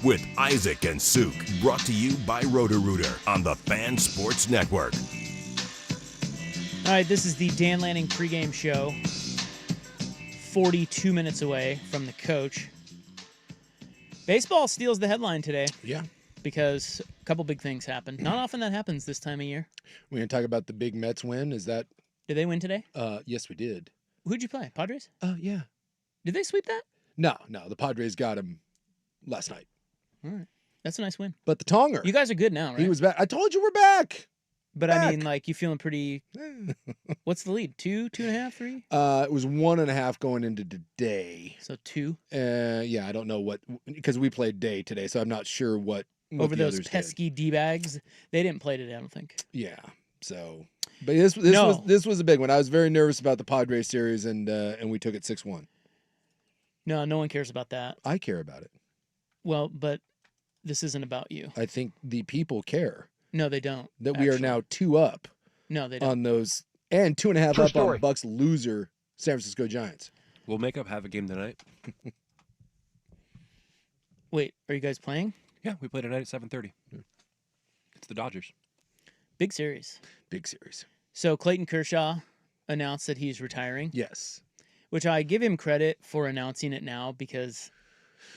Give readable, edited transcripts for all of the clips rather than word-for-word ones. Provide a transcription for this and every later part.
With Isaac and Suk, brought to you by Roto-Rooter on the Fan Sports Network. All right, this is the Dan Lanning pregame show. 42 minutes away from the coach. Baseball steals the headline today. Yeah. Because a couple big things happened. Not often that happens this time of year. We're going to talk about the big Mets win. Is that? Did they win today? Yes, we did. Who'd you play? Padres? Yeah. Did they sweep that? No. The Padres got him last night. All right. That's a nice win. But the Tonger. You guys are good now, right? He was back. I told you we're back. But back. I mean, like, you feeling pretty... What's the lead? 2, 2.5, 3? It was 1.5 going into today. So 2? Yeah, I don't know what... Because we played day today, so I'm not sure what Over the those others pesky D-bags. They didn't play today, I don't think. Yeah, so... But this was a big one. I was very nervous about the Padres series, and we took it 6-1. No one cares about that. I care about it. Well, but this isn't about you. I think the people care. No, they don't. That we are now 2 up. No, they don't. On those, and 2.5 up on Bucks loser San Francisco Giants. We'll make up half a game tonight. Wait, are you guys playing? Yeah, we play tonight at 7:30. It's the Dodgers. Big series. Big series. So Clayton Kershaw announced that he's retiring. Yes. Which I give him credit for announcing it now because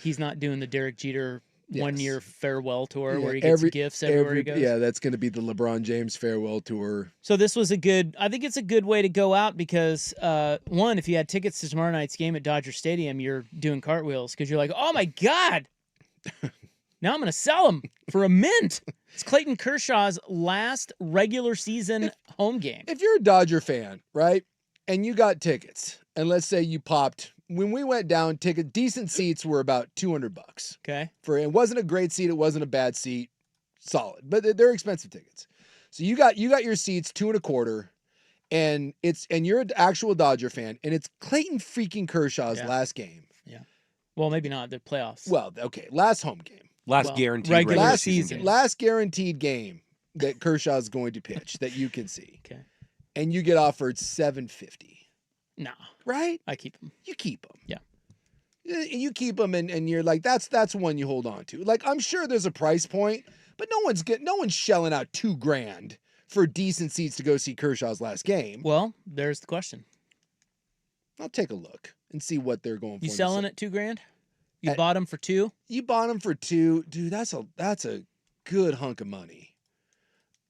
he's not doing the Derek Jeter 1-year farewell tour where he gets gifts everywhere he goes. Yeah, that's going to be the LeBron James farewell tour. So this was I think it's a good way to go out because, one, if you had tickets to tomorrow night's game at Dodger Stadium, you're doing cartwheels because you're like, oh my God, now I'm going to sell them for a mint. It's Clayton Kershaw's last regular season home game. If you're a Dodger fan, right, and you got tickets, and let's say you popped... When we went down, decent seats were about $200. Okay. It wasn't a great seat. It wasn't a bad seat. Solid. But they're expensive tickets. So you got your seats $2.25, and you're an actual Dodger fan, and it's Clayton freaking Kershaw's last game. Yeah. Well, maybe not. The playoffs. Well, okay. Last home game. Guaranteed regular season. Last guaranteed game that Kershaw's going to pitch that you can see. Okay. And you get offered $750. Nah. Right? I keep them. You keep them. Yeah. You keep them, and you're like, that's one you hold on to. Like, I'm sure there's a price point, but no one's shelling out $2,000 for decent seats to go see Kershaw's last game. Well, there's the question. I'll take a look and see what they're going for. You selling at $2,000? You bought them for $2,000? You bought them for $2,000, dude. That's a good hunk of money.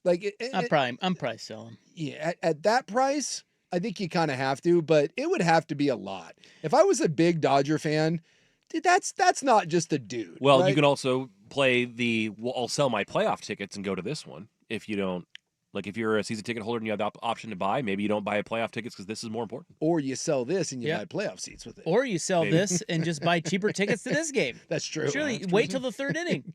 Like, I'm probably selling. Yeah, at that price. I think you kind of have to, but it would have to be a lot. If I was a big Dodger fan, dude, that's not just a dude. Well, right? You can also play I'll sell my playoff tickets and go to this one. If you don't, like if you're a season ticket holder and you have the option to buy, maybe you don't buy playoff tickets because this is more important. Or you sell this and you buy playoff seats with it. Or you sell this and just buy cheaper tickets to this game. That's true. Surely, wait till the third inning.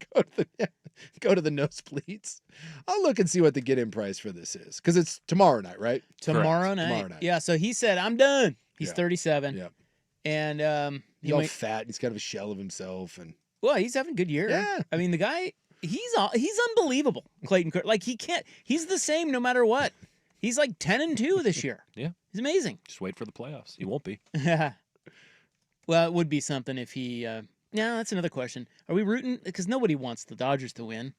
Go to the nosebleeds. I'll look and see what the get-in price for this is because it's tomorrow night, right? Tomorrow night. Yeah. So he said, "I'm done." He's 37. Yeah. And he's all fat. He's kind of a shell of himself, and he's having a good year. Yeah. I mean, the guy, he's unbelievable. Clayton Kershaw. Like he's the same no matter what. He's like 10-2 this year. Yeah. He's amazing. Just wait for the playoffs. He won't be. Well, it would be something if he. No, that's another question. Are we rooting? Because nobody wants the Dodgers to win.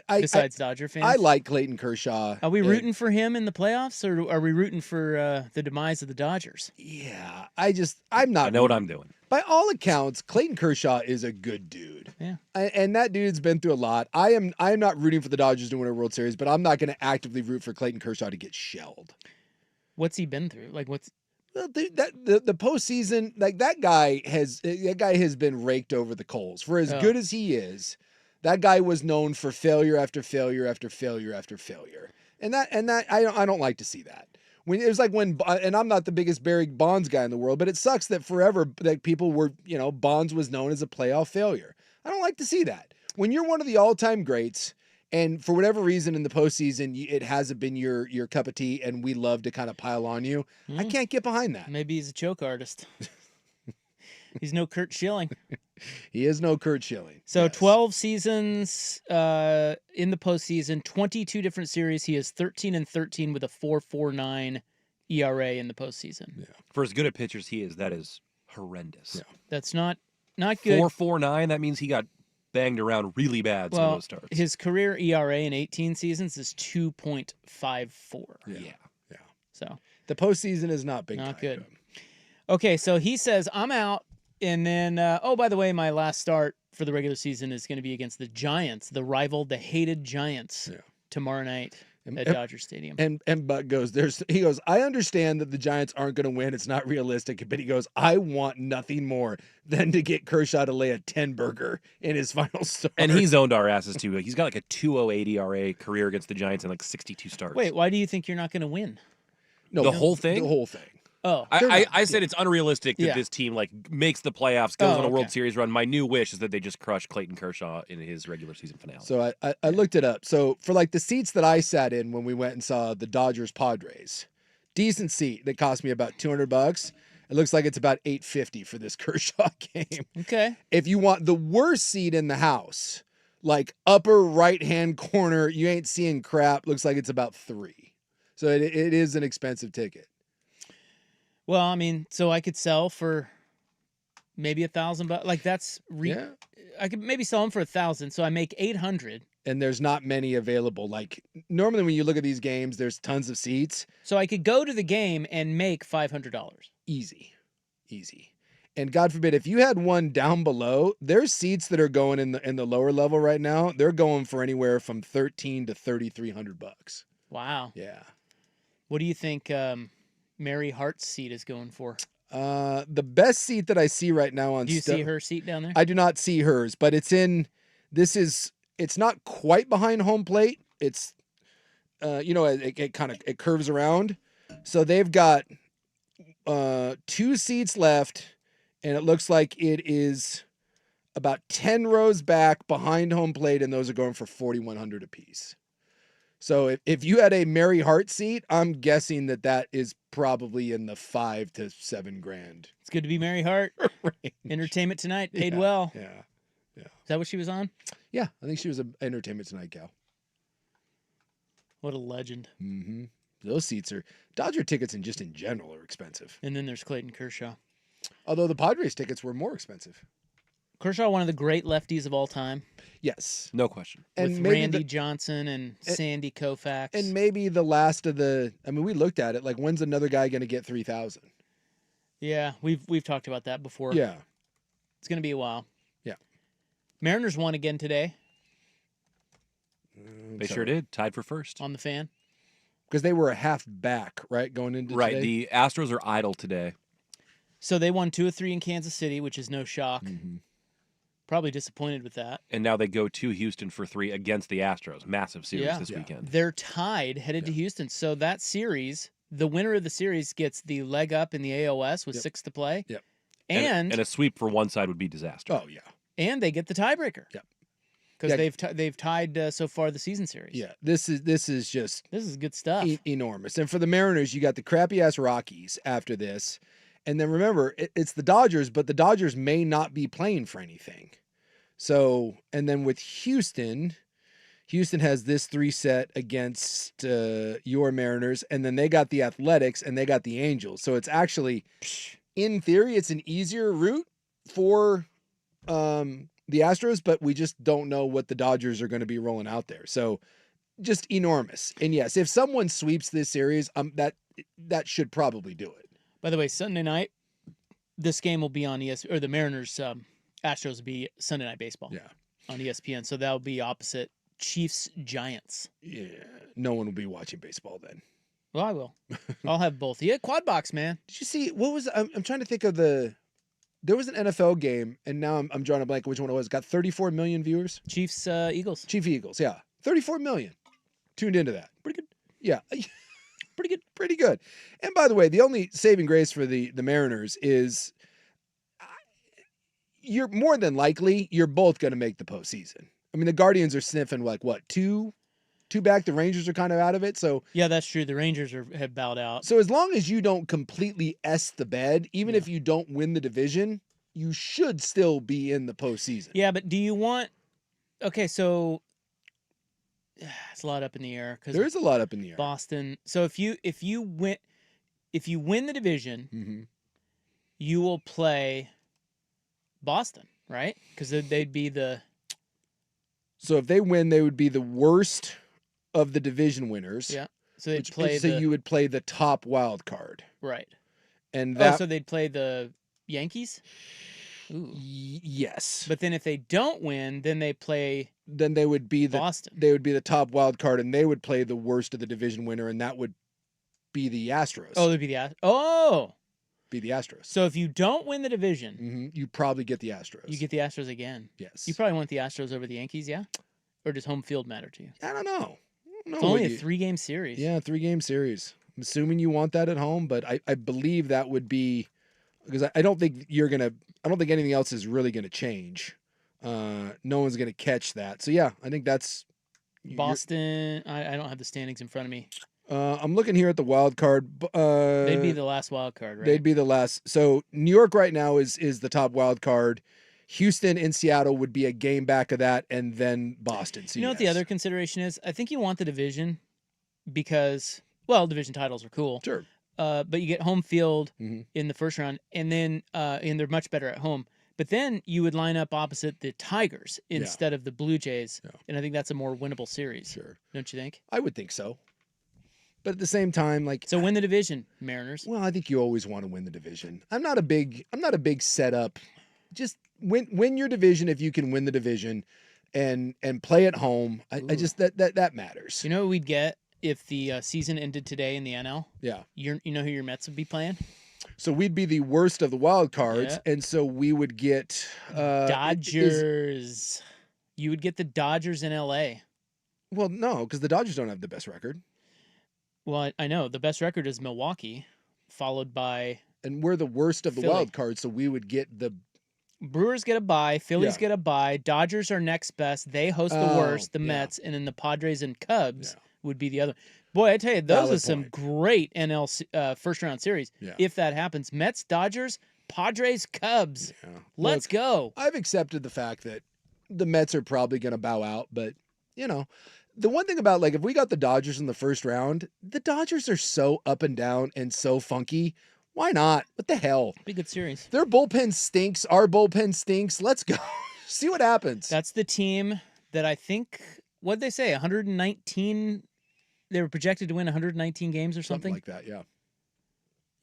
Besides Dodger fans. I like Clayton Kershaw. Are we rooting for him in the playoffs, or are we rooting for the demise of the Dodgers? Yeah, I'm not. I know what I'm doing. By all accounts, Clayton Kershaw is a good dude. Yeah. And that dude's been through a lot. I am not rooting for the Dodgers to win a World Series, but I'm not going to actively root for Clayton Kershaw to get shelled. What's he been through? Like what's... Well, the postseason, like that guy has been raked over the coals. For as good as he is, that guy was known for failure after failure after failure after failure. And that I don't like to see that. When it was like and I'm not the biggest Barry Bonds guy in the world, but it sucks that forever like people were, Bonds was known as a playoff failure. I don't like to see that. When you're one of the all-time greats, and for whatever reason in the postseason, it hasn't been your cup of tea, and we love to kind of pile on you. I can't get behind that. Maybe he's a choke artist. He's no Kurt Schilling. He is no Kurt Schilling. So yes. 12 seasons in the postseason, 22 different series. He is 13-13 with a 4.49 ERA in the postseason. Yeah. For as good a pitchers he is, that is horrendous. Yeah. That's not good. 4.49. That means he got banged around really bad some of Well, those starts. his career ERA in 18 seasons is 2.54. yeah. So The postseason is not big. not time good. to him. Okay, so he says, I'm out. And then, oh, by the way, my last start for the regular season is going to be against the Giants, the rival, the hated Giants, tomorrow night at Dodger Stadium. And Buck goes, he goes, I understand that the Giants aren't going to win. It's not realistic. But he goes, I want nothing more than to get Kershaw to lay a 10 burger in his final start. And he's owned our asses too. He's got like a 2.08 ERA career against the Giants in like 62 starts. Wait, why do you think you're not going to win? No, the whole thing? The whole thing. Oh, I said it's unrealistic that Yeah. this team like makes the playoffs, goes on a World okay. Series run. My new wish is that they just crush Clayton Kershaw in his regular season finale. So I looked it up. So for like the seats that I sat in when we went and saw the Dodgers Padres, decent seat that cost me about $200. It looks like it's about $850 for this Kershaw game. okay. If you want the worst seat in the house, like upper right-hand corner, you ain't seeing crap, looks like it's about $3. So it is an expensive ticket. Well, I mean, so I could sell for maybe $1,000. Like that's Yeah. I could maybe sell them for $1,000. So I make $800. And there's not many available. Like normally when you look at these games, there's tons of seats. So I could go to the game and make $500. Easy. And God forbid, if you had one down below, there's seats that are going in the lower level right now. They're going for anywhere from $1,300 to $3,300. Wow. Yeah. What do you think Mary Hart's seat is going for? The best seat that I see right now on Do you see her seat down there? I do not see hers, but it's not quite behind home plate. It's it curves around. So they've got 2 seats left, and it looks like it is about 10 rows back behind home plate, and those are going for $4,100 a piece. So if you had a Mary Hart seat, I'm guessing that is probably in the $5,000 to $7,000. It's good to be Mary Hart. range. Entertainment Tonight paid Yeah, well. Yeah. Is that what she was on? Yeah, I think she was an Entertainment Tonight gal. What a legend. Mm-hmm. Those seats Dodger tickets and just in general are expensive. And then there's Clayton Kershaw. Although the Padres tickets were more expensive. Kershaw, one of the great lefties of all time, Yes. No question. And with maybe Randy Johnson and Sandy Koufax. and maybe the last of we looked at it, like when's another guy going to get 3,000? yeah, we've talked about that before. Yeah. It's going to be a while. Yeah. Mariners won again today They sure did. Tied for first. on the Fan. Because they were a half back, right, going into Right. today? The Astros are idle today. So they won 2 of 3 in Kansas City, which is no shock. Mhm. Probably disappointed with that. And now they go to Houston for 3 against the Astros. Massive series Yeah. this Yeah. weekend. They're tied, headed to Houston. So that series, the winner of the series gets the leg up in the AOS with 6 to play. Yep. And a sweep for one side would be disaster. Oh, yeah. and they get the tiebreaker. Yep. Because Yeah. they've tied so far the season series. Yeah. This is just This is good stuff. enormous. And for the Mariners, you got the crappy-ass Rockies after this. And then remember, it's the Dodgers, but the Dodgers may not be playing for anything. So, and then with Houston has this 3 set against your Mariners, and then they got the Athletics and they got the Angels. So it's actually, in theory, it's an easier route for the Astros, but we just don't know what the Dodgers are going to be rolling out there. So just enormous. And yes, if someone sweeps this series, that should probably do it. By the way, Sunday night, this game will be on ESPN, or the Mariners Astros will be Sunday Night Baseball Yeah. on ESPN. So that'll be opposite Chiefs Giants. Yeah. No one will be watching baseball then. Well, I will. I'll have both. Yeah, quad box, man. Did you see I'm trying to think of there was an NFL game, and now I'm drawing a blank which one it was. It got 34 million viewers. Chiefs Eagles. Chief Eagles, yeah. 34 million tuned into that. Pretty good. Yeah. Pretty good. And by the way, the only saving grace for the Mariners is you're more than likely you're both going to make the postseason. I mean, the Guardians are sniffing like what, two back. The Rangers are kind of out of it. So Yeah, that's true. The Rangers have bowed out. So as long as you don't completely S the bed, even if you don't win the division, you should still be in the postseason. Yeah, but do you want? Okay, so it's a lot up in the air because There is a lot up in the air. Boston. So if you win the division, Mm-hmm. you will play Boston, right? Because they'd be the So if they win, they would be the worst of the division winners. Yeah. So they'd Which, play so you would play the top wild card. right. And that so they'd play the Yankees? Ooh. Yes. But then if they don't win, then they play Then they would be Boston. They would be the top wild card, and they would play the worst of the division winner, and that would be the Astros. Oh, they'd be the Be the Astros. So if you don't win the division, You probably get the Astros. you get the Astros again. Yes. You probably want the Astros over the Yankees, yeah? Or does home field matter to you? I don't know. It's only a 3-game series. Yeah, 3-game series. I'm assuming you want that at home, but I believe that would be because I don't think I don't think anything else is really gonna change. No one's gonna catch that. So yeah, I think that's Boston. I don't have the standings in front of me. I'm looking here at the wild card. They'd be the last wild card, right? They'd be the last. So New York right now is the top wild card. Houston and Seattle would be a game back of that, and then Boston. So you know what the other consideration is? I think you want the division because, well, division titles are cool. Sure. But you get home field Mm-hmm. in the first round, and then and they're much better at home. But then you would line up opposite the Tigers instead of the Blue Jays, and I think that's a more winnable series. Sure. Don't you think? I would think so. But at the same time, like So win the division, Mariners. Well, I think you always want to win the division. I'm not a big setup. Just win your division if you can win the division, and play at home. I just that matters. You know what we'd get if the season ended today in the NL? Yeah. You know who your Mets would be playing? So we'd be the worst of the wild cards, Yeah. and so we would get Dodgers. You would get the Dodgers in LA. Well, no, because the Dodgers don't have the best record, Well, I know the best record is Milwaukee, followed by and we're the worst of the Philly. wild cards. So we would get the Brewers get a bye, Phillies Yeah. get a bye, Dodgers are next best. They host the Oh, worst, the yeah. Mets, and then the Padres and Cubs Yeah. would be the other. Boy, I tell you, those Valid are some point. great NL first round series. Yeah. If that happens, Mets, Dodgers, Padres, Cubs. Yeah. Let's Look, go. I've accepted the fact that the Mets are probably going to bow out, but the one thing about, like, if we got the Dodgers in the first round, the Dodgers are so up and down and so funky. Why not? What the hell? Be a good series. Their bullpen stinks. Our bullpen stinks. Let's go. See what happens. That's the team that I think, what'd they say, 119? They were projected to win 119 games or something? like that, yeah.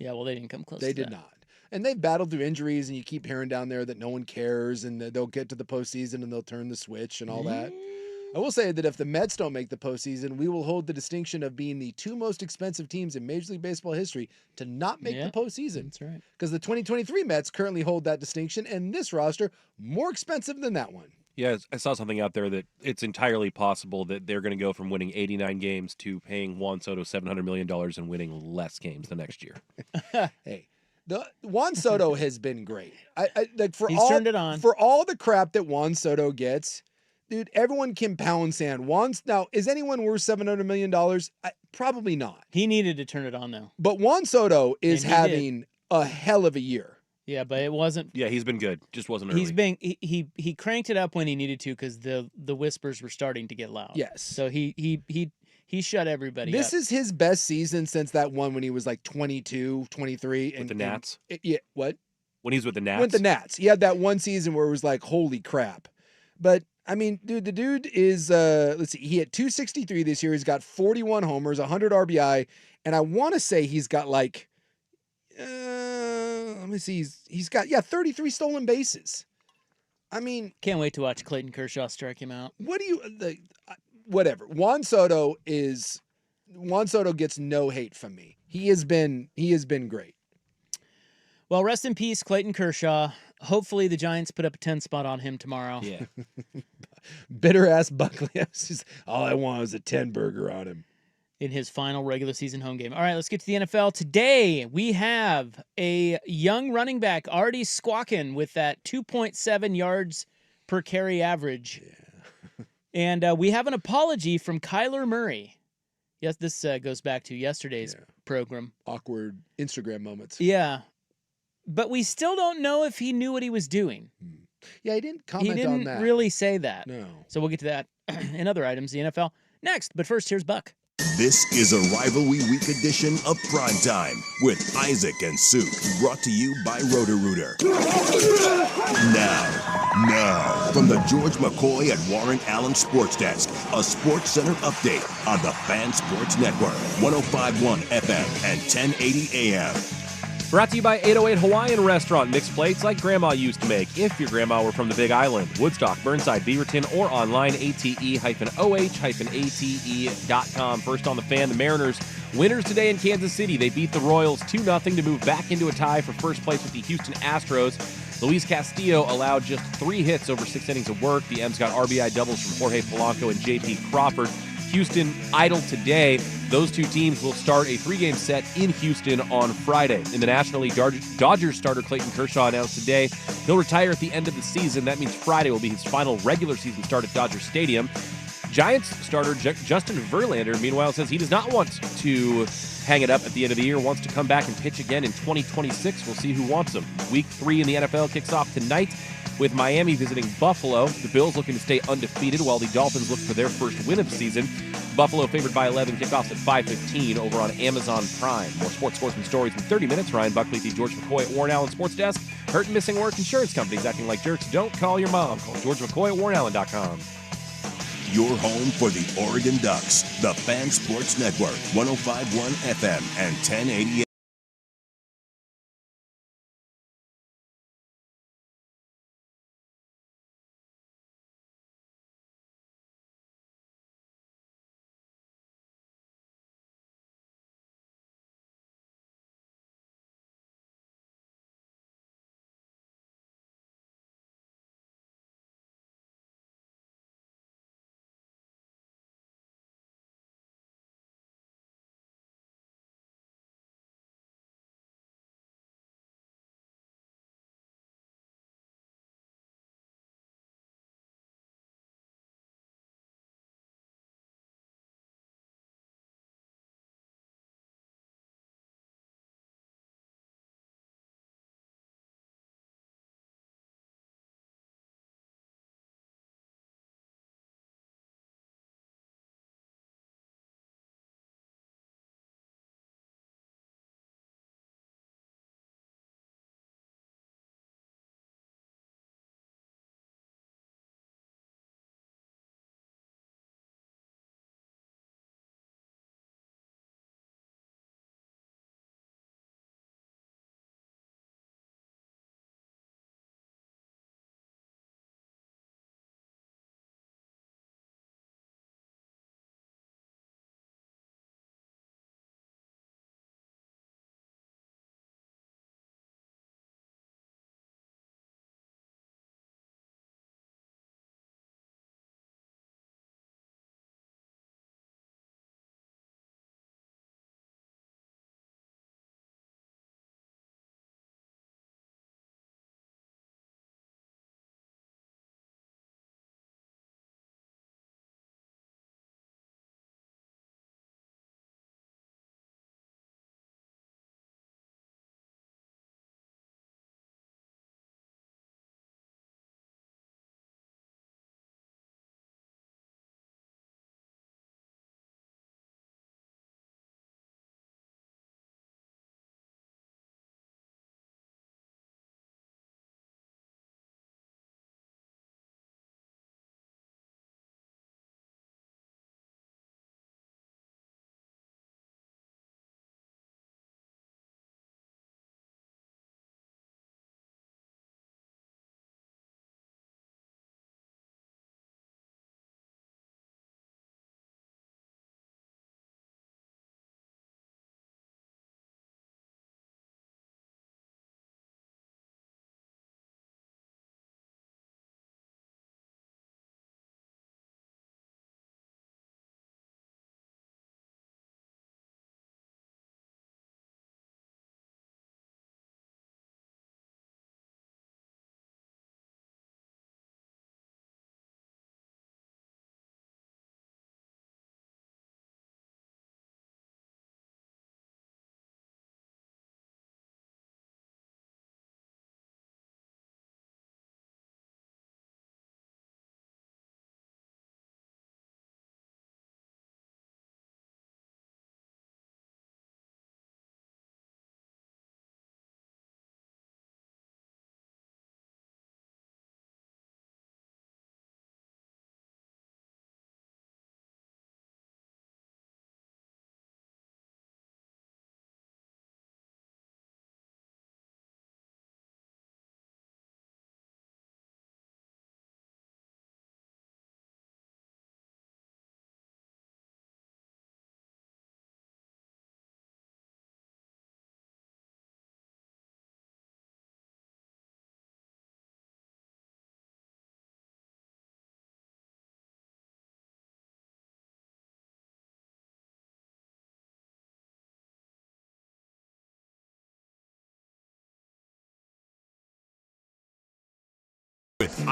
Yeah, well, they didn't come close They to did that. not. And they've battled through injuries, and you keep hearing down there that no one cares, and that they'll get to the postseason and they'll turn the switch and all that. I will say that if the Mets don't make the postseason, we will hold the distinction of being the 2 most expensive teams in Major League Baseball history to not make Yeah, the postseason. That's right. Because the 2023 Mets currently hold that distinction, and this roster more expensive than that one. Yeah, I saw something out there that it's entirely possible that they're going to go from winning 89 games to paying Juan Soto $700 million and winning less games the next year. Hey, the Juan Soto has been great. I like He's turned it on. For all the crap that Juan Soto gets. Dude, everyone can pound sand. Now, is anyone worth $700 million? Probably not. He needed to turn it on, though. But Juan Soto is And he having a hell of a year. Yeah, but it wasn't. Yeah, he's been good. Just wasn't early. He's been he cranked it up when he needed to because the whispers were starting to get loud. Yes. So he shut everybody up. This is his best season since that one when he was like 22, 23. With the Nats? Yeah, what? When he's with the Nats? With the Nats. He had that one season where it was like, holy crap. But, I mean, dude, the dude is, let's see, he hit 263 this year. He's got 41 homers, 100 RBI, and I want to say he's got like, let me see, he's got 33 stolen bases. I mean, Can't wait to watch Clayton Kershaw strike him out. what do you whatever. Juan Soto gets no hate from me. He has been great. Well, rest in peace, Clayton Kershaw. Hopefully the Giants put up a 10 spot on him tomorrow. Yeah. Bitter ass Buckley. All I want was a 10 burger on him. In his final regular season home game. All right, let's get to the NFL. Today, we have a young running back already squawking with that 2.7 yards per carry average. Yeah. And we have an apology from Kyler Murray. Yes, this goes back to yesterday's program. Awkward Instagram moments. Yeah. But we still don't know if he knew what he was doing. Yeah, he didn't comment He didn't on that. really say that. No. So we'll get to that and other items, the NFL, next. But first, here's Buck. This is a Rivalry Week edition of Primetime with Isaac and Souk, brought to you by Roto-Rooter. Now, From the George McCoy and Warren Allen Sports Desk, a Sports Center update on the Fan Sports Network, 105.1 FM and 1080 AM. Brought to you by 808 Hawaiian Restaurant. Mixed plates like Grandma used to make. If your grandma were from the Big Island, Woodstock, Burnside, Beaverton, or online, ate-oh.com. First on the Fan, the Mariners. Winners today in Kansas City. They beat the Royals 2-0 to move back into a tie for first place with the Houston Astros. Luis Castillo allowed just 3 hits over 6 innings of work. The M's got RBI doubles from Jorge Polanco and J.P. Crawford. Houston idle today. Those two teams will start a 3-game set in Houston on Friday. In the National League, Dodgers starter Clayton Kershaw announced today he'll retire at the end of the season. That means Friday will be his final regular season start at Dodger Stadium. Giants starter Justin Verlander, meanwhile, says he does not want to hang it up at the end of the year, wants to come back and pitch again in 2026. We'll see who wants him. Week 3 in the NFL kicks off tonight with Miami visiting Buffalo. The Bills looking to stay undefeated while the Dolphins look for their first win of the season. Buffalo favored by 11, kickoffs at 5:15 over on Amazon Prime. More sports scores and stories in 30 minutes. Ryan Buckley, the George McCoy at Warren Allen Sports Desk. Hurt and missing work, insurance companies acting like jerks. Don't call your mom. Call George McCoy at warrenallen.com. Your home for the Oregon Ducks, the Fan Sports Network, 105.1 FM and 1080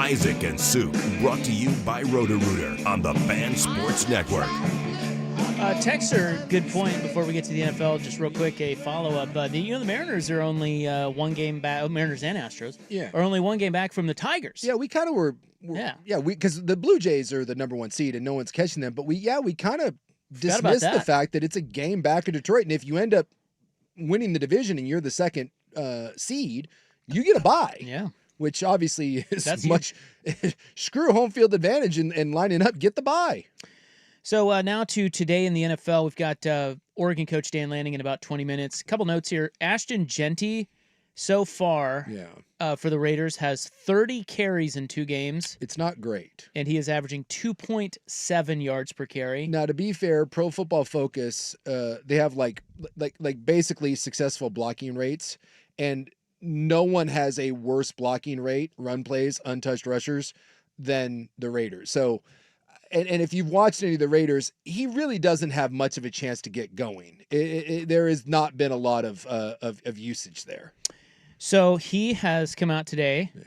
Isaac and Suk, brought to you by Roto-Rooter on the Fan Sports Network. Texter, good point. Before we get to the NFL, just real quick, a follow-up. The Mariners are only one game back. Mariners and Astros are only one game back from the Tigers. Yeah, we kind of were. Because the Blue Jays are the number one seed and no one's catching them. But we kind of dismissed the fact that it's a game back in Detroit, and if you end up winning the division and you're the second seed, you get a bye. Yeah. Which obviously is much screw home field advantage and lining up, get the bye. So now to today in the NFL, we've got Oregon coach Dan Lanning in about 20 minutes. A couple notes here. Ashton Genty so far for the Raiders has 30 carries in 2 games. It's not great. And he is averaging 2.7 yards per carry. Now, to be fair, Pro Football Focus, they have like basically successful blocking rates, and no one has a worse blocking rate, run plays, untouched rushers, than the Raiders. So, and if you've watched any of the Raiders, he really doesn't have much of a chance to get going. There has not been a lot of usage there. So he has come out today. Yeah.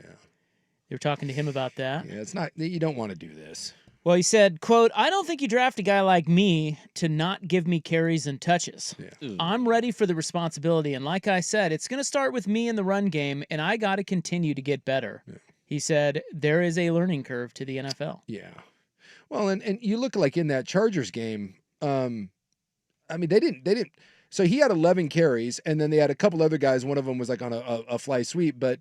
They were talking to him about that. Yeah, it's not, you don't want to do this. Well, he said, quote, "I don't think you draft a guy like me to not give me carries and touches. Yeah. I'm ready for the responsibility. And like I said, it's going to start with me in the run game, and I got to continue to get better." Yeah. He said, there is a learning curve to the NFL. Yeah. Well, and you look like in that Chargers game, I mean, they didn't. So he had 11 carries, and then they had a couple other guys. One of them was like on a fly sweep. But,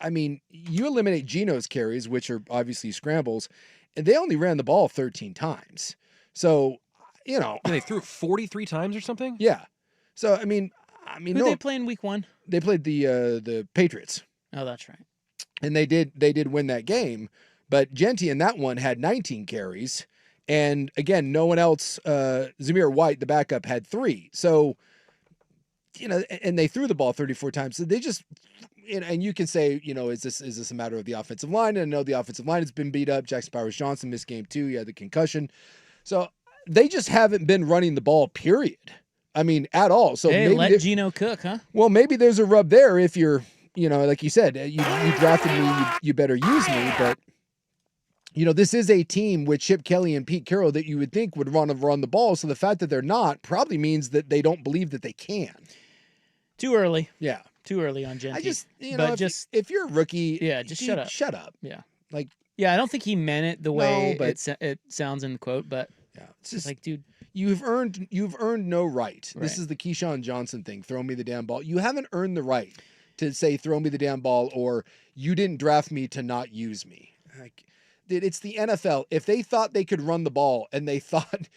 I mean, you eliminate Geno's carries, which are obviously scrambles, and they only ran the ball 13 times. So, you know. And they threw it 43 times or something? Yeah. So, I mean. Who did they play in week 1? They played the Patriots. Oh, that's right. And they did win that game. But Genty in that one had 19 carries. And again, no one else, Zamir White, the backup, had 3. So, you know, and they threw the ball 34 times. So they just, you know, and you can say, you know, is this a matter of the offensive line? And I know the offensive line has been beat up. Jackson Powers-Johnson missed game 2. He had the concussion. So they just haven't been running the ball, period. I mean, at all. So hey, maybe let Geno cook, huh? Well, maybe there's a rub there if you're, you know, like you said, you drafted me, you better use me. But, you know, this is a team with Chip Kelly and Pete Carroll that you would think would run the ball. So the fact that they're not probably means that they don't believe that they can. Too early. Yeah. Too early on Genty. I just, you know, if you're a rookie, just shut up. Shut up. Yeah. Like, yeah, I don't think he meant it the way but, it sounds in the quote, but yeah, it's just like, dude, you've earned no right. This is the Keyshawn Johnson thing. Throw me the damn ball. You haven't earned the right to say, throw me the damn ball, or you didn't draft me to not use me. Like, it's the NFL. If they thought they could run the ball and they thought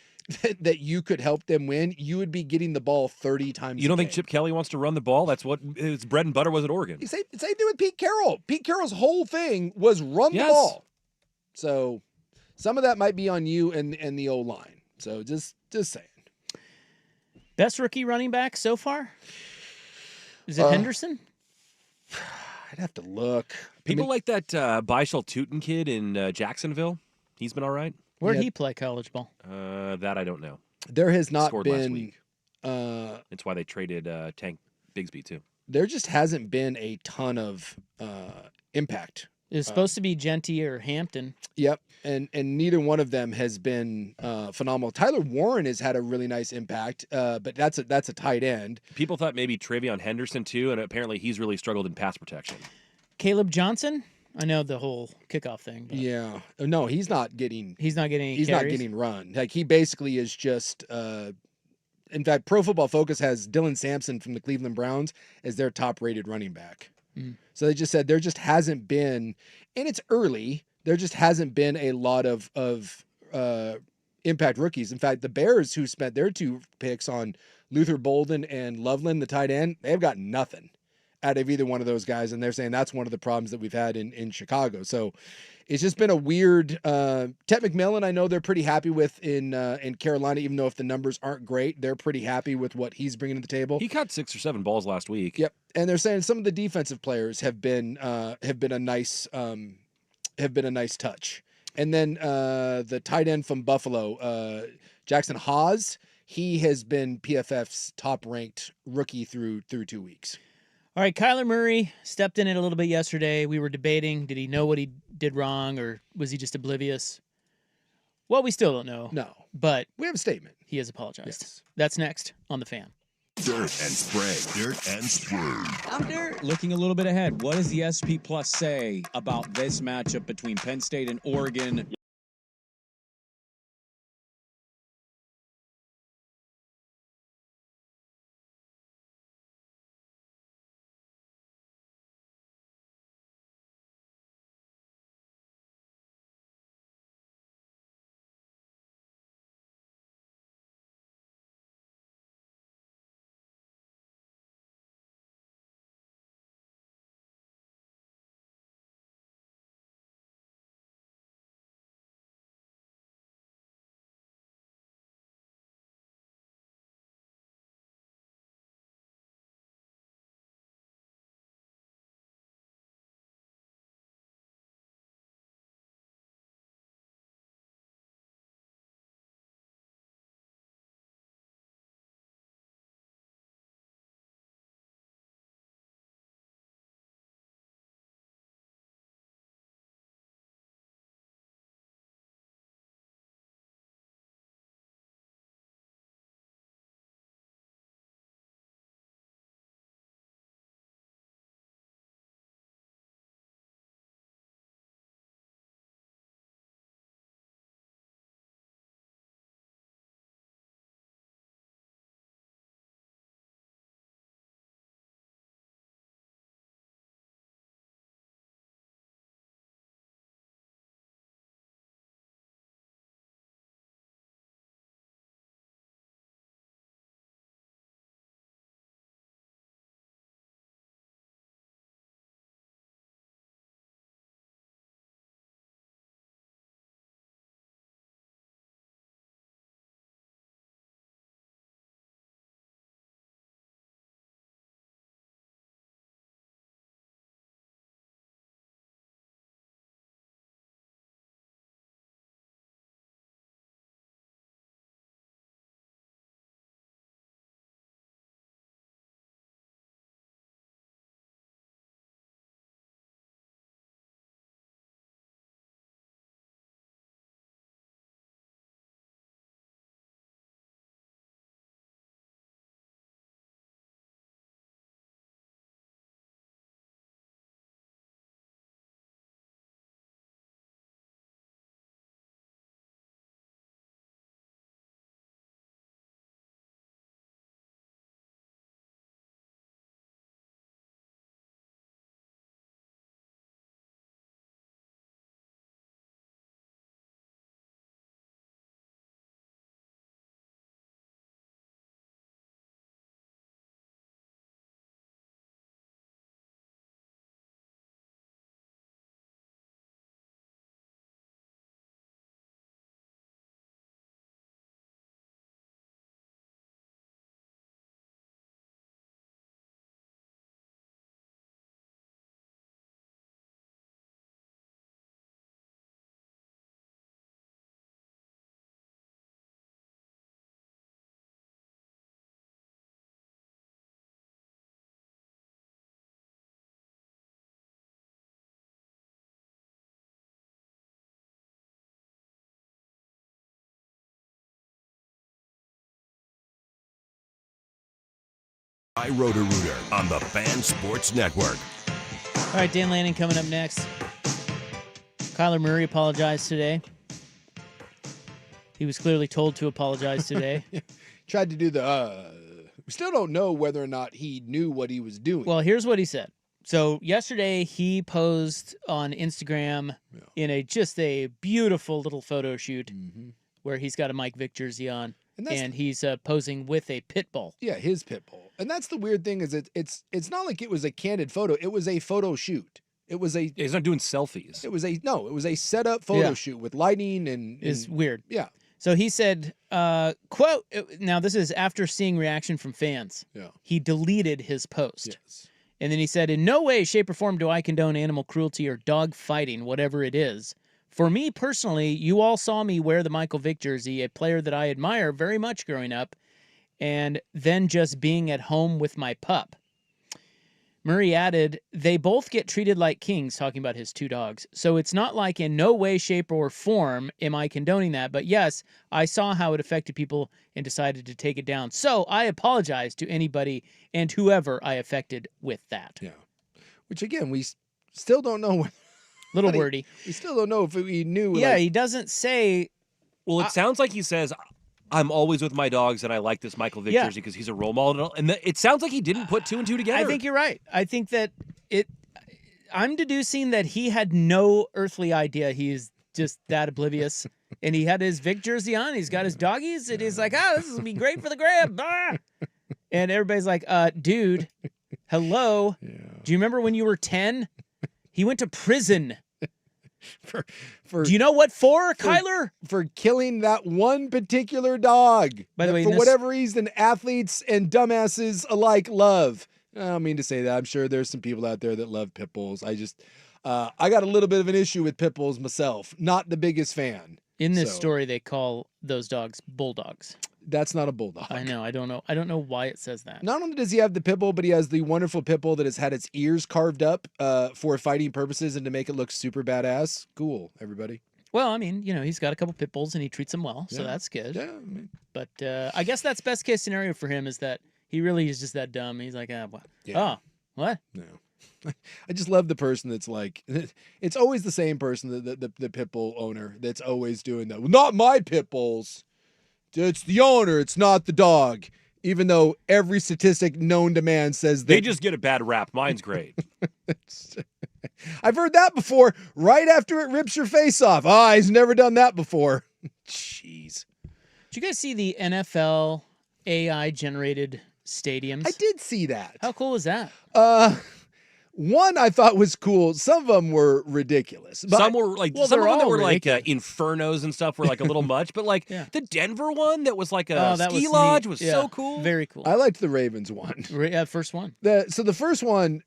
that you could help them win, you would be getting the ball 30 times. You don't think Chip Kelly wants to run the ball? That's what his bread and butter was at Oregon. Same thing with Pete Carroll. Pete Carroll's whole thing was run the ball. So some of that might be on you and the O-line. So just saying. Best rookie running back so far? Is it Henderson? I'd have to look. People like that Byshal Tootin kid in Jacksonville. He's been all right. Where'd he play college ball? That I don't know. There has not Scored been. Last week. That's why they traded Tank Bigsby too. There just hasn't been a ton of impact. It's supposed to be Genty or Hampton. Yep, and neither one of them has been phenomenal. Tyler Warren has had a really nice impact, but that's a tight end. People thought maybe Travion Henderson too, and apparently he's really struggled in pass protection. Caleb Johnson? I know the whole kickoff thing. But yeah, no, he's not getting. He's not getting. He's carries. not getting run. Like, he basically is just. In fact, Pro Football Focus has Dylan Sampson from the Cleveland Browns as their top-rated running back. So they just said there just hasn't been, and it's early, there just hasn't been a lot of impact rookies. In fact, the Bears, who spent their 2 picks on Luther Bolden and Loveland, the tight end, they've got nothing out of either one of those guys, and they're saying that's one of the problems that we've had in Chicago. So it's just been a weird. Ted McMillan, I know they're pretty happy with in Carolina, even though if the numbers aren't great, they're pretty happy with what he's bringing to the table. He caught 6 or 7 balls last week. Yep, and they're saying some of the defensive players have been a nice touch. And then the tight end from Buffalo, Jackson Haas, he has been PFF's top ranked rookie through 2 weeks. All right, Kyler Murray stepped in it a little bit yesterday. We were debating, did he know what he did wrong, or was he just oblivious? Well, we still don't know. No. But We have a statement. he has apologized. Yes. That's next on The Fan. Dirt and spray. Dirt and spray. I'm Dirt. Looking a little bit ahead, what does the SP Plus say about this matchup between Penn State and Oregon? I Roto-Rooter on the Fan Sports Network. All right, Dan Lanning coming up next. Kyler Murray apologized today. He was clearly told to apologize today. Tried to do we still don't know whether or not he knew what he was doing. Well, here's what he said. So yesterday he posed on Instagram in just a beautiful little photo shoot where he's got a Mike Vick jersey on. And he's posing with a pit bull. Yeah, his pit bull. And that's the weird thing is it's not like it was a candid photo. It was a photo shoot. It was a. He's not doing selfies. It was a set up photo shoot with lighting and. It's weird. Yeah. So he said, quote. Now this is after seeing reaction from fans. Yeah. He deleted his post. Yes. And then he said, "In no way, shape, or form do I condone animal cruelty or dog fighting, whatever it is. For me personally, you all saw me wear the Michael Vick jersey, a player that I admire very much growing up, and then just being at home with my pup." Murray added, they both get treated like kings, talking about his 2 dogs. So it's not like in no way, shape, or form am I condoning that. But yes, I saw how it affected people and decided to take it down. So I apologize to anybody and whoever I affected with that. Yeah. Which, again, we still don't know. Little wordy. We still don't know if we knew. Yeah, he doesn't say. Well, it sounds like he says, I'm always with my dogs, and I like this Michael Vick jersey because he's a role model. And it sounds like he didn't put 2 and 2 together. I think you're right. I think that I'm deducing that he had no earthly idea he's just that oblivious. And he had his Vic jersey on. He's got his doggies. And he's like, this is going to be great for the gram. And everybody's like, dude, hello. Yeah. Do you remember when you were 10? He went to prison. For do you know what for, Kyler? For killing that one particular dog. By the way, for whatever reason, athletes and dumbasses alike love. I don't mean to say that. I'm sure there's some people out there that love pit bulls. I got a little bit of an issue with pit bulls myself. Not the biggest fan. In this story, they call those dogs bulldogs. That's not a bulldog. I know. I don't know. I don't know why it says that. Not only does he have the pit bull, but he has the wonderful pit bull that has had its ears carved up for fighting purposes and to make it look super badass. Cool, everybody. Well, I mean, he's got a couple pit bulls and he treats them well, so that's good. Yeah. But I guess that's best case scenario for him is that he really is just that dumb. He's like, what? Yeah. Oh, what? No. I just love the person that's like, it's always the same person, the pit bull owner that's always doing that. Well, not my pit bulls. It's the owner. It's not the dog. Even though every statistic known to man says they just get a bad rap. Mine's great. I've heard that before. Right after it rips your face off. He's never done that before. Jeez. Did you guys see the NFL AI generated stadiums? I did see that. How cool is that? One I thought was cool. Some of them were ridiculous. But some were like some of them that were ridiculous. like infernos and stuff were like a little much, but like the Denver one that was like a ski was lodge neat. was so cool. Very cool. I liked the Ravens one. First one. So the first one,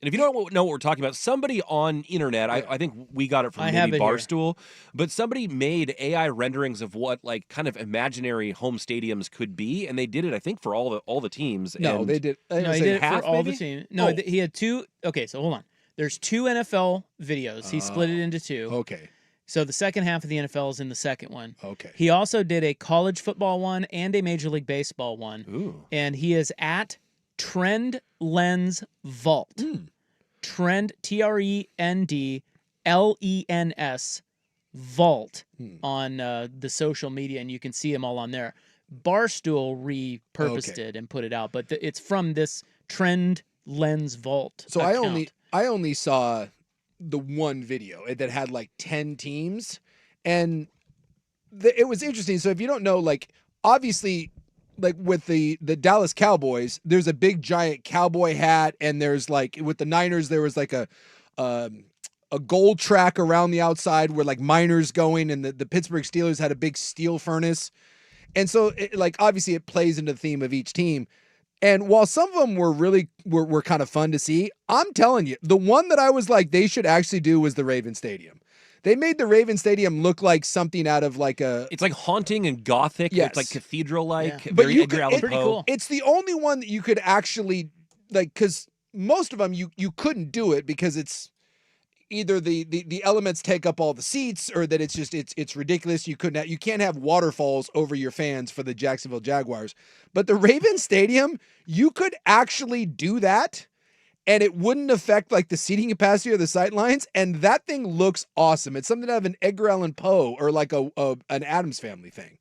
and if you don't know what we're talking about, somebody on internet, I think we got it from maybe Barstool, but somebody made AI renderings of what like kind of imaginary home stadiums could be, and they did it, I think, for all the teams. No, they did. No, he did it for all maybe? the teams. No, he had 2. Okay, so hold on. There's 2 NFL videos. He split it into 2. Okay. So the second half of the NFL is in the second one. Okay. He also did a college football one and a Major League Baseball one. Ooh. And he is at Trend Lens Vault. Trend, TRENDLENS Vault on the social media, and you can see them all on there. Barstool repurposed it and put it out, but it's from this Trend Lens Vault. So account. I only saw the one video that had like 10 teams, and it was interesting. So if you don't know, like obviously, like with the Dallas Cowboys, there's a big giant cowboy hat, and there's like with the Niners, there was like a gold track around the outside where like miners going, and the Pittsburgh Steelers had a big steel furnace. And so like obviously it plays into the theme of each team. And while some of them were kind of fun to see, I'm telling you, the one that I was like they should actually do was the Raven Stadium. They made the Raven Stadium look like something out of like a... It's like haunting and gothic. Yes. It's like cathedral-like. Yeah. But Edgar Allan pretty Poe. cool. It's the only one that you could actually, like, because most of them you couldn't do it because it's either the elements take up all the seats or that it's just, it's ridiculous. You can't have waterfalls over your fans for the Jacksonville Jaguars. But the Raven Stadium, you could actually do that. And it wouldn't affect like the seating capacity or the sight lines. And that thing looks awesome. It's something to have an Edgar Allan Poe or like an Addams Family thing.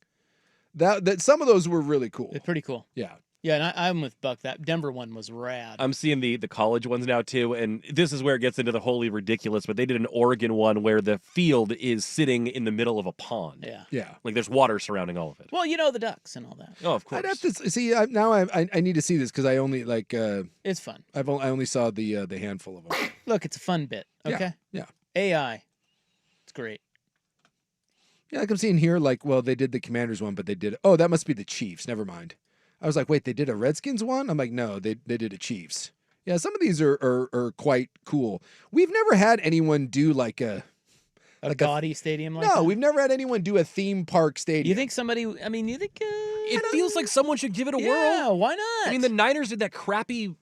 That some of those were really cool. It's pretty cool. Yeah. Yeah, and I'm with Buck. That Denver one was rad. I'm seeing the college ones now too, and this is where it gets into the wholly ridiculous, but they did an Oregon one where the field is sitting in the middle of a pond. Yeah. Yeah. Like there's water surrounding all of it. Well, the ducks and all that. Oh, of course. I'd have to see now. I need to see this because I only like It's fun. I only saw the handful of them. Look, it's a fun bit. Okay. Yeah. AI. It's great. Yeah, like I'm seeing here, like, well, they did the Commanders one, but they did. Oh, that must be the Chiefs. Never mind. I was like, wait, they did a Redskins one? I'm like, no, they did a Chiefs. Yeah, some of these are quite cool. We've never had anyone do like a gaudy stadium like no, that? we've never had anyone do a theme park stadium. You think somebody? I mean, you think? It feels like someone should give it a whirl. Yeah, why not? I mean, the Niners did that crappy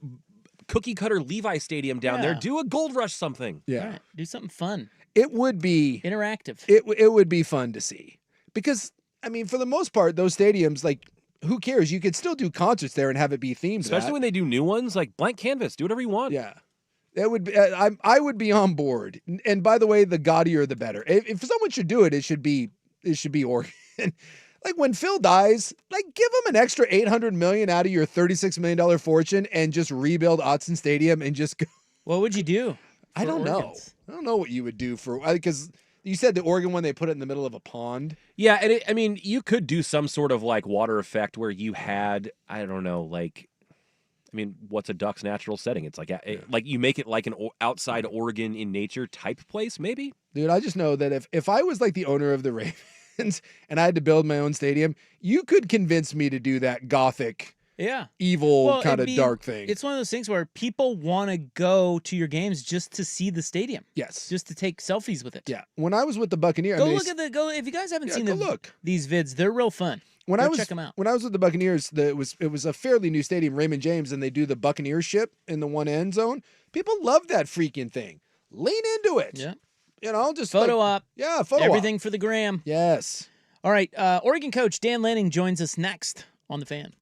cookie cutter Levi Stadium down there. Yeah. Do a Gold Rush something. Yeah. All right, do something fun, It would be interactive. it would be fun to see. Because I mean, for the most part, those stadiums, like, who cares? You could still do concerts there and have it be themed. Especially when they do new ones, like blank canvas. Do whatever you want. Yeah. That would be, I would be on board. And by the way, the gaudier the better. If someone should do it, it should be Oregon. Like, when Phil dies, like, give him an extra $800 million out of your $36 million fortune and just rebuild Autzen Stadium and just go. What would you do? I for don't know. Oregons? I don't know what you would do for, because you said the Oregon one, they put it in the middle of a pond. Yeah, and I mean, you could do some sort of like water effect where you had, I don't know, like, I mean, what's a duck's natural setting? It's like, like you make it like an outside Oregon in nature type place, maybe. Dude, I just know that if I was like the owner of the Ravens and I had to build my own stadium, you could convince me to do that gothic, Yeah. evil Well, kind of it'd be- dark thing. It's one of those things where people want to go to your games just to see the stadium, Yes. just to take selfies with it. Yeah. When I was with the Buccaneers, Go look at if you guys haven't seen these vids, they're real fun. When Go I was check them out. When I was with the Buccaneers, it was a fairly new stadium, Raymond James, and they do the Buccaneers ship in the one end zone. People love that freaking thing. Lean into it. Yeah. You know, just Photo like, op. Yeah, photo Everything op. for the gram. Yes. All right. Oregon coach Dan Lanning joins us next on The Fan.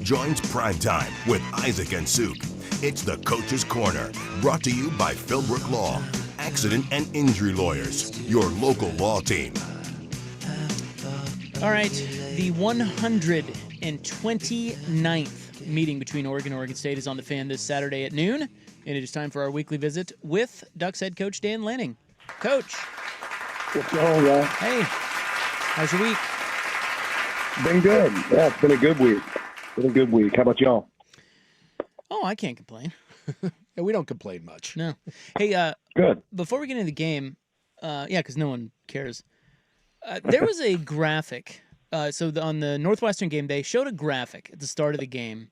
joins Primetime with Isaac and Suk. It's the Coach's Corner, brought to you by Philbrook Law, Accident and Injury Lawyers, your local law team. All right, the 129th meeting between Oregon and Oregon State is on the Fan this Saturday at noon, and it is time for our weekly visit with Ducks head coach Dan Lanning. Coach. What's going on, guys? Hey, how's your week? Been good. Yeah, it's been a good week. How about y'all? Oh, I can't complain. Yeah, we don't complain much. No. Hey, Good. before we get into the game, because no one cares, there was a graphic. On the Northwestern game, they showed a graphic at the start of the game,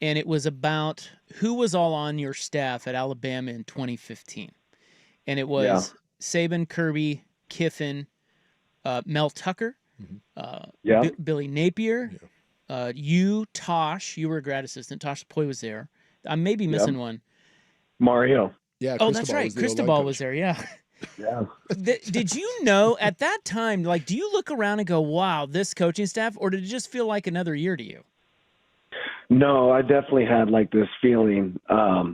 and it was about who was all on your staff at Alabama in 2015. And it was Saban, Kirby, Kiffin, Mel Tucker, Billy Napier, you, Tosh. You were a grad assistant. Tosh Poy was there. I may be missing one. Mario. Yeah. Oh, that's right. Cristobal was there. Yeah. Yeah. Did you know at that time, like, do you look around and go, wow, this coaching staff, or did it just feel like another year to you? No, I definitely had like this feeling. Up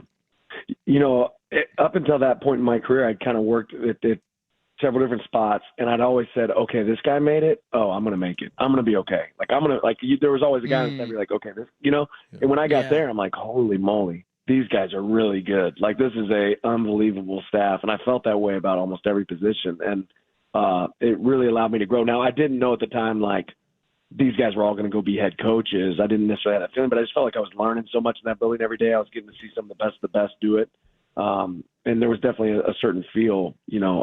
until that point in my career, I'd kind of worked at several different spots, and I'd always said, okay, this guy made it. Oh, I'm going to make it. I'm going to be okay. Like, there was always a guy that'd be like, okay, this, and when I got there, I'm like, holy moly, these guys are really good. Like, this is a unbelievable staff. And I felt that way about almost every position. And it really allowed me to grow. Now, I didn't know at the time, like, these guys were all going to go be head coaches. I didn't necessarily have that feeling, but I just felt like I was learning so much in that building every day. I was getting to see some of the best do it. And there was definitely a certain feel,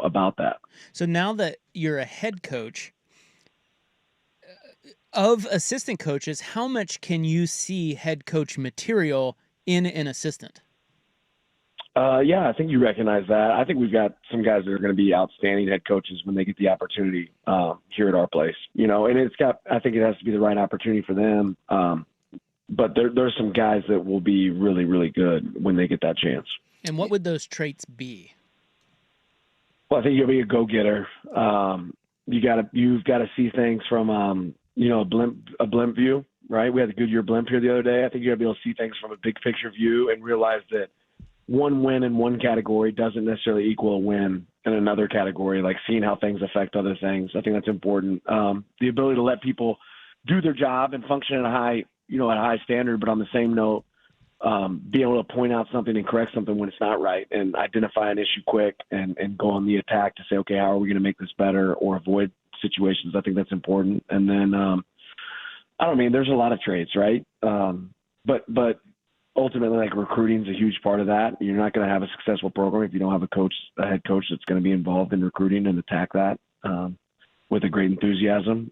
about that. So now that you're a head coach, of assistant coaches, how much can you see head coach material in an assistant? I think you recognize that. I think we've got some guys that are going to be outstanding head coaches when they get the opportunity here at our place. And I think it has to be the right opportunity for them. But there's some guys that will be really, really good when they get that chance. And what would those traits be? Well, I think you'll be a go-getter. You've got to see things from a blimp view, right? We had the Goodyear blimp here the other day. I think you got to be able to see things from a big picture view and realize that one win in one category doesn't necessarily equal a win in another category. Like seeing how things affect other things, I think that's important. The ability to let people do their job and function at a high standard, but on the same note, be able to point out something and correct something when it's not right, and identify an issue quick and go on the attack to say, okay, how are we going to make this better or avoid situations? I think that's important. And then, there's a lot of traits, right? But ultimately, like, recruiting is a huge part of that. You're not going to have a successful program if you don't have a head coach that's going to be involved in recruiting and attack that with a great enthusiasm.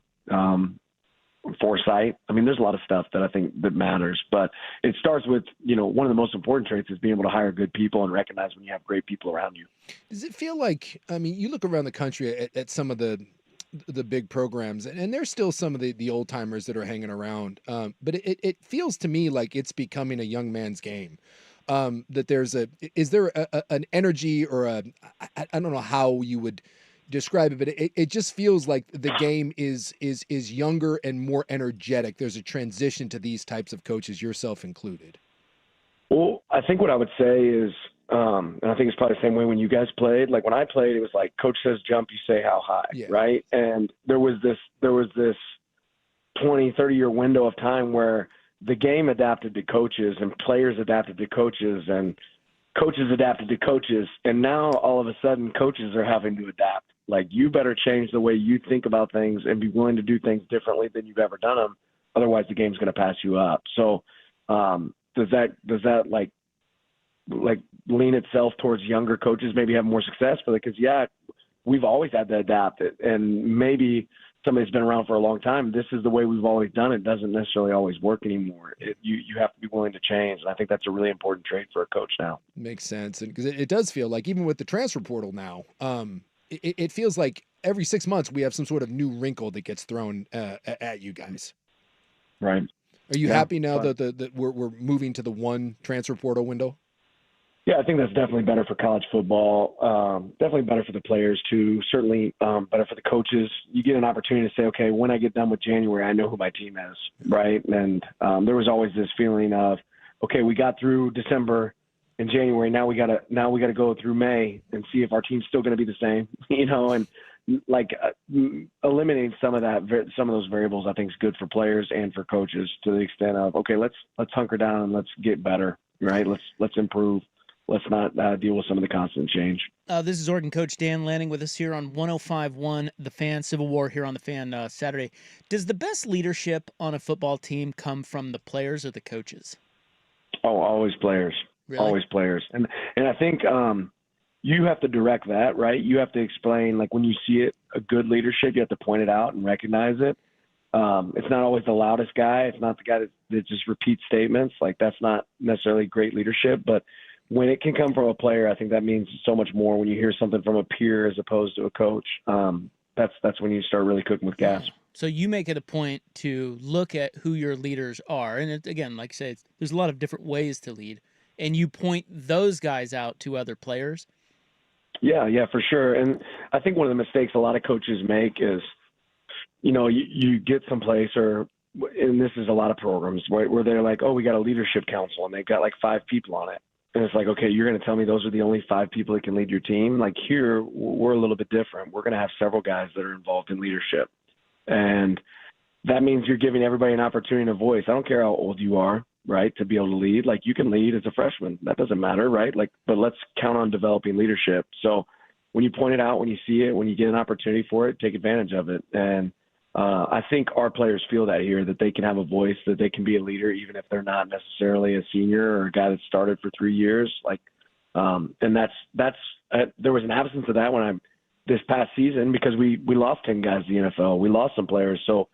Foresight. There's a lot of stuff that I think that matters, but it starts with, one of the most important traits is being able to hire good people and recognize when you have great people around you. Does it feel like, you look around the country at some of the big programs, and there's still some of the old timers that are hanging around. But it feels to me like it's becoming a young man's game. That is there an energy or I don't know how you would describe it, but it just feels like the game is younger and more energetic. There's a transition to these types of coaches, yourself included. Well, I think what I would say is, and I think it's probably the same way when you guys played. Like when I played, it was like coach says jump, you say how high, right? And there was this 20, 30-year window of time where the game adapted to coaches and players adapted to coaches and coaches adapted to coaches. And now all of a sudden coaches are having to adapt. Like, you better change the way you think about things and be willing to do things differently than you've ever done them. Otherwise, the game's going to pass you up. So does that like lean itself towards younger coaches maybe have more success? Because, we've always had to adapt it. And maybe somebody's been around for a long time, this is the way we've always done it. It doesn't necessarily always work anymore. You have to be willing to change. And I think that's a really important trait for a coach now. Makes sense. And because it does feel like even with the transfer portal now, it feels like every 6 months we have some sort of new wrinkle that gets thrown at you guys. Right. Are you happy now that we're moving to the one transfer portal window? Yeah, I think that's definitely better for college football. Definitely better for the players too. Certainly better for the coaches. You get an opportunity to say, okay, when I get done with January, I know who my team is, right? And there was always this feeling of, okay, we got through December and January. Now we gotta go through May and see if our team's still going to be the same, and like eliminating some of those variables, I think is good for players and for coaches to the extent of, okay, let's hunker down and let's get better, right? Let's improve. Let's not deal with some of the constant change. This is Oregon coach Dan Lanning with us here on 105.1 The Fan, Civil War here on The Fan Saturday. Does the best leadership on a football team come from the players or the coaches? Oh, always players. Really? Always players. And I think you have to direct that, right? You have to explain, like when you see it, a good leadership, you have to point it out and recognize it. It's not always the loudest guy. It's not the guy that just repeats statements. Like that's not necessarily great leadership, but when it can come from a player, I think that means so much more when you hear something from a peer as opposed to a coach. That's when you start really cooking with gas. So you make it a point to look at who your leaders are. And again, like I say, there's a lot of different ways to lead. And you point those guys out to other players. Yeah, for sure. And I think one of the mistakes a lot of coaches make is, you get someplace and this is a lot of programs, right, where they're like, oh, we got a leadership council and they've got like 5 people on it. And it's like, okay, you're going to tell me those are the only 5 people that can lead your team? Like here, we're a little bit different. We're going to have several guys that are involved in leadership. And that means you're giving everybody an opportunity and a voice. I don't care how old you are, right, to be able to lead. Like you can lead as a freshman. That doesn't matter, right? Like, but let's count on developing leadership. So when you point it out, when you see it, when you get an opportunity for it, take advantage of it. And I think our players feel that here, that they can have a voice, that they can be a leader, even if they're not necessarily a senior or a guy that started for 3 years. Like, and that's there was an absence of that this past season because we lost 10 guys to the NFL. We lost some players. So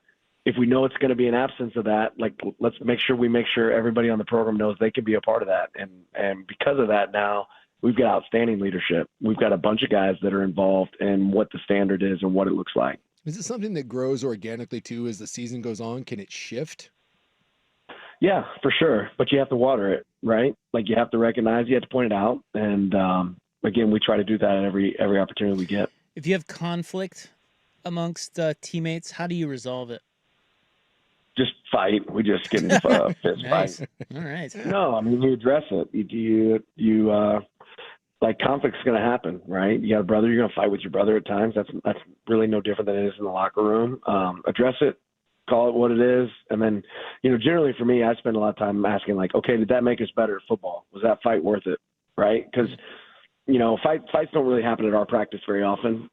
if we know it's going to be an absence of that, like let's make sure everybody on the program knows they can be a part of that. And because of that, now we've got outstanding leadership. We've got a bunch of guys that are involved in what the standard is and what it looks like. Is it something that grows organically too as the season goes on? Can it shift? Yeah, for sure. But you have to water it, right? Like you have to recognize, you have to point it out. And again, we try to do that at every opportunity we get. If you have conflict amongst teammates, how do you resolve it? Just fight. We just get in a fist Nice. fight. All right. No, I mean, you address it. You like conflict's going to happen, right? You got a brother, you're going to fight with your brother at times. That's really no different than it is in the locker room. Address it, call it what it is. And then, generally for me, I spend a lot of time asking like, okay, did that make us better at football? Was that fight worth it? Right. Cause fights don't really happen at our practice very often.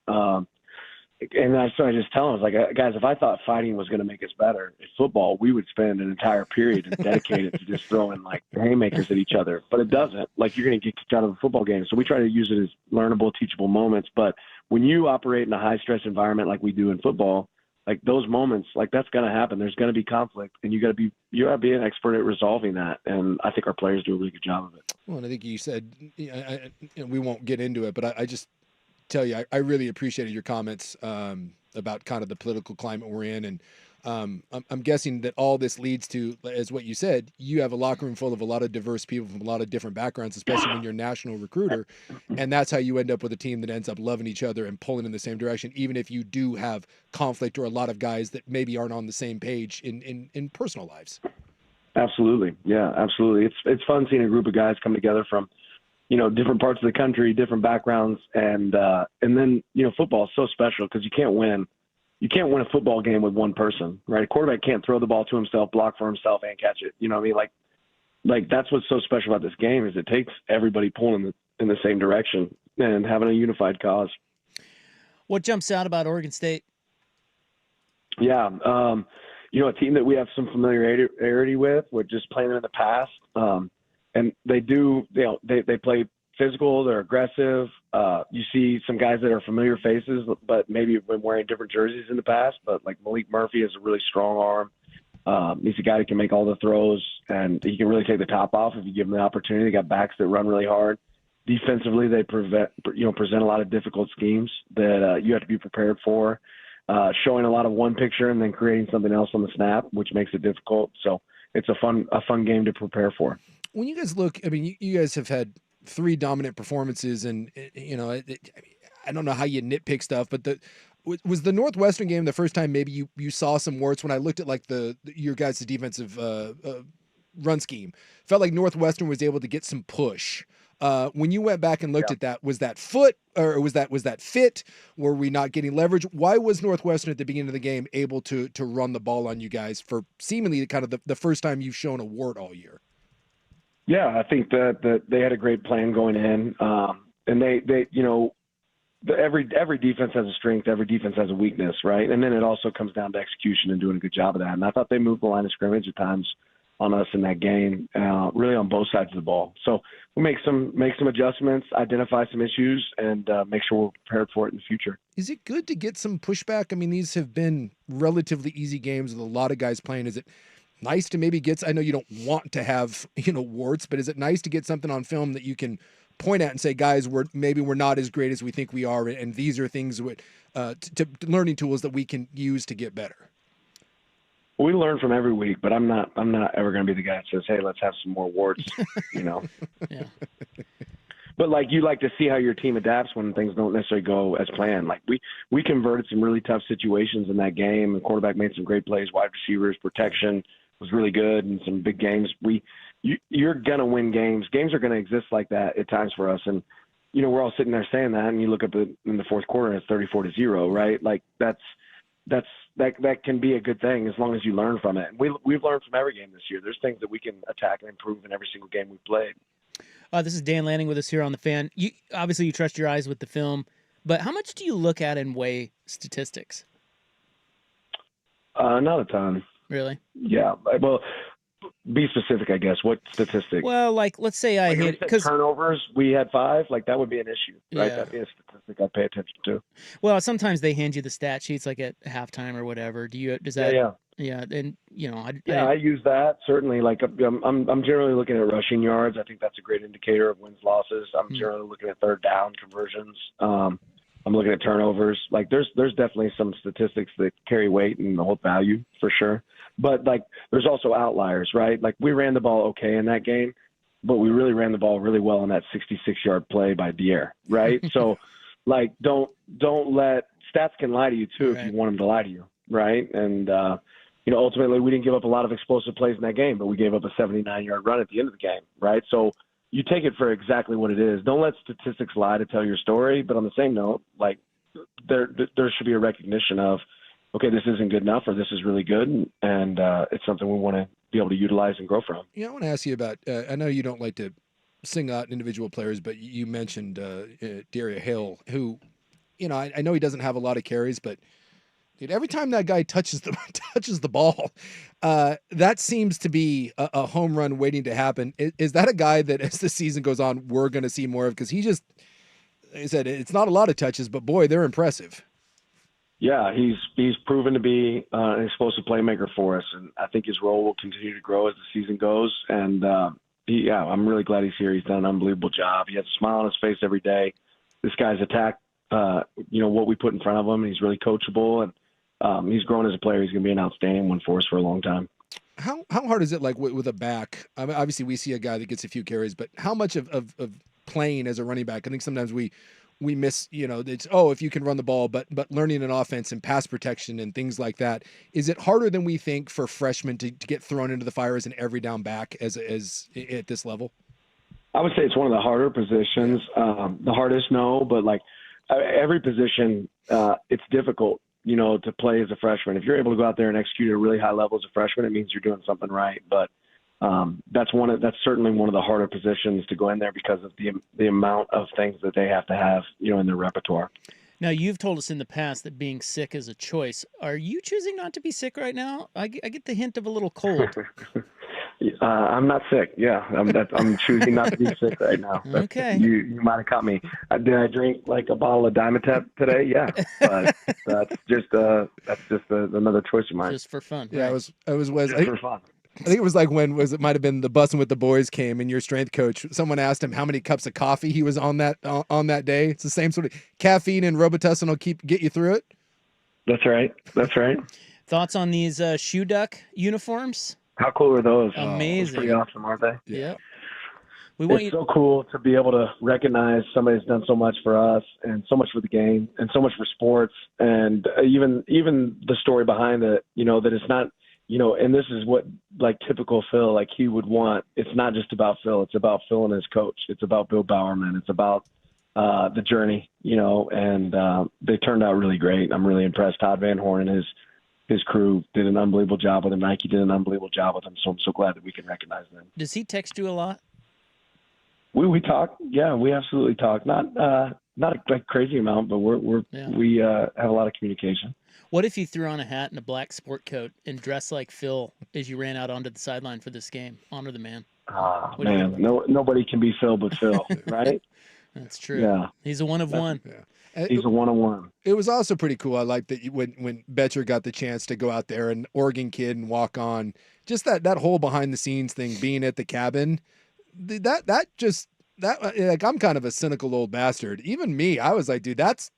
And I just tell them, I was like, guys, if I thought fighting was going to make us better at football, we would spend an entire period and dedicate it to just throwing like haymakers at each other. But it doesn't. Like you're going to get kicked out of a football game. So we try to use it as learnable, teachable moments. But when you operate in a high stress environment like we do in football, like those moments, like that's going to happen. There's going to be conflict, and you got to be an expert at resolving that. And I think our players do a really good job of it. Well, and I think you said, we won't get into it, but I just tell you, I really appreciated your comments about kind of the political climate we're in. And I'm guessing that all this leads to, as what you said, you have a locker room full of a lot of diverse people from a lot of different backgrounds, especially when you're a national recruiter. And that's how you end up with a team that ends up loving each other and pulling in the same direction, even if you do have conflict or a lot of guys that maybe aren't on the same page in personal lives. Absolutely. Yeah, absolutely. It's fun seeing a group of guys come together from, different parts of the country, different backgrounds. And then, football is so special because you can't win a football game with one person, right? A quarterback can't throw the ball to himself, block for himself, and catch it. You know what I mean? Like that's what's so special about this game is it takes everybody pulling in the same direction and having a unified cause. What jumps out about Oregon State? Yeah. A team that we have some familiarity with just playing them in the past. And they do, they play physical, they're aggressive. You see some guys that are familiar faces, but maybe have been wearing different jerseys in the past. But like Malik Murphy has a really strong arm. He's a guy that can make all the throws, and he can really take the top off if you give him the opportunity. They got backs that run really hard. Defensively, they present a lot of difficult schemes that you have to be prepared for. Showing a lot of one picture and then creating something else on the snap, which makes it difficult. So it's a fun game to prepare for. When you guys look, I mean, you guys have had 3 dominant performances, and I don't know how you nitpick stuff, but was the Northwestern game the first time maybe you saw some warts? When I looked at like your guys' defensive run scheme, felt like Northwestern was able to get some push. When you went back and looked at that, was that foot or was that fit? Were we not getting leverage? Why was Northwestern at the beginning of the game able to run the ball on you guys for seemingly kind of the first time you've shown a wart all year? Yeah, I think that they had a great plan going in, and they every defense has a strength, every defense has a weakness, right? And then it also comes down to execution and doing a good job of that. And I thought they moved the line of scrimmage at times on us in that game, really on both sides of the ball. So we'll make some adjustments, identify some issues, and make sure we're prepared for it in the future. Is it good to get some pushback? I mean, these have been relatively easy games with a lot of guys playing. Is it nice to maybe get, I know you don't want to have, warts, but is it nice to get something on film that you can point at and say, guys, we're not as great as we think we are, and these are things to learning tools that we can use to get better? We learn from every week, but I'm not ever going to be the guy that says, hey, let's have some more warts, Yeah. But like, you like to see how your team adapts when things don't necessarily go as planned. Like we converted some really tough situations in that game. The quarterback made some great plays, wide receivers, protection was really good, and some big games. You're going to win games. Games are going to exist like that at times for us. And, we're all sitting there saying that, and you look up in the fourth quarter and it's 34-0, right? Like that can be a good thing as long as you learn from it. And we've learned from every game this year. There's things that we can attack and improve in every single game we've played. This is Dan Lanning with us here on The Fan. You trust your eyes with the film, but how much do you look at and weigh statistics? Not a ton. Really? Yeah. Well, be specific, I guess. What statistic? Well, like, let's say I hit because turnovers. We had 5. Like, that would be an issue, right? Yeah. That'd be a statistic I'd pay attention to. Well, sometimes they hand you the stat sheets like at halftime or whatever. Does that? Yeah. And I use that certainly. Like, I'm generally looking at rushing yards. I think that's a great indicator of wins, losses. I'm generally looking at third down conversions. I'm looking at turnovers. Like, there's definitely some statistics that carry weight and hold value for sure. But, like, there's also outliers, right? Like, we ran the ball okay in that game, but we really ran the ball really well on that 66-yard play by Dier, right? So, like, don't let – stats can lie to you, too, if you want them to lie to you, right? And, ultimately we didn't give up a lot of explosive plays in that game, but we gave up a 79-yard run at the end of the game, right? So you take it for exactly what it is. Don't let statistics lie to tell your story. But on the same note, like, there should be a recognition of, okay, this isn't good enough, or this is really good, and it's something we want to be able to utilize and grow from. I want to ask you about, I know you don't like to sing out individual players, but you mentioned Daria Hill, who, I know he doesn't have a lot of carries, but dude, every time that guy touches the ball, that seems to be a home run waiting to happen. Is that a guy that, as the season goes on, we're going to see more of? Because he just, like I said, it's not a lot of touches, but boy, they're impressive. Yeah, he's proven to be an explosive playmaker for us, and I think his role will continue to grow as the season goes. And I'm really glad he's here. He's done an unbelievable job. He has a smile on his face every day. This guy's attacked, what we put in front of him. He's really coachable, and he's grown as a player. He's going to be an outstanding one for us for a long time. How hard is it, like, with a back? I mean, obviously we see a guy that gets a few carries, but how much of playing as a running back? I think sometimes we miss, it's, if you can run the ball, but learning an offense and pass protection and things like that. Is it harder than we think for freshmen to get thrown into the fire as an every down back as at this level? I would say it's one of the harder positions. The hardest, no, but like every position, it's difficult, to play as a freshman. If you're able to go out there and execute at a really high level as a freshman, it means you're doing something right. But that's certainly one of the harder positions to go in there because of the amount of things that they have to have, in their repertoire. Now, you've told us in the past that being sick is a choice. Are you choosing not to be sick right now? I get the hint of a little cold. I'm not sick. Yeah, I'm choosing not to be sick right now. Okay. You might have caught me. Did I drink like a bottle of Dimetep today? Yeah, but that's just another choice of mine. Just for fun. Yeah, right? it was for fun. I think it was like it might have been the Bussin' with the Boys came, and your strength coach, someone asked him how many cups of coffee he was on that day. It's the same sort of caffeine and Robitussin will get you through it. That's right. Thoughts on these shoe duck uniforms? How cool are those? Amazing. Pretty awesome, aren't they? Yeah. We want it's you. so cool to be able to recognize somebody that's done so much for us and so much for the game and so much for sports, and even the story behind it, that it's not, and this is what, like, typical Phil, like, he would want. It's not just about Phil. It's about Phil and his coach. It's about Bill Bowerman. It's about the journey, and they turned out really great. I'm really impressed. Todd Van Horn and his crew did an unbelievable job with him. Nike did an unbelievable job with him, so I'm so glad that we can recognize them. Does he text you a lot? We talk. Yeah, we absolutely talk. Not a crazy amount, but we have a lot of communication. What if you threw on a hat and a black sport coat and dressed like Phil as you ran out onto the sideline for this game? Honor the man. Man, nobody can be Phil but Phil, right? That's true. Yeah. He's a one of one. Yeah. He's a one-on-one. It was also pretty cool. I like that when Betcher got the chance to go out there, an Oregon kid, and walk on, just that whole behind the scenes thing, being at the cabin, like, I'm kind of a cynical old bastard. Even me, I was like, dude, that's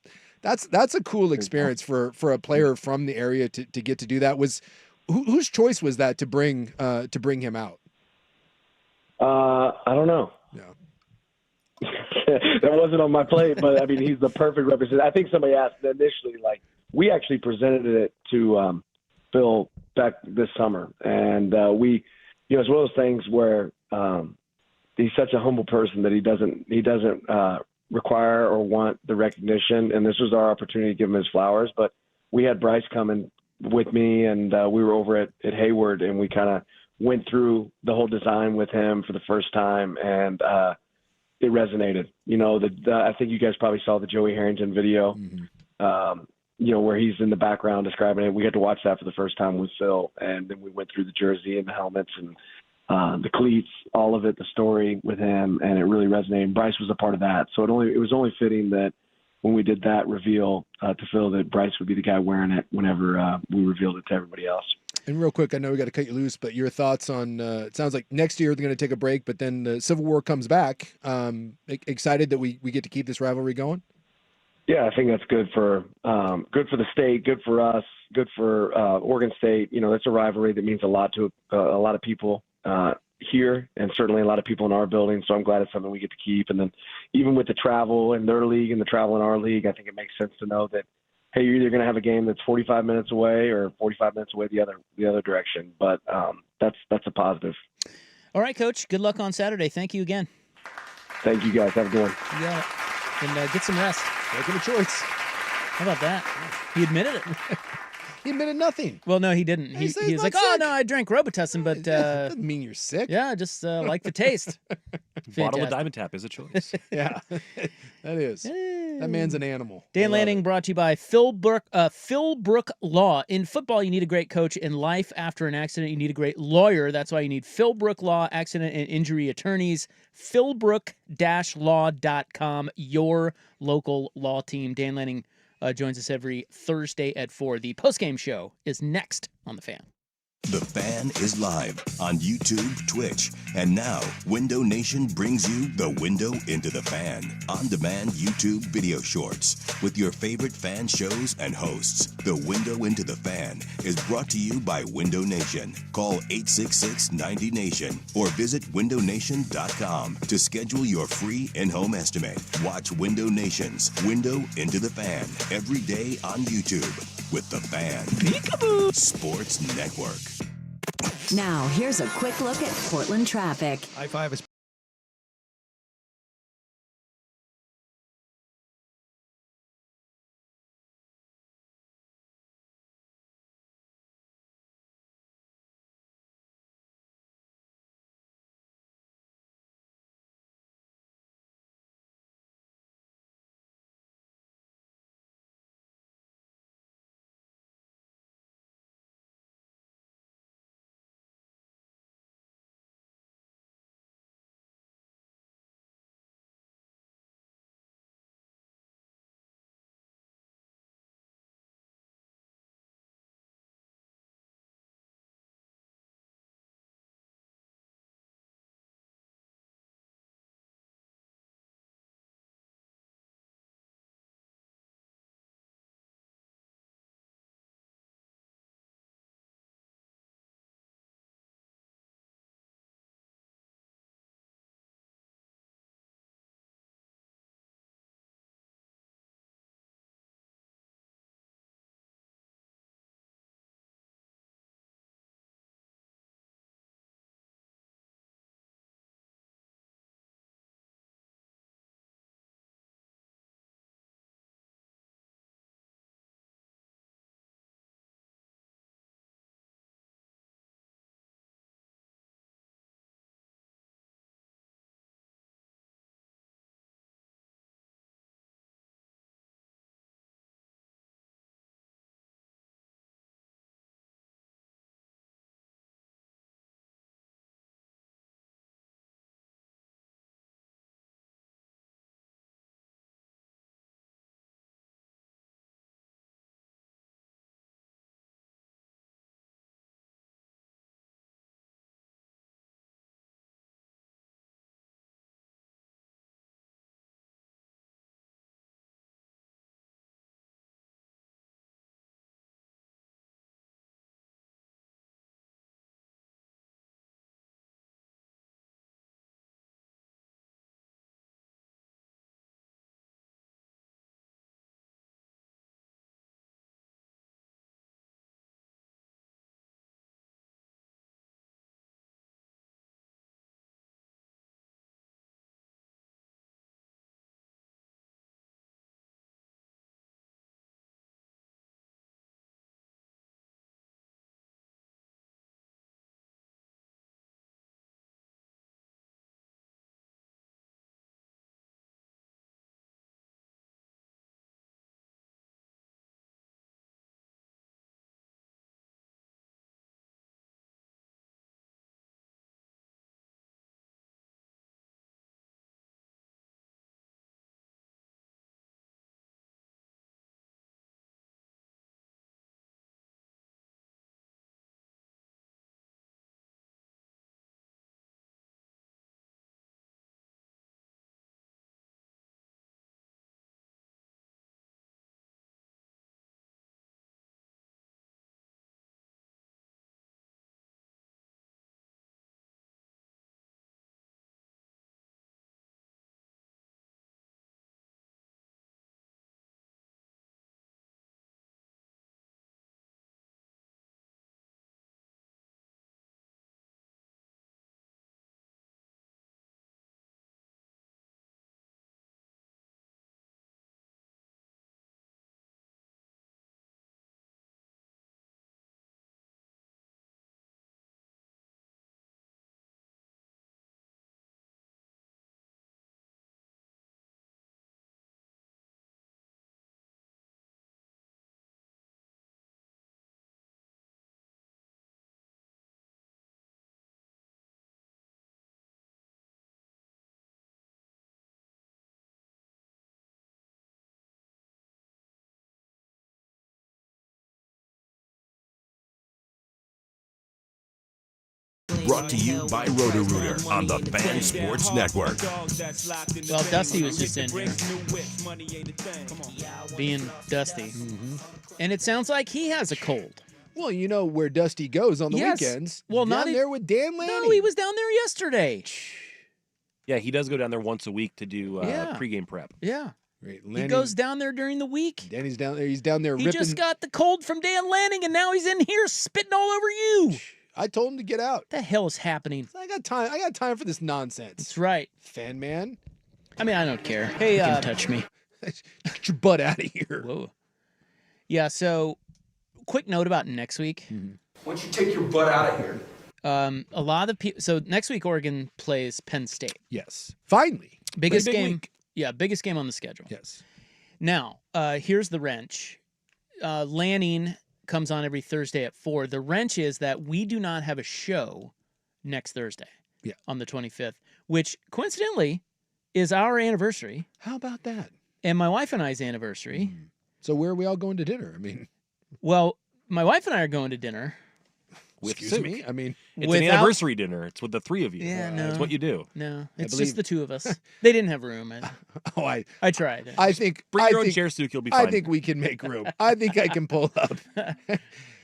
a cool experience for a player from the area to get to do that. Was whose choice was that to bring him out? I don't know. Yeah. That wasn't on my plate, but I mean, he's the perfect representative. I think somebody asked initially, like, we actually presented it to Phil back this summer, and it's one of those things where he's such a humble person that he doesn't require or want the recognition, and this was our opportunity to give him his flowers. But we had Bryce coming with me, and we were over at Hayward, and we kind of went through the whole design with him for the first time, and it resonated. I think you guys probably saw the Joey Harrington video, where he's in the background describing it. We got to watch that for the first time with Phil, and then we went through the jersey and the helmets and the cleats, all of it, the story with him, and it really resonated. Bryce was a part of that, so it was only fitting that when we did that reveal to Phil, that Bryce would be the guy wearing it whenever we revealed it to everybody else. And real quick, I know we got to cut you loose, but your thoughts on, it sounds like next year they're going to take a break, but then the Civil War comes back. Excited that we get to keep this rivalry going? Yeah, I think that's good for the state, good for us, good for Oregon State. That's a rivalry that means a lot to a lot of people here, and certainly a lot of people in our building. So I'm glad it's something we get to keep. And then even with the travel in their league and the travel in our league, I think it makes sense to know that, hey, you're either going to have a game that's 45 minutes away or 45 minutes away the other direction. But that's a positive. All right, Coach. Good luck on Saturday. Thank you again. Thank you, guys. Have a good one. You got it. And get some rest. Making a choice. How about that? He admitted it. He admitted nothing. Well, no, he didn't. He was like, "Oh no, I drank Robitussin, but doesn't mean you're sick." Yeah, just like the taste." Bottle of Diamond Tap is a choice. Yeah, that is. That man's an animal. Dan Lanning brought to you by Phil Brook Law. In football, you need a great coach. In life, after an accident, you need a great lawyer. That's why you need Phil Brook Law, accident and injury attorneys. philbrook-law.com, your local law team. Dan Lanning joins us every Thursday at 4. The postgame show is next on The Fan. The Fan is live on YouTube, Twitch, and now Window Nation brings you the Window into the Fan on-demand YouTube video shorts with your favorite fan shows and hosts. The Window into the Fan is brought to you by Window Nation. Call 866-90-NATION or visit windownation.com to schedule your free in-home estimate. Watch Window Nation's Window into the Fan every day on YouTube with The Fan. Peekaboo! Sports Network. Now, here's a quick look at Portland traffic. I-5 is brought to you by Roto-Rooter on the Fan Sports Network. Well, Dusty was just in here being Dusty. And it sounds like he has a cold. Well, you know where Dusty goes on the weekends. Well, down there with Dan Lanning. No, he was down there yesterday. Yeah, he does go down there once a week to do Yeah. pregame prep. Yeah. Great. He goes down there during the week. Danny's down there. He's down there He ripping. just got the cold from Dan Lanning, and now he's in here spitting all over you. I told him to get out. What the hell is happening? I got time. I got time for this nonsense. That's right. Fan man. I mean, I don't care. Hey, you can touch me. Get your butt out of here. Whoa. Yeah, so quick note about next week. Why don't you take your butt out of here? A lot of people. So next week, Oregon plays Penn State. Yes. Finally. Biggest Pretty big game. week. Yeah, biggest game on the schedule. Yes. Now, here's the wrench. Lanning comes on every Thursday at 4. The wrench is that we do not have a show next Thursday. Yeah. On the 25th, which coincidentally is our anniversary. How about that? And my wife and I's anniversary. So where are we all going to dinner? I mean, well, my wife and I are going to dinner. Excuse me. I mean, It's an anniversary dinner. It's with the three of you. Yeah, no. It's what you do. No, it's believe- just the two of us. They didn't have room. I tried. I think Bring I your own think- chair, Stuke. You'll be fine. I think we can make room. I think I can pull up.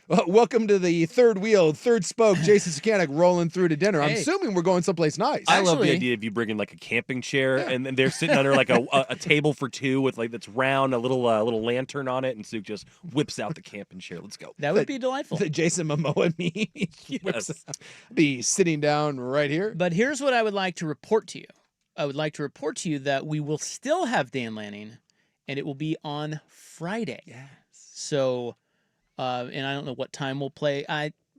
Well, welcome to the third wheel, third spoke. Jason Sukanik rolling through to dinner. I'm Hey. assuming we're going someplace nice. I love the Actually- idea of you bringing like a camping chair and then they're sitting under like a table for two with like that's round, a little lantern on it, and Stuke just whips out the camping chair. Let's go. That would be delightful. The Jason Momoa me. Yes. Be sitting down right here. But here's what I would like to report to you. I would like to report to you that we will still have Dan Lanning, and it will be on Friday. Yes. So, and I don't know what time we'll play.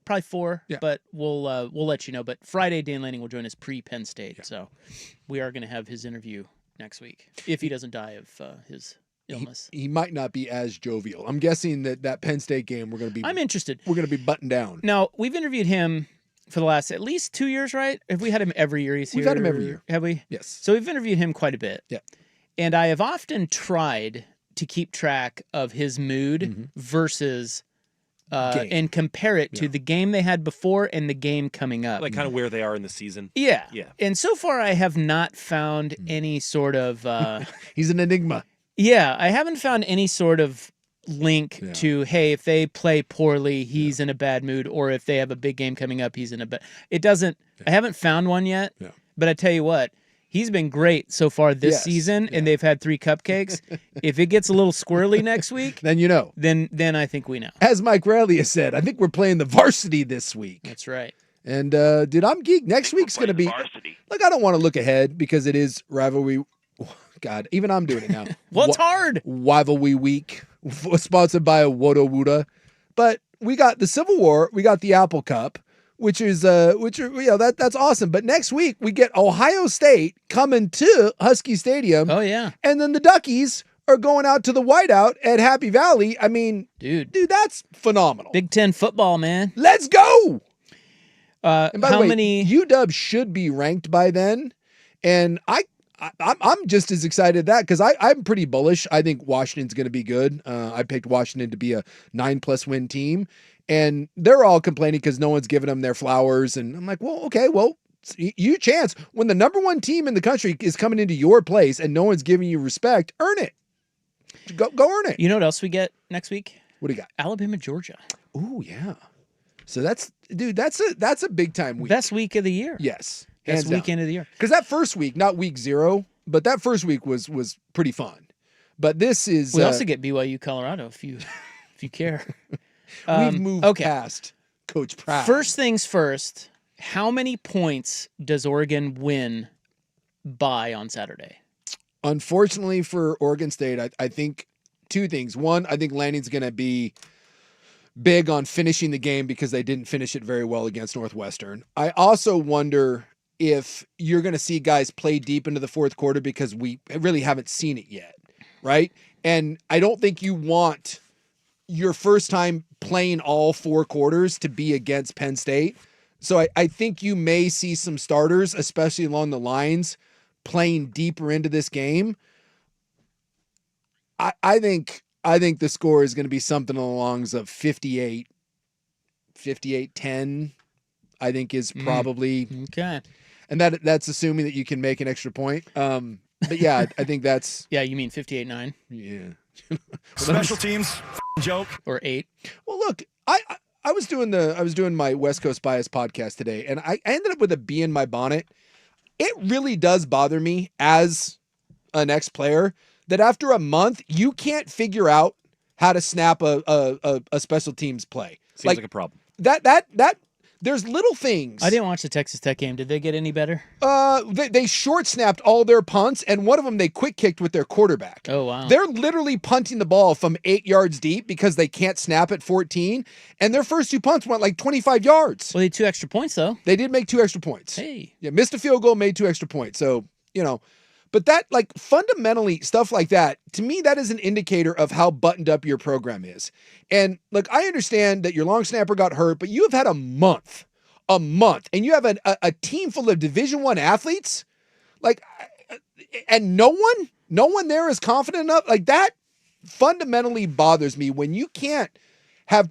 Probably 4, Yeah. but we'll let you know. But Friday, Dan Lanning will join us pre-Penn State. So we are going to have his interview next week if he doesn't die of his illness. He might not be as jovial. I'm guessing that Penn State game we're going to be. I'm interested. We're going to be buttoned down. Now, we've interviewed him for the last at least 2 years, right? Have we had him every year he's here? We've had him every year. Have we? Yes. So we've interviewed him quite a bit. Yeah. And I have often tried to keep track of his mood versus Game. and compare it to the game they had before and the game coming up. Like kind of where they are in the season. Yeah. Yeah. And so far I have not found any sort of He's an enigma. I haven't found any sort of link Yeah. to, hey, if they play poorly, he's in a bad mood, or if they have a big game coming up, he's in a bad. It doesn't. I haven't found one yet. Yeah. But I tell you what, he's been great so far this Yes. season, and they've had 3 cupcakes. If it gets a little squirrely next week, Then you know. then I think we know. As Mike Raleigh has said, I think we're playing the varsity this week. That's right. And dude, I'm geek. Next week's going to be. Look, I don't want to look ahead because it is rivalry. God, even I'm doing it now. Well, it's hard. Rivalry week, sponsored by Wodo-Wuda. But we got the Civil War. We got the Apple Cup, which are that's awesome. But next week we get Ohio State coming to Husky Stadium. Oh yeah, And then the Duckies are going out to the whiteout at Happy Valley. I mean, dude, that's phenomenal. Big Ten football, man. Let's go. And by How the way, many? UW should be ranked by then, and I'm just as excited that because I'm pretty bullish. I think Washington's going to be good. I picked Washington to be a 9+ win team, and they're all complaining because no one's giving them their flowers. And I'm like, well, okay, well, you chance when the number 1 team in the country is coming into your place and no one's giving you respect, earn it. Go earn it. You know what else we get next week? What do you got? Alabama, Georgia. Oh yeah. So that's a big time week. Best week of the year. Yes. Best hands down. weekend of the year. Because that first week, not week 0, but that first week was pretty fun. But this is We also get BYU, Colorado, if you care. we've moved past Coach Pratt. First things first. How many points does Oregon win by on Saturday? Unfortunately for Oregon State, I think 2 things. One, I think Lanning's going to be big on finishing the game because they didn't finish it very well against Northwestern. I also wonder if you're going to see guys play deep into the fourth quarter because we really haven't seen it yet, right? And I don't think you want your first time playing all 4 quarters to be against Penn State. So I think you may see some starters, especially along the lines, playing deeper into this game. I think the score is going to be something along the lines of 58-10. I think is probably okay. And that's assuming that you can make an extra point. But yeah, I think that's Yeah, you mean 58-9 yeah. Special teams joke or 8? Well, look, I was doing my West Coast Bias podcast today, and I ended up with a bee in my bonnet. It really does bother me as an ex-player that after a month you can't figure out how to snap a special teams play. Seems like a problem. That there's little things. I didn't watch the Texas Tech game. Did they get any better? They short snapped all their punts, and one of them they quick kicked with their quarterback. Oh, wow. They're literally punting the ball from 8 yards deep because they can't snap at 14, and their first 2 punts went like 25 yards. Well, they had 2 extra points, though. They did make 2 extra points. Hey. Yeah, missed a field goal, made 2 extra points. So, but that, like, fundamentally, stuff like that, to me, that is an indicator of how buttoned up your program is. And, look, I understand that your long snapper got hurt, but you have had a month, and you have a team full of Division I athletes, like, and no one there is confident enough. Like, that fundamentally bothers me when you can't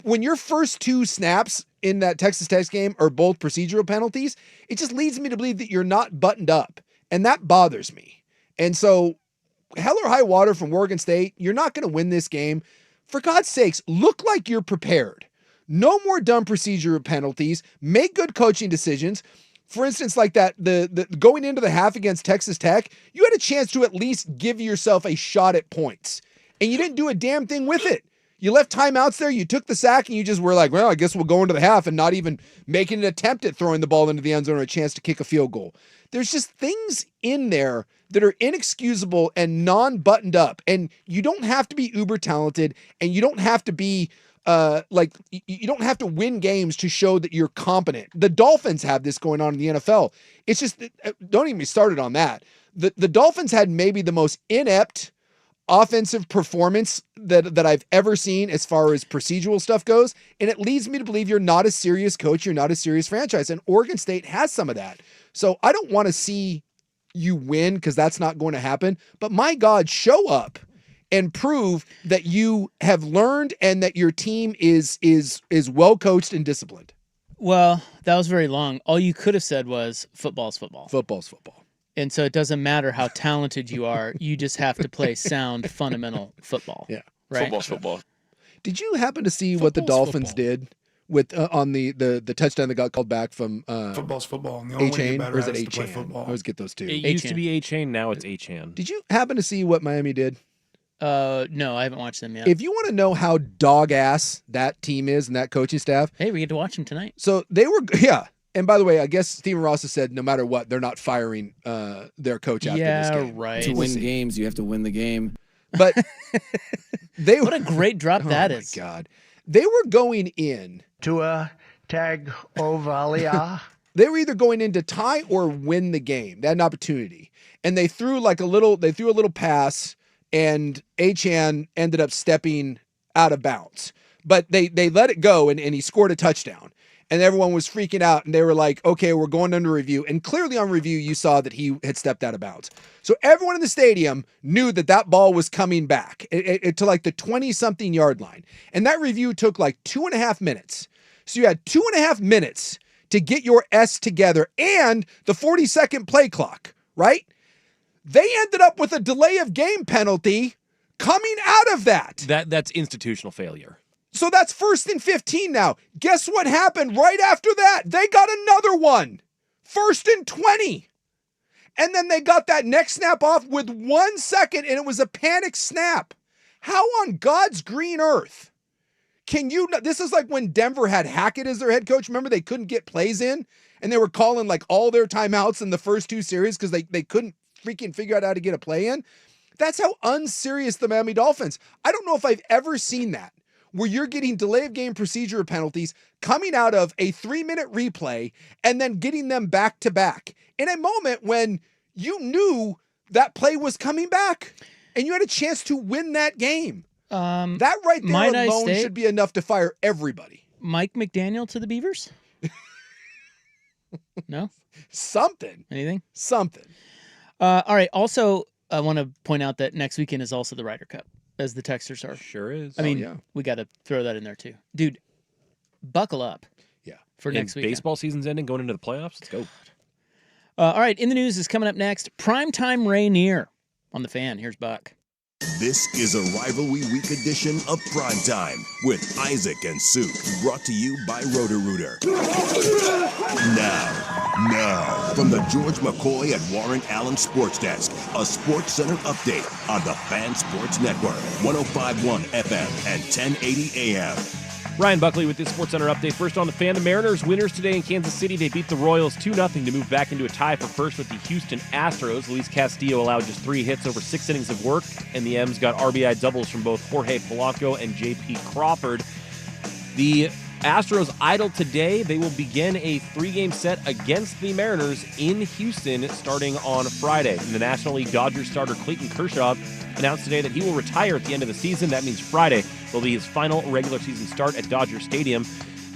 when your first 2 snaps in that Texas Tech game are both procedural penalties. It just leads me to believe that you're not buttoned up, and that bothers me. And so, hell or high water from Oregon State, you're not going to win this game. For God's sakes, look like you're prepared. No more dumb procedure penalties. Make good coaching decisions. For instance, like that, the going into the half against Texas Tech, you had a chance to at least give yourself a shot at points, and you didn't do a damn thing with it. You left timeouts there, you took the sack, and you just were like, well, I guess we'll go into the half, and not even making an attempt at throwing the ball into the end zone or a chance to kick a field goal. There's just things in there that are inexcusable and non-buttoned up, and you don't have to be uber talented, and you don't have to be you don't have to win games to show that you're competent. The Dolphins have this going on in the NFL. It's just, don't even be started on that. The Dolphins had maybe the most inept offensive performance that I've ever seen as far as procedural stuff goes. And it leads me to believe you're not a serious coach. You're not a serious franchise. And Oregon State has some of that. So I don't want to see you win because that's not going to happen. But my God, show up and prove that you have learned and that your team is well coached and disciplined. Well, that was very long. All you could have said was football's football. Football's football. And so it doesn't matter how talented you are. You just have to play sound, fundamental football. Yeah. Right? Football's football. Did you happen to see what the Dolphins did with on the touchdown that got called back from football's football. And the only way to A-Chain, get better or is at it is to play A-Chain? football. I always get those two. It used to be A-Chain, now it's A-Chan. Did you happen to see what Miami did? No, I haven't watched them yet. If you want to know how dog ass that team is and that coaching staff. Hey, we get to watch them tonight. So they were, yeah. And by the way, I guess Stephen Ross has said no matter what, they're not firing their coach after this game. Yeah, right. To win games, you have to win the game. But what a great drop that is. Oh, my God. They were going in. Tua Tagovailoa. They were either going in to tie or win the game. They had an opportunity. And they threw a little pass, and Achan ended up stepping out of bounds. But they let it go, and he scored a touchdown. And everyone was freaking out, and they were like, okay, we're going under review. And clearly on review, you saw that he had stepped out of bounds. So everyone in the stadium knew that ball was coming back to like the 20-something yard line. And that review took like 2.5 minutes. So you had 2.5 minutes to get your S together and the 40-second play clock, right? They ended up with a delay of game penalty coming out of that. That's institutional failure. So that's 1st and 15 now. Guess what happened right after that? They got another one. 1st and 20. And then they got that next snap off with 1 second, and it was a panic snap. How on God's green earth can you? This is like when Denver had Hackett as their head coach. Remember, they couldn't get plays in, and they were calling like all their timeouts in the first 2 series because they couldn't freaking figure out how to get a play in. That's how unserious the Miami Dolphins. I don't know if I've ever seen that, where you're getting delay of game procedure penalties coming out of a 3-minute replay and then getting them back to back in a moment when you knew that play was coming back and you had a chance to win that game. That right there alone should be enough to fire everybody. Mike McDaniel to the Beavers? No? Something. Anything? Something. All right. Also, I want to point out that next weekend is also the Ryder Cup, as the texters are. Sure is. I mean, we got to throw that in there too. Dude, buckle up. Yeah. for next week. Baseball season's ending, going into the playoffs. Let's go. All right, in the news is coming up next. Primetime Rainier on the Fan. Here's Buck. This is a Rivalry Week edition of Primetime with Isaac and Suk, brought to you by Roto-Rooter. Now, from the George McCoy at Warren Allen Sports Desk, a Sports Center update on the Fan Sports Network, 105.1 FM and 1080 AM. Ryan Buckley with this SportsCenter update. First on the Fan, the Mariners winners today in Kansas City. They beat the Royals 2-0 to move back into a tie for first with the Houston Astros. Luis Castillo allowed just 3 hits over 6 innings of work, and the M's got RBI doubles from both Jorge Polanco and J.P. Crawford. The Astros idle today. They will begin a 3-game set against the Mariners in Houston starting on Friday. And the National League Dodgers starter Clayton Kershaw announced today that he will retire at the end of the season. That means Friday will be his final regular season start at Dodger Stadium.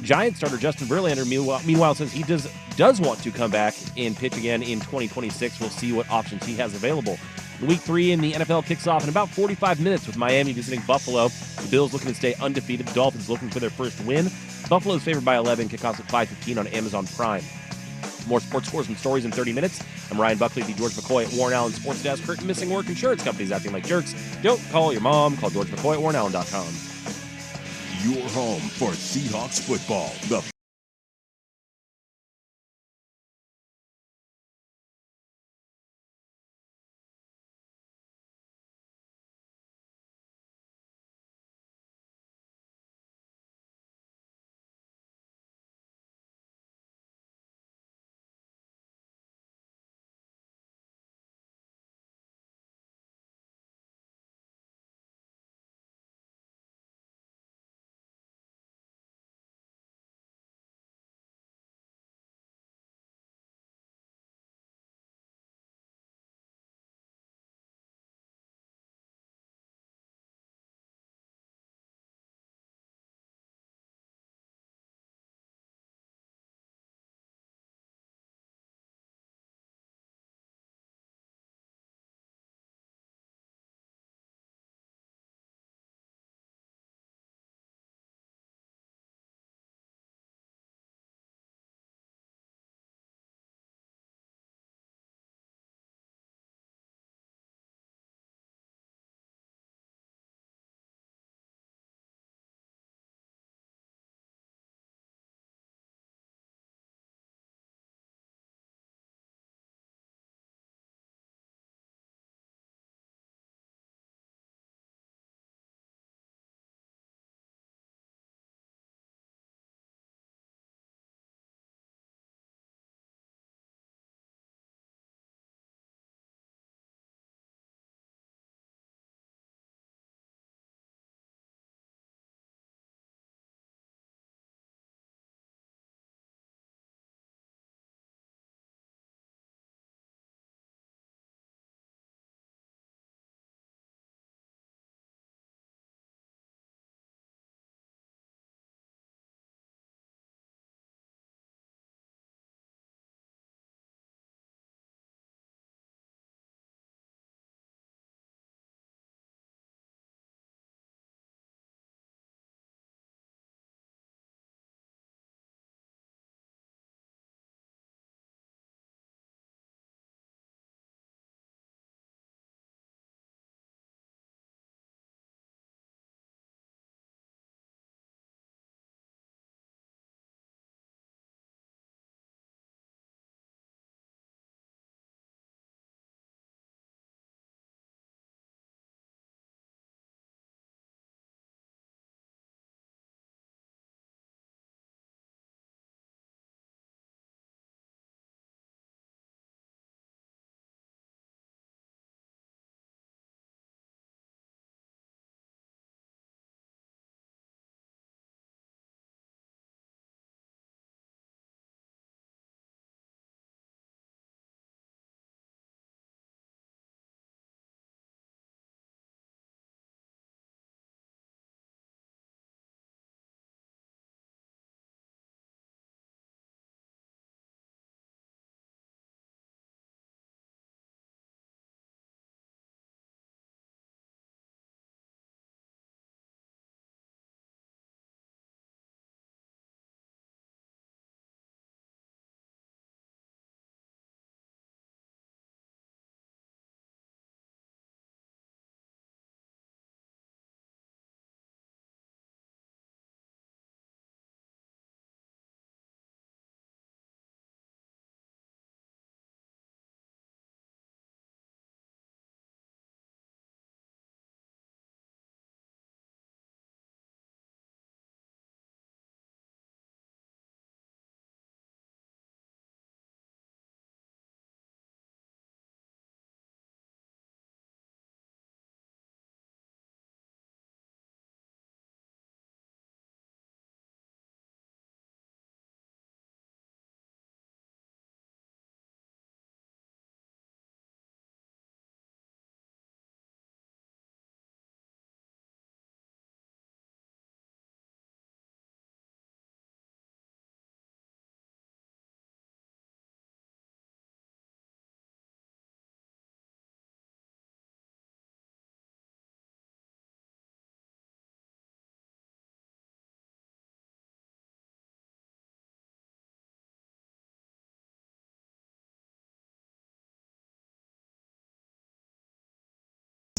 Giants starter Justin Verlander, meanwhile, says he does want to come back and pitch again in 2026. We'll see what options he has available. Week 3 in the NFL kicks off in about 45 minutes with Miami visiting Buffalo. The Bills looking to stay undefeated. The Dolphins looking for their first win. Buffalo is favored by 11. Kickoffs at 5:15 on Amazon Prime. More sports scores and stories in 30 minutes. I'm Ryan Buckley, the George McCoy at Warren Allen Sports Desk. Curtain missing work, insurance companies acting like jerks. Don't call your mom. Call George McCoy at WarrenAllen.com. Your home for Seahawks football. The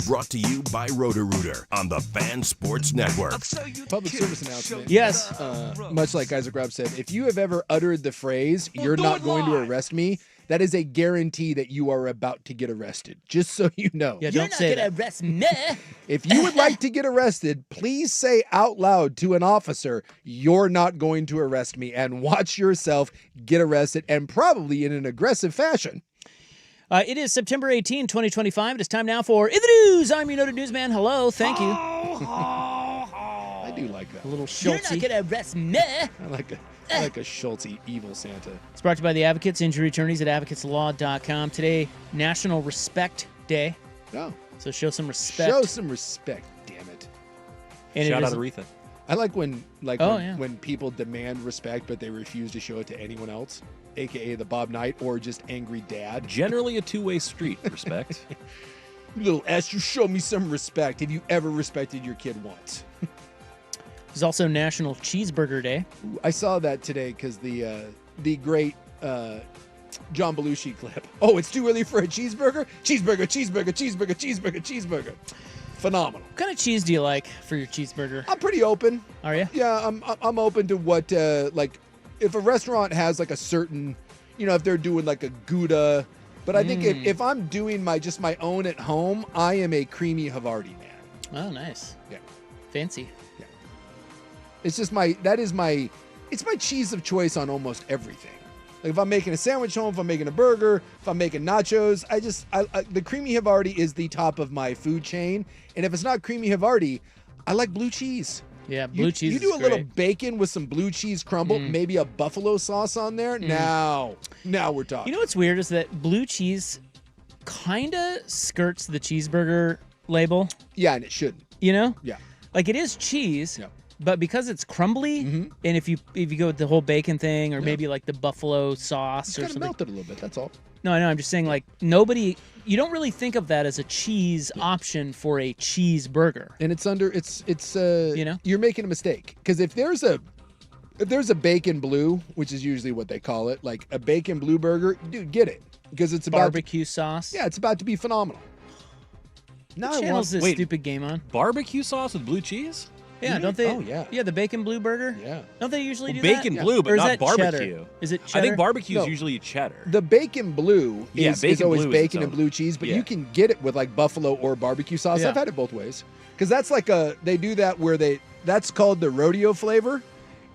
brought to you by Roto-Rooter on the Fan Sports Network. Public service announcement. Yes. Much like Isaac Robb said, if you have ever uttered the phrase, "You're not going to arrest me," that is a guarantee that you are about to get arrested. Just so you know. Yeah, don't say that. Arrest me. If you would like to get arrested, please say out loud to an officer, "You're not going to arrest me," and watch yourself get arrested, and probably in an aggressive fashion. It is September 18, 2025. It is time now for In the News. I'm your noted newsman. Hello. Thank you. I do like that. A little You're Schultzy. not gonna arrest me. I like a Schultzy evil Santa. It's brought to you by the Advocates, injury attorneys at advocateslaw.com. Today, National Respect Day. Oh. So show some respect. Show some respect, damn it. And Shout it out is- Aretha. I like when yeah. when people demand respect but they refuse to show it to anyone else, aka the Bob Knight or just angry dad. Generally a two-way street, respect. You little ass, you show me some respect. Have you ever respected your kid once? There's also National Cheeseburger Day. Ooh, I saw that today because the great John Belushi clip. Oh, it's too early for a cheeseburger? Cheeseburger, cheeseburger, cheeseburger, cheeseburger, cheeseburger. Phenomenal. What kind of cheese do you like for your cheeseburger? I'm pretty open. Are you? Yeah, I'm open to what like if a restaurant has like a certain, if they're doing like a Gouda, but I think if I'm doing my own at home, I am a creamy Havarti man. Oh, nice. Yeah. Fancy. Yeah. It's just it's my cheese of choice on almost everything. Like if I'm making a sandwich home, if I'm making a burger, if I'm making nachos, the creamy Havarti is the top of my food chain. And if it's not creamy Havarti, I like blue cheese. Yeah, blue cheese You do is a little great. bacon with some blue cheese crumble, maybe a buffalo sauce on there. Now we're talking. You know what's weird is that blue cheese kind of skirts the cheeseburger label. Yeah, and it shouldn't. You know? Yeah. Like it is cheese. Yeah. But because it's crumbly, and if you go with the whole bacon thing, or maybe like the buffalo sauce It's or kind of something. melted a little bit. That's all. No, I know. I'm just saying, like you don't really think of that as a cheese option for a cheeseburger. And you're making a mistake because if there's a bacon blue, which is usually what they call it, like a bacon blue burger, dude, get it because it's about Barbecue sauce. Yeah, it's about to be phenomenal. Now What channel's this stupid game on? Barbecue sauce with blue cheese? Yeah, don't they? Oh, yeah. Yeah, the bacon blue burger. Yeah. Don't they usually do Bacon that? blue, but Or is not that barbecue. cheddar? Is it I cheddar? think barbecue No. is usually cheddar. The bacon blue Yeah, is bacon always blue is bacon its and own. blue cheese, but Yeah. you can get it with like buffalo or barbecue sauce. Yeah. I've had it both ways because that's like they do that where that's called the rodeo flavor,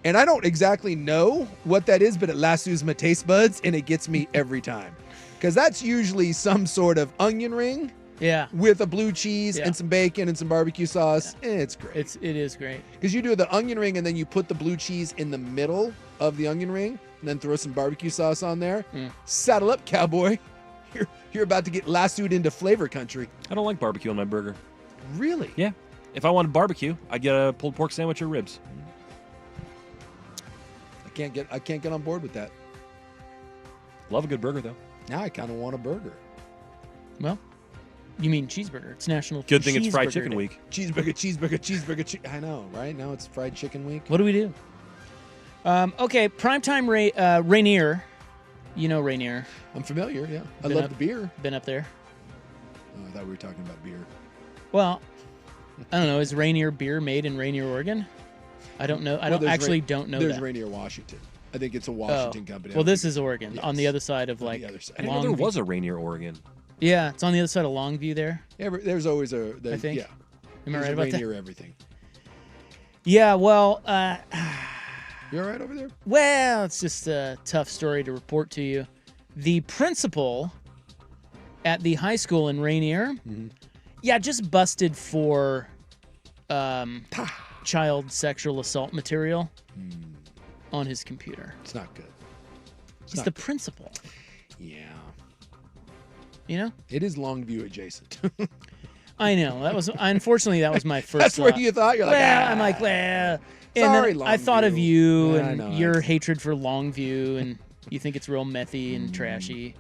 and I don't exactly know what that is, but it lassos my taste buds and it gets me every time because that's usually some sort of onion ring. Yeah. With a blue cheese Yeah. and some bacon and some barbecue sauce. And it's great. It is great. Because you do the onion ring and then you put the blue cheese in the middle of the onion ring and then throw some barbecue sauce on there. Saddle up, cowboy. You're about to get lassoed into flavor country. I don't like barbecue on my burger. Really? Yeah. If I wanted barbecue, I'd get a pulled pork sandwich or ribs. I can't get on board with that. Love a good burger, though. Now I kind of want a burger. Well, you mean cheeseburger? It's National Good thing it's fried Cheeseburger chicken Day. week. Cheeseburger. I know, right? Now it's fried chicken week. What do we do? Okay, Primetime Rainier. You know Rainier. I'm familiar, yeah. I Been love up- the beer. Been up there. Oh, I thought we were talking about beer. Well, I don't know. Is Rainier beer made in Rainier, Oregon? I don't know. I don't don't know There's that. Rainier, Washington. I think it's a Washington company. Well, this is Oregon, on the Yes. other side of like the other side. I didn't know there Longview. was a Rainier, Oregon. Yeah, it's on the other side of Longview there. Yeah, there's always I think. Yeah. Am I There's right a about that? Rainier everything. Yeah, well, You all right over there? well, it's just a tough story to report to you. The principal at the high school in Rainier, just busted for child sexual assault material on his computer. It's not good. He's the principal. Yeah. You know? It is Longview adjacent. I know. Unfortunately, that was my first That's where thought. you thought. You're like, Well, I'm like, well. And Sorry, then I thought of Longview. you Yeah, I and know, your hatred for Longview, and you think it's real methy and trashy.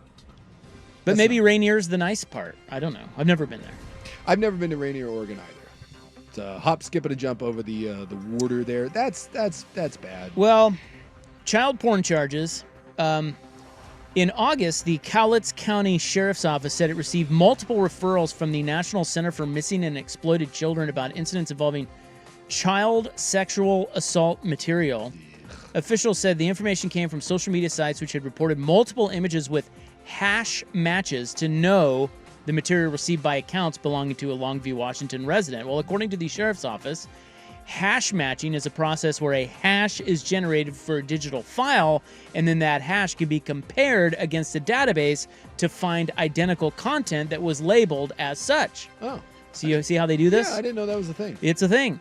But That's maybe Rainier's the nice part. I don't know. I've never been there. I've never been to Rainier, Oregon either. It's a hop, skip, and a jump over the water there. That's bad. Well, child porn charges. In August, the Cowlitz County Sheriff's Office said it received multiple referrals from the National Center for Missing and Exploited Children about incidents involving child sexual assault material. Officials said the information came from social media sites which had reported multiple images with hash matches to know the material received by accounts belonging to a Longview, Washington resident. Well, according to the Sheriff's Office, hash matching is a process where a hash is generated for a digital file, and then that hash can be compared against a database to find identical content that was labeled as such. Oh. So you see how they do this? Yeah, I didn't know that was a thing. It's a thing.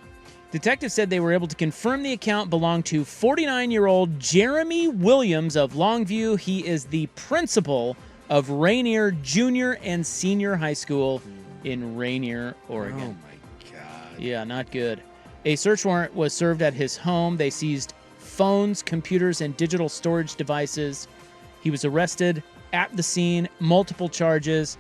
Detectives said they were able to confirm the account belonged to 49-year-old Jeremy Williams of Longview. He is the principal of Rainier Junior and Senior High School in Rainier, Oregon. Oh, my God. Yeah, not good. A search warrant was served at his home. They seized phones, computers, and digital storage devices. He was arrested at the scene, multiple charges.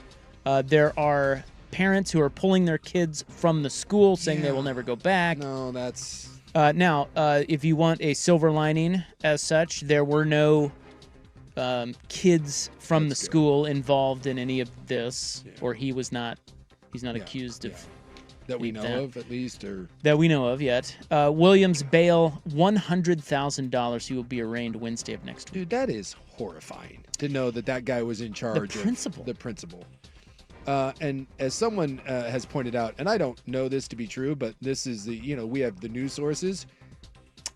There are parents who are pulling their kids from the school, saying they will never go back. No, that's... Now, if you want a silver lining as such, there were no kids from the school involved in any of this, or he's not accused of... That we know of, at least, or... That we know of yet. Williams bail $100,000. He will be arraigned Wednesday of next week. Dude, that is horrifying to know that guy was in charge The principal. of the principal. And as someone has pointed out, and I don't know this to be true, but this is we have the news sources.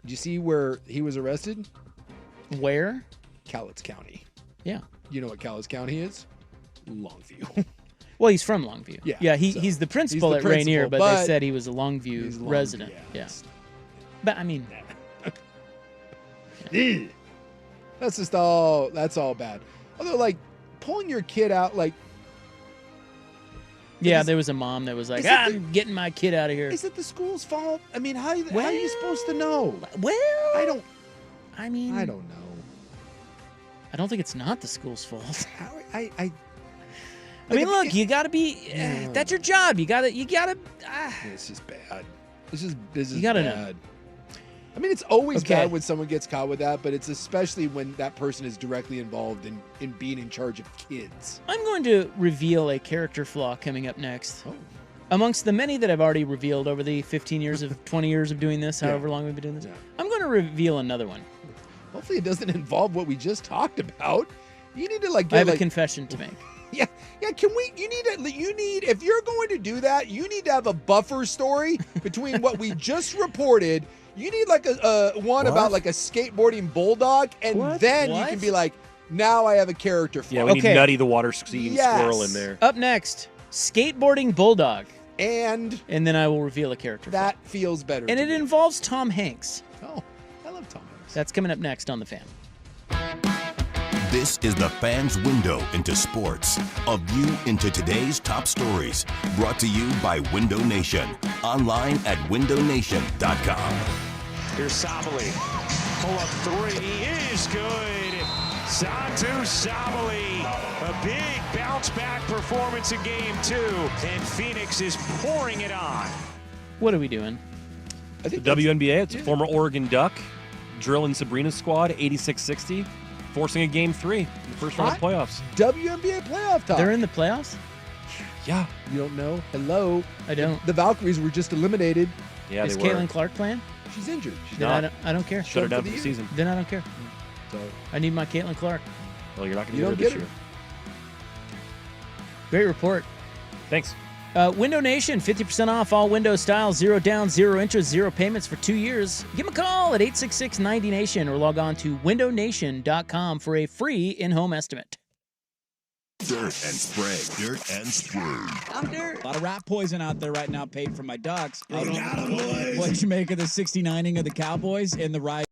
Do you see where he was arrested? Where? Cowlitz County. Yeah. You know what Cowlitz County is? Longview. Well, he's from Longview. Yeah. He's the principal at Rainier, but they said he was a Longview resident. Yeah. But I mean, that's all bad. Although, like, pulling your kid out, like, yeah, there was a mom that was like, I'm getting my kid out of here. Is it the school's fault? I mean, how are you supposed to know? Well, I don't know. I don't think it's not the school's fault. I mean, look, you gotta be. That's your job. You gotta. This is bad. This is you gotta bad. know. I mean, it's always bad when someone gets caught with that, but it's especially when that person is directly involved in being in charge of kids. I'm going to reveal a character flaw coming up next. Oh. Amongst the many that I've already revealed over the 15 years of 20 years of doing this, however long we've been doing this, I'm going to reveal another one. Hopefully, it doesn't involve what we just talked about. You need to I have a confession to make. Yeah. Can we? You need. If you're going to do that, you need to have a buffer story between what we just reported. You need like a one about like a skateboarding bulldog, and then you can be like, now I have a character flaw. Yeah, we need Nutty the water skiing squirrel in there. Up next, skateboarding bulldog, and then I will reveal a character. That feels better. And it involves Tom Hanks. Oh, I love Tom Hanks. That's coming up next on The Fan. This is the Fan's Window into Sports, a view into today's top stories. Brought to you by Window Nation, online at windownation.com. Here's Sabali. Pull-up three is good. Santu Sabali. A big bounce-back performance in Game 2. And Phoenix is pouring it on. What are we doing? I think the WNBA, it's a former Oregon Duck. Drilling Sabrina's squad, 86-60. Forcing a Game 3 in the first round of playoffs. WNBA playoff talk. They're in the playoffs? Yeah. You don't know? Hello? I don't. The Valkyries were just eliminated. Yeah, Is Caitlin Clark playing? She's injured. She's not. I don't care. Shut her down for the season. Then I don't care. So I need my Caitlin Clark. Well, you're not going to get her this year. Great report. Thanks. Window Nation, 50% off all window styles, 0 down, 0 interest, 0 payments for 2 years. Give them a call at 866-90Nation or log on to windownation.com for a free in-home estimate. Dirt and spray. I'm Dirt. A lot of rat poison out there right now paid for my ducks. What'd you make of the 69ing of the Cowboys and the rise?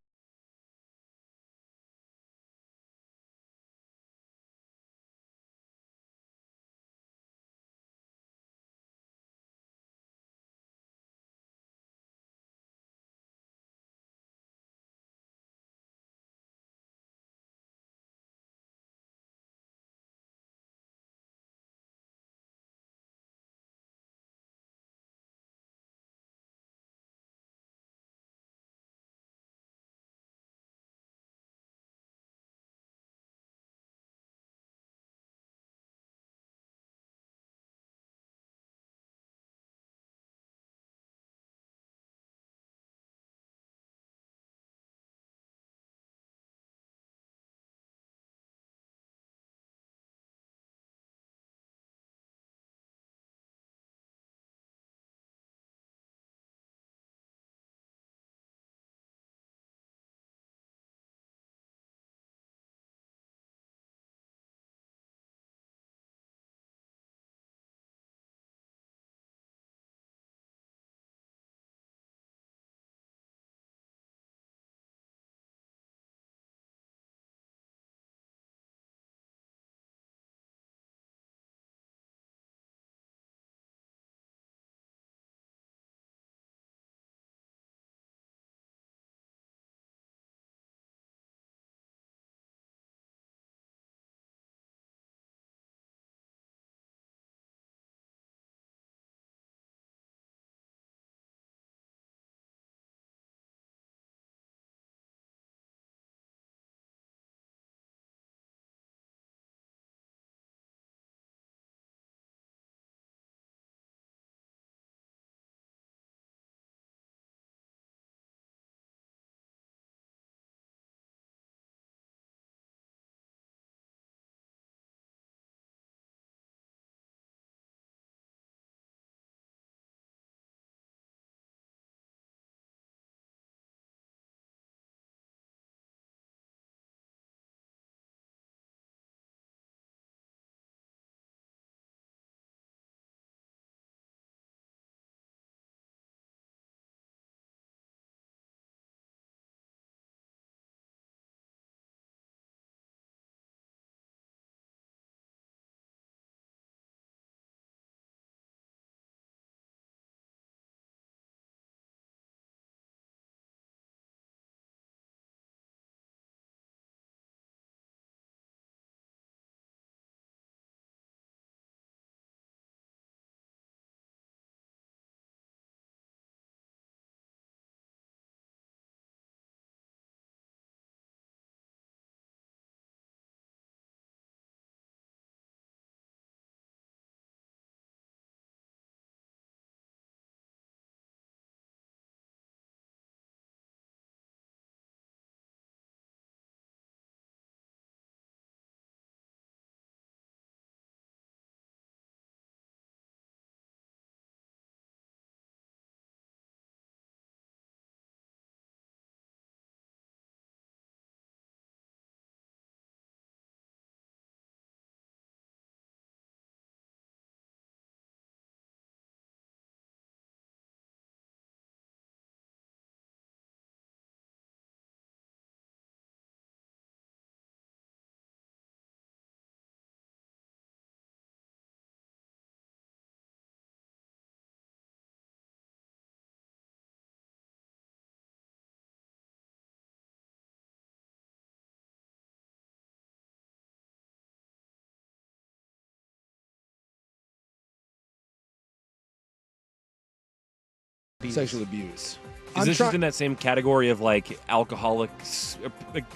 Sexual abuse. Is this just in that same category of like alcoholics,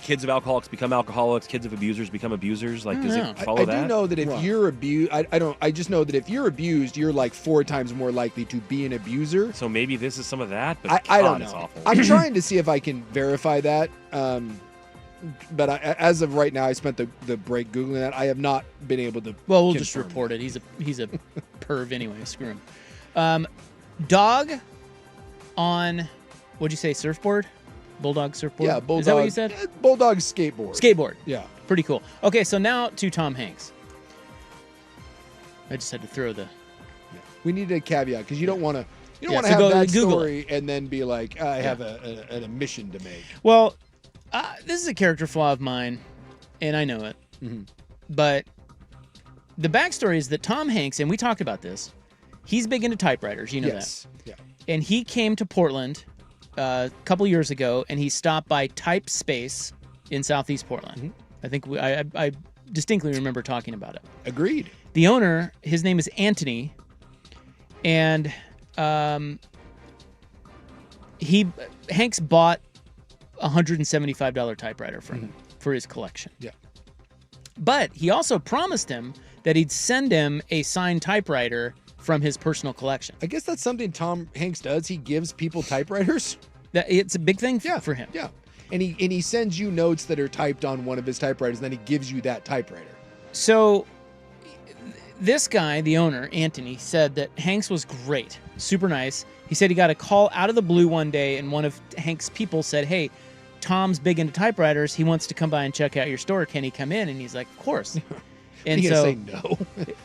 kids of alcoholics become alcoholics, kids of abusers become abusers? Like, does it follow that? I do know that if you're abused, I just know that if you're abused, you're like 4 times more likely to be an abuser. So maybe this is some of that, but I don't know. It's awful. I'm trying to see if I can verify that. But as of right now, I spent the break Googling that. I have not been able to. Well, we'll just report it. He's a perv anyway. Screw him. Dog on, what'd you say, surfboard? Bulldog surfboard? Yeah, bulldog. Is that what you said? Bulldog skateboard. Skateboard. Yeah. Pretty cool. Okay, so now to Tom Hanks. I just had to throw the. We need a caveat because you don't want to. You don't want to so have that Google story and then be like, I have an admission to make. Well, this is a character flaw of mine, and I know it. Mm-hmm. But the backstory is that Tom Hanks, and we talked about this, he's big into typewriters. You know that. Yeah. And he came to Portland a couple years ago, and he stopped by Type Space in Southeast Portland. Mm-hmm. I think I distinctly remember talking about it. Agreed. The owner, his name is Anthony, and Hanks bought a $175 typewriter from him for his collection. Yeah. But he also promised him that he'd send him a signed typewriter from his personal collection. I guess that's something Tom Hanks does. He gives people typewriters. It's a big thing for him. Yeah. And he sends you notes that are typed on one of his typewriters, and then he gives you that typewriter. So this guy, the owner, Anthony, said that Hanks was great, super nice. He said he got a call out of the blue one day, and one of Hanks' people said, "Hey, Tom's big into typewriters. He wants to come by and check out your store. Can he come in?" And he's like, "Of course." And so say so no.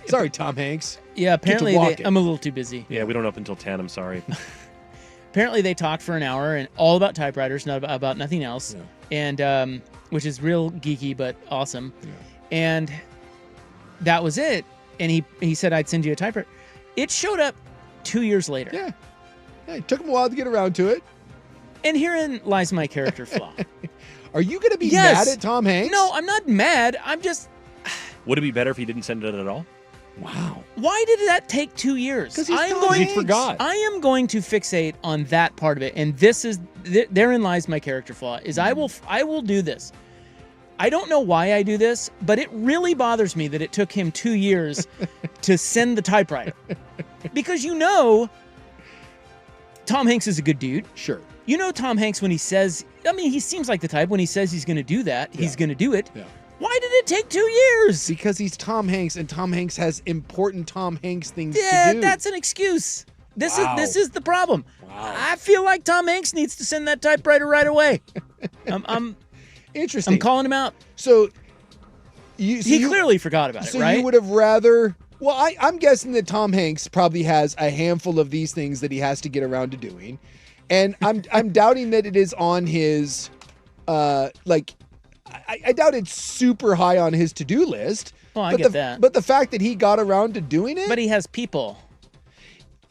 Sorry, Tom Hanks. Yeah, apparently I'm a little too busy. Yeah, we don't open until 10. I'm sorry. Apparently they talked for an hour and all about typewriters, not about nothing else. Yeah. And which is real geeky but awesome. Yeah. And that was it. And he said I'd send you a typewriter. It showed up 2 years later. Yeah. It took him a while to get around to it. And herein lies my character flaw. Are you going to be mad at Tom Hanks? No, I'm not mad. I'm just. Would it be better if he didn't send it at all? Wow. Why did that take 2 years? Because he forgot. I am going to fixate on that part of it, and therein lies my character flaw. Is I will do this. I don't know why I do this, but it really bothers me that it took him 2 years to send the typewriter. Because Tom Hanks is a good dude. Sure. Tom Hanks when he says, he seems like the type when he says he's going to do that, he's going to do it. Yeah. Why did it take 2 years? Because he's Tom Hanks, and Tom Hanks has important Tom Hanks things to do. Yeah, that's an excuse. This is the problem. Wow. I feel like Tom Hanks needs to send that typewriter right away. I'm interesting. I'm calling him out. So he clearly forgot about it, right? So you would have rather. Well, I'm guessing that Tom Hanks probably has a handful of these things that he has to get around to doing, and I'm doubting that it is on his, I doubt it's super high on his to-do list. Well, I get that. But the fact that he got around to doing it. But he has people.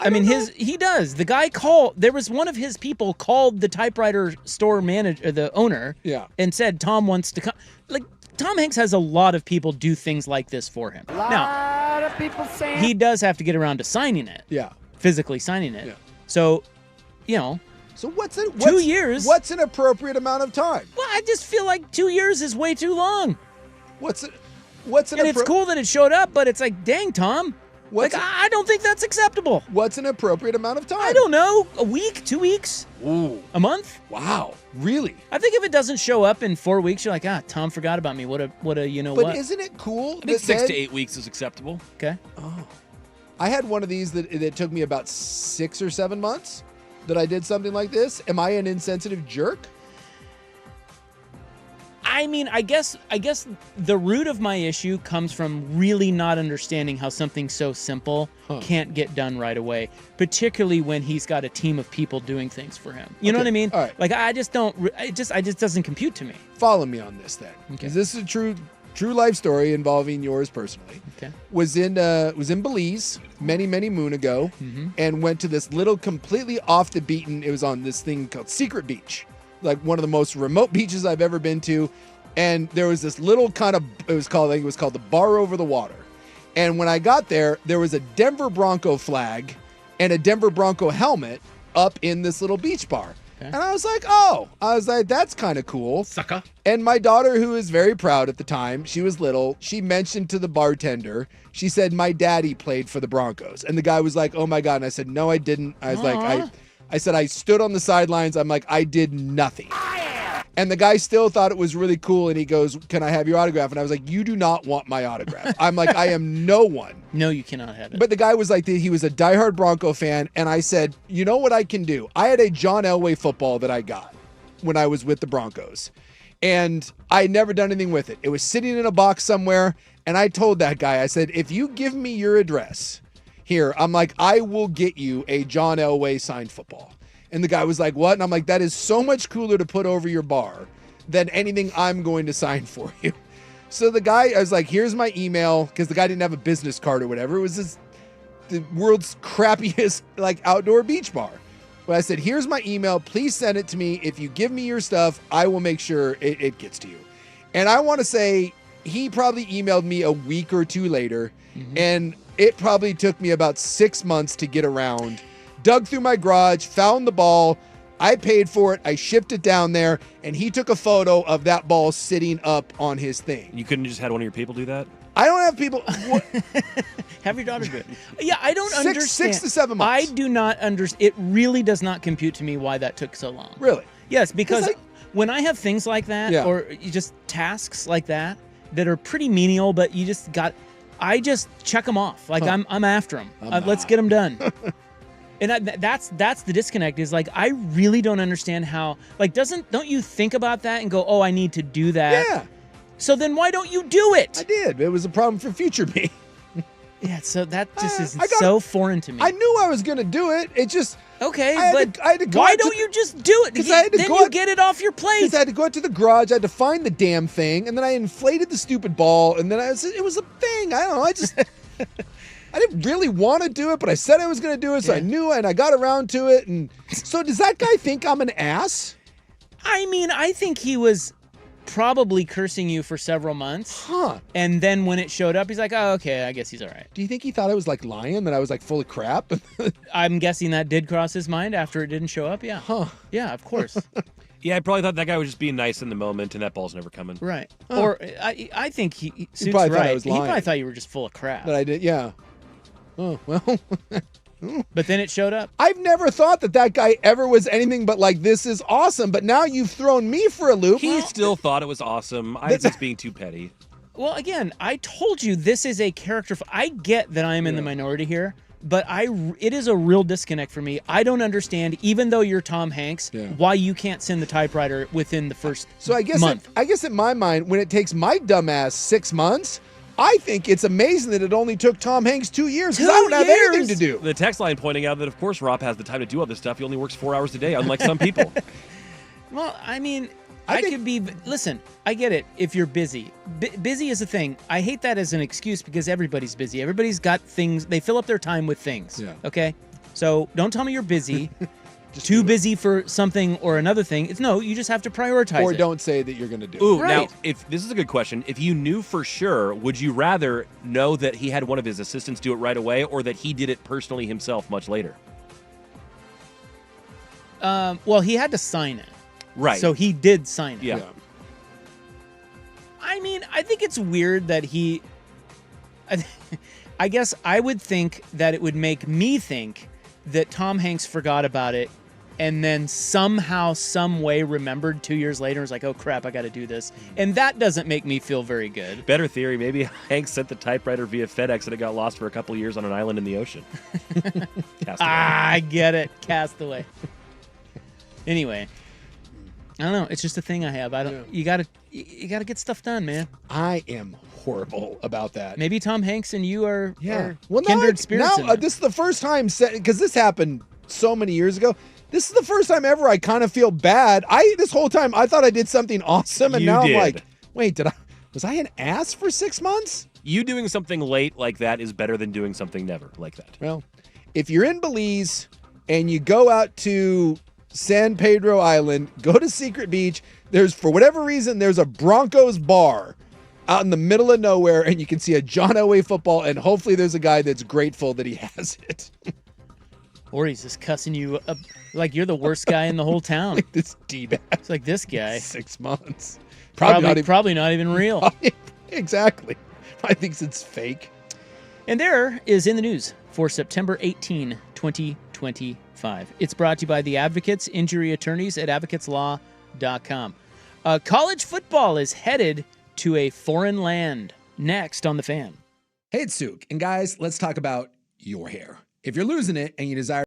He does. The guy there was one of his people called the typewriter store manager, the owner, and said Tom wants to come. Like, Tom Hanks has a lot of people do things like this for him. Now, of people saying he does have to get around to signing it. Yeah. Physically signing it. Yeah. So, So what's 2 years? What's an appropriate amount of time? Well, I just feel like 2 years is way too long. It's cool that it showed up, but it's like, dang, Tom. I don't think that's acceptable. What's an appropriate amount of time? I don't know. A week, 2 weeks? Ooh. A month? Wow. Really? I think if it doesn't show up in 4 weeks, you're like, Tom forgot about me. What a what? But isn't it cool? I think 6 to 8 weeks is acceptable. Okay. Oh. I had one of these that took me about 6 or 7 months that I did something like this. Am I an insensitive jerk? I guess the root of my issue comes from really not understanding how something so simple can't get done right away, particularly when he's got a team of people doing things for him. You know what I mean? All right. Like, I just don't. It just doesn't compute to me. Follow me on this then, because this is a true life story involving yours personally. Okay. Was in Belize many moon ago, and went to this little completely off the beaten. It was on this thing called Secret Beach, like one of the most remote beaches I've ever been to. And there was this little kind of, I think it was called the Bar Over the Water. And when I got there, there was a Denver Bronco flag and a Denver Bronco helmet up in this little beach bar. And I was like, that's kind of cool. Sucker. And my daughter, who is very proud at the time, she was little, she mentioned to the bartender, she said, my daddy played for the Broncos. And the guy was like, oh my God. And I said, no, I didn't. I was like, I said, I stood on the sidelines. I'm like, I did nothing. And the guy still thought it was really cool. And he goes, can I have your autograph? And I was like, you do not want my autograph. I'm like, I am no one. No, you cannot have it. But the guy was like, he was a diehard Bronco fan. And I said, you know what I can do? I had a John Elway football that I got when I was with the Broncos. And I had never done anything with it. It was sitting in a box somewhere. And I told that guy, I said, if you give me your address here, I'm like, I will get you a John Elway signed football. And the guy was like, what? And I'm like, that is so much cooler to put over your bar than anything I'm going to sign for you. So the guy, I was like, here's my email, because the guy didn't have a business card or whatever. It was the world's crappiest like outdoor beach bar. But I said, here's my email. Please send it to me. If you give me your stuff, I will make sure it gets to you. And I want to say he probably emailed me a week or two later, and it probably took me about 6 months to get around. Dug through my garage, found the ball. I paid for it. I shipped it down there, and he took a photo of that ball sitting up on his thing. You couldn't just had one of your people do that? I don't have people. Have your daughter do it. Yeah, I don't understand. 6 to 7 months. I do not understand. It really does not compute to me why that took so long. Really? Yes, because when I have things like that, or just tasks like that are pretty menial, but I just check them off. Like I'm after them. Let's get them done. And that's the disconnect, is like, I really don't understand how, like, don't you think about that and go, oh, I need to do that? Yeah. So then why don't you do it? I did. It was a problem for future me. Yeah, so that just is so foreign to me. I knew I was going to do it. It just... Okay, I had to go why don't you just do it? Because I had to then go you out, get it off your plate. Because I had to go out to the garage. I had to find the damn thing, and then I inflated the stupid ball, and then it was a thing. I don't know. I just... I didn't really want to do it, but I said I was going to do it, so I knew it, and I got around to it. And so does that guy think I'm an ass? I mean, I think he was probably cursing you for several months. Huh. And then when it showed up, he's like, oh, okay, I guess he's all right. Do you think he thought I was like lying, that I was like full of crap? I'm guessing that did cross his mind after it didn't show up, yeah. Huh. Yeah, of course. Yeah, I probably thought that guy was just being nice in the moment, and that ball's never coming. Right. Huh. Or I think Suit's probably thought I right. was He lying. probably thought you were just full of crap. That I did, yeah. Oh, well. But then it showed up. I've never thought that guy ever was anything but like, this is awesome. But now you've thrown me for a loop. He still thought it was awesome. I was just being too petty. Well, again, I told you this is a character. I get that I am in the minority here, but it is a real disconnect for me. I don't understand, even though you're Tom Hanks, why you can't send the typewriter within the first month. I guess in my mind, when it takes my dumbass 6 months, I think it's amazing that it only took Tom Hanks 2 years, because I don't have anything to do. The text line pointing out that, of course, Rob has the time to do all this stuff. He only works 4 hours a day, unlike some people. Well, I mean, listen, I get it if you're busy. Busy is a thing. I hate that as an excuse, because everybody's busy. Everybody's got things. They fill up their time with things. Yeah. Okay? So don't tell me you're busy. Too busy for something or another thing. You just have to prioritize it. Or don't say that you're going to do it. Ooh, right. Now, if this is a good question. If you knew for sure, would you rather know that he had one of his assistants do it right away, or that he did it personally himself much later? Well, he had to sign it. Right. So he did sign it. Yeah. I mean, I think it's weird that I guess I would think that it would make me think that Tom Hanks forgot about it, and then somehow, some way remembered 2 years later and was like, oh crap, I got to do this. And that doesn't make me feel very good. Better theory, maybe Hanks sent the typewriter via FedEx and it got lost for a couple of years on an island in the ocean. I get it. Castaway. Anyway, I don't know. It's just a thing I have. You gotta get stuff done, man. I am horrible about that. Maybe Tom Hanks and you are well, kindred spirits. Now, this is the first time, because this happened so many years ago. This is the first time ever I kind of feel bad. This whole time I thought I did something awesome, and now I'm like, wait, was I an ass for 6 months? You doing something late like that is better than doing something never like that. Well, if you're in Belize and you go out to San Pedro Island, go to Secret Beach, for whatever reason, there's a Broncos bar out in the middle of nowhere, and you can see a John Elway football, and hopefully there's a guy that's grateful that he has it. Or he's just cussing you up like you're the worst guy in the whole town. Like this D-bag. It's like this guy. 6 months. Probably not even real. Exactly. I think it's fake. And there is in the news for September 18, 2025. It's brought to you by the Advocates, injury attorneys at advocateslaw.com. College football is headed to a foreign land. Next on The Fan. Hey, it's Suk. And guys, let's talk about your hair. If you're losing it and you desire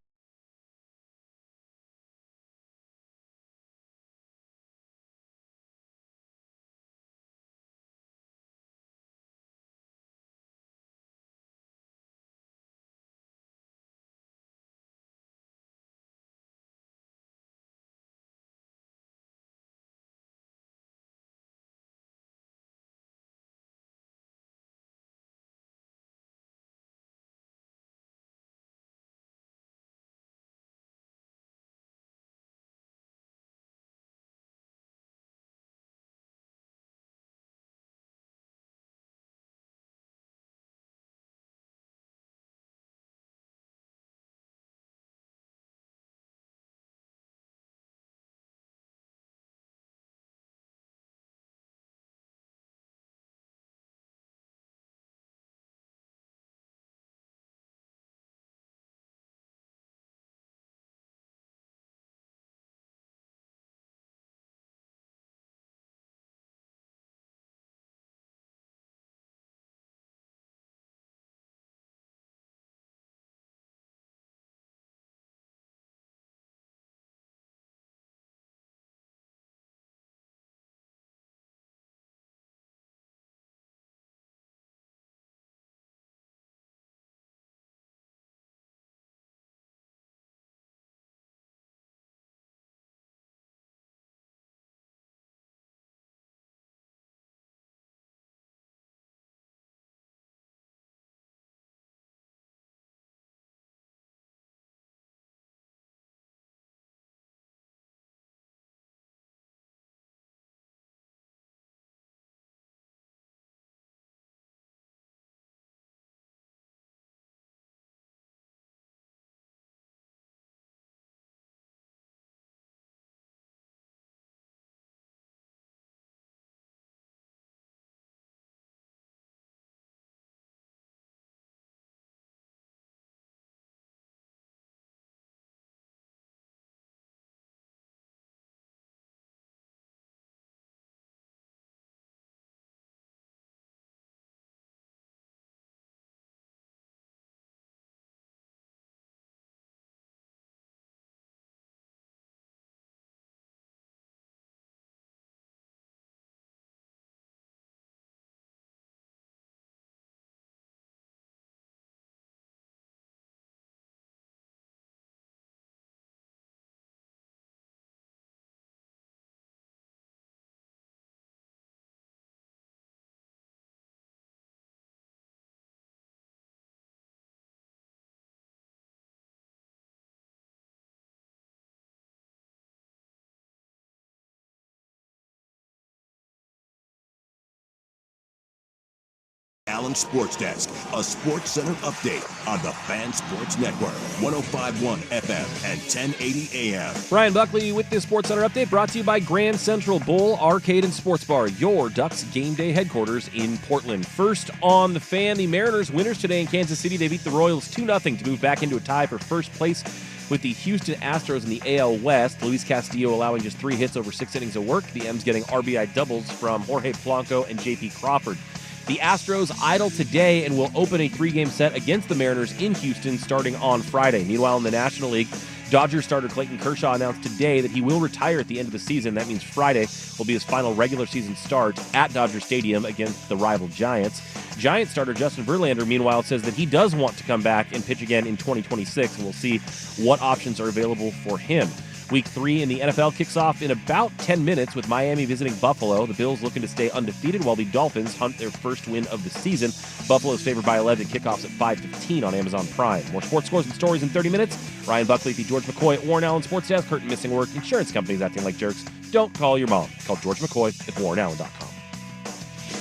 Allen Sports Desk, a Sports Center update on the Fan Sports Network, 105.1 FM and 1080 AM. Brian Buckley with this Sports Center update brought to you by Grand Central Bowl Arcade and Sports Bar, your Ducks game day headquarters in Portland. First on the Fan, the Mariners winners today in Kansas City. They beat the Royals 2-0 to move back into a tie for first place with the Houston Astros in the AL West. Luis Castillo allowing just 3 hits over 6 innings of work. The M's getting RBI doubles from Jorge Polanco and J.P. Crawford. The Astros idle today and will open a 3-game set against the Mariners in Houston starting on Friday. Meanwhile, in the National League, Dodgers starter Clayton Kershaw announced today that he will retire at the end of the season. That means Friday will be his final regular season start at Dodger Stadium against the rival Giants. Giants starter Justin Verlander, meanwhile, says that he does want to come back and pitch again in 2026, and we'll see what options are available for him. Week 3 in the NFL kicks off in about 10 minutes with Miami visiting Buffalo. The Bills looking to stay undefeated while the Dolphins hunt their first win of the season. Buffalo is favored by 11. Kickoffs at 5:15 on Amazon Prime. More sports scores and stories in 30 minutes. Ryan Buckley, the George McCoy at Warren Allen Sports Desk. Curtain missing work. Insurance companies acting like jerks. Don't call your mom. Call George McCoy at warrenallen.com.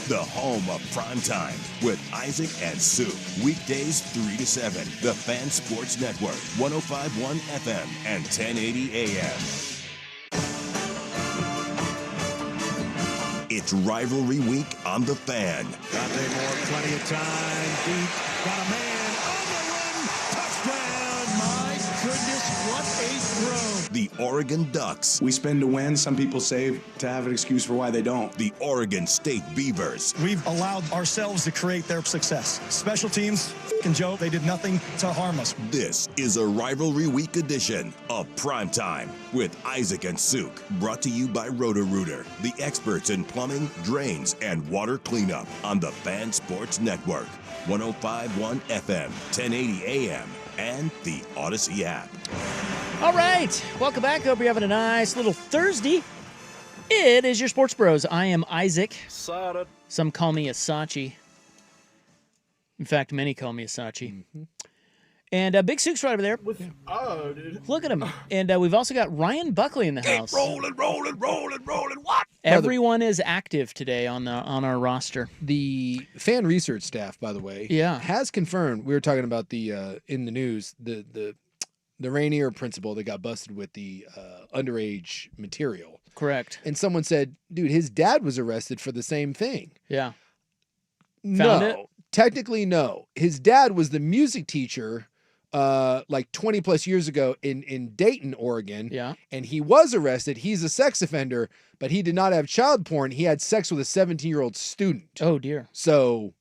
the home of Primetime with Isaac and Sue. Weekdays 3 to 7. The Fan Sports Network, 105.1 FM and 1080 AM. It's rivalry week on The Fan. Dante Moore, plenty of time. Deep, got a man on the run. Touchdown. My goodness, what a throw. The Oregon Ducks. We spin to win. Some people say to have an excuse for why they don't. The Oregon State Beavers. We've allowed ourselves to create their success. Special teams, f***ing joke. They did nothing to harm us. This is a rivalry week edition of Primetime with Isaac and Souk. Brought to you by Roto-Rooter, the experts in plumbing, drains, and water cleanup on the Fan Sports Network. 105.1 FM, 1080 AM, and the Odyssey app. All right, welcome back. Hope you're having a nice little Thursday. It is your Sports Bros. I am Isaac. Some call me Asachi. In fact, many call me Asachi. Mm-hmm. And Big Sook's right over there. Dude. Look at him. And we've also got Ryan Buckley in the house. Rolling. What? Everyone is active today on our roster. The fan research staff, by the way, has confirmed. We were talking about the in the news the Rainier principal that got busted with the underage material. Correct. And someone said, dude, his dad was arrested for the same thing. Yeah. Found it? Technically, no. His dad was the music teacher like 20 plus years ago in Dayton, Oregon. Yeah. And he was arrested. He's a sex offender, but he did not have child porn. He had sex with a 17-year-old student. Oh, dear. So,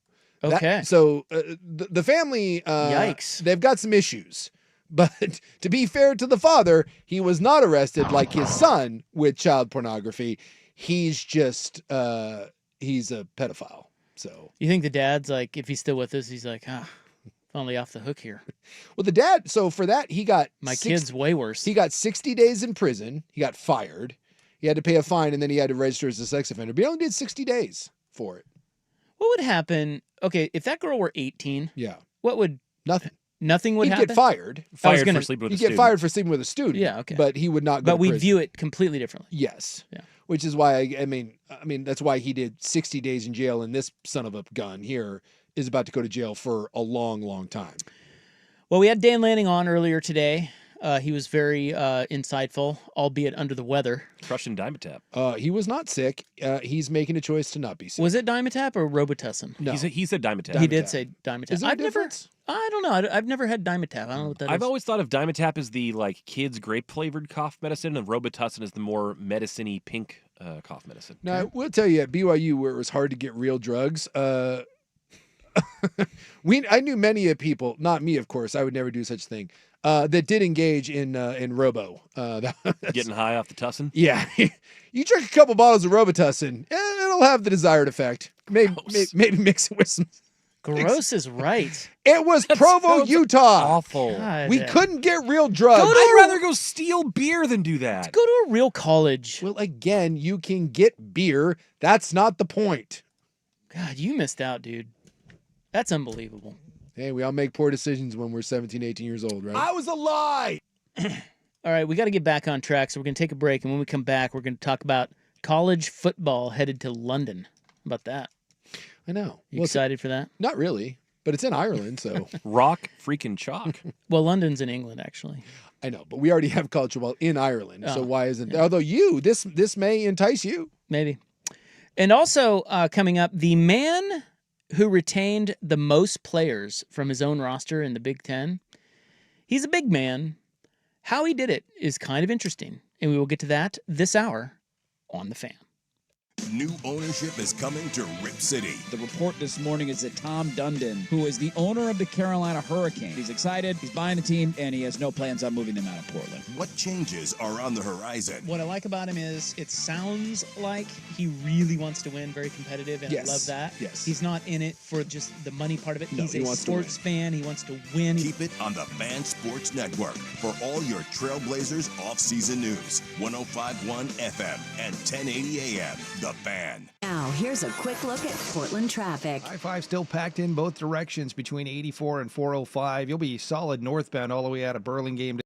okay. The family, yikes. They've got some issues. But to be fair to the father, he was not arrested like his son with child pornography. He's just, he's a pedophile. So you think the dad's like, if he's still with us, he's like, finally off the hook here. Well, the dad, so for that, he got kid's way worse. He got 60 days in prison. He got fired. He had to pay a fine, and then he had to register as a sex offender. But he only did 60 days for it. What would happen? Okay, if that girl were 18, what would nothing? Nothing would happen. He'd get fired. For sleeping with a student. He'd get fired for sleeping with a student. Yeah, okay. But he would not go. But we prison. view it completely differently. Yes. Yeah. Which is why I mean that's why he did 60 days in jail, and this son of a gun here is about to go to jail for a long, long time. Well, we had Dan Lanning on earlier today. He was very insightful, albeit under the weather. Crushing Dimetap. He was not sick. He's making a choice to not be sick. Was it Dimetap or Robitussin? No. He said Dimetap. He did say Dimetap. Is there a difference? I don't know. I've never had Dimetap. I don't know what that is. I've always thought of Dimetap as the kids grape flavored cough medicine, and Robitussin is the more medicine-y pink cough medicine. Now, I will tell you at BYU where it was hard to get real drugs. I knew many of people, not me, of course. I would never do such a thing. That did engage in Robo. Getting high off the tussin? Yeah. You drink a couple bottles of Robitussin, it'll have the desired effect. Maybe mix it with some... Gross is right. It was Provo, Utah. Awful. God. We couldn't get real drugs. I'd rather go steal beer than do that. Go to a real college. Well, again, you can get beer. That's not the point. God, you missed out, dude. That's unbelievable. Hey, we all make poor decisions when we're 17, 18 years old, right? I was a lie. All right, we got to get back on track, so we're going to take a break, and when we come back, we're going to talk about college football headed to London. How about that? I know. You excited for that? Not really, but it's in Ireland, so. Rock freaking chalk. Well, London's in England, actually. I know, but we already have college football in Ireland, so why isn't... Although this may entice you. Maybe. And also coming up, the man who retained the most players from his own roster in the Big Ten. He's a big man. How he did it is kind of interesting, and we will get to that this hour on The Fan. New ownership is coming to Rip City. The report this morning is that Tom Dundon, who is the owner of the Carolina Hurricanes, he's excited, he's buying the team, and he has no plans on moving them out of Portland. What changes are on the horizon? What I like about him is it sounds like he really wants to win, very competitive, and Yes. I love that. Yes. He's not in it for just the money part of it. No, He's he a wants to sports fan. He wants to win. Keep it on the Fan Sports Network for all your Trailblazers off-season news. 105.1 FM and 1080 AM. The Fan. Now, here's a quick look at Portland traffic. I-5 still packed in both directions between 84 and 405. You'll be solid northbound all the way out of Burlingame to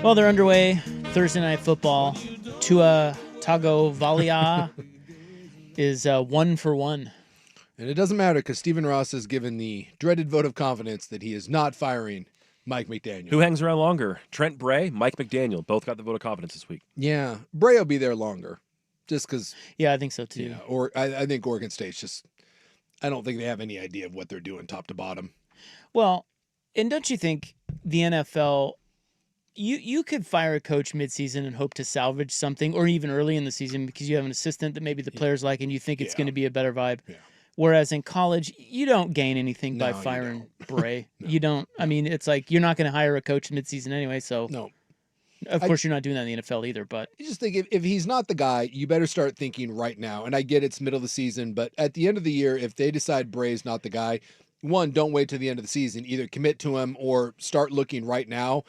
Well, they're underway. Thursday Night Football. Tua Tagovailoa is 1 for 1. And it doesn't matter because Stephen Ross has given the dreaded vote of confidence that he is not firing Mike McDaniel. Who hangs around longer? Trent Bray, Mike McDaniel. Both got the vote of confidence this week. Yeah, Bray will be there longer, just because. Yeah, I think so too. Yeah, or I think Oregon State's just. I don't think they have any idea of what they're doing top to bottom. Well, and don't you think the NFL, you could fire a coach midseason and hope to salvage something, or even early in the season because you have an assistant that maybe the players like and you think it's going to be a better vibe. Yeah. Whereas in college, you don't gain anything by firing Bray. No. You don't. I mean, it's like you're not going to hire a coach midseason anyway. So no. Of course, you're not doing that in the NFL either. But you just think if he's not the guy, you better start thinking right now. And I get it's middle of the season, but at the end of the year, if they decide Bray's not the guy, one, don't wait till the end of the season. Either commit to him or start looking right now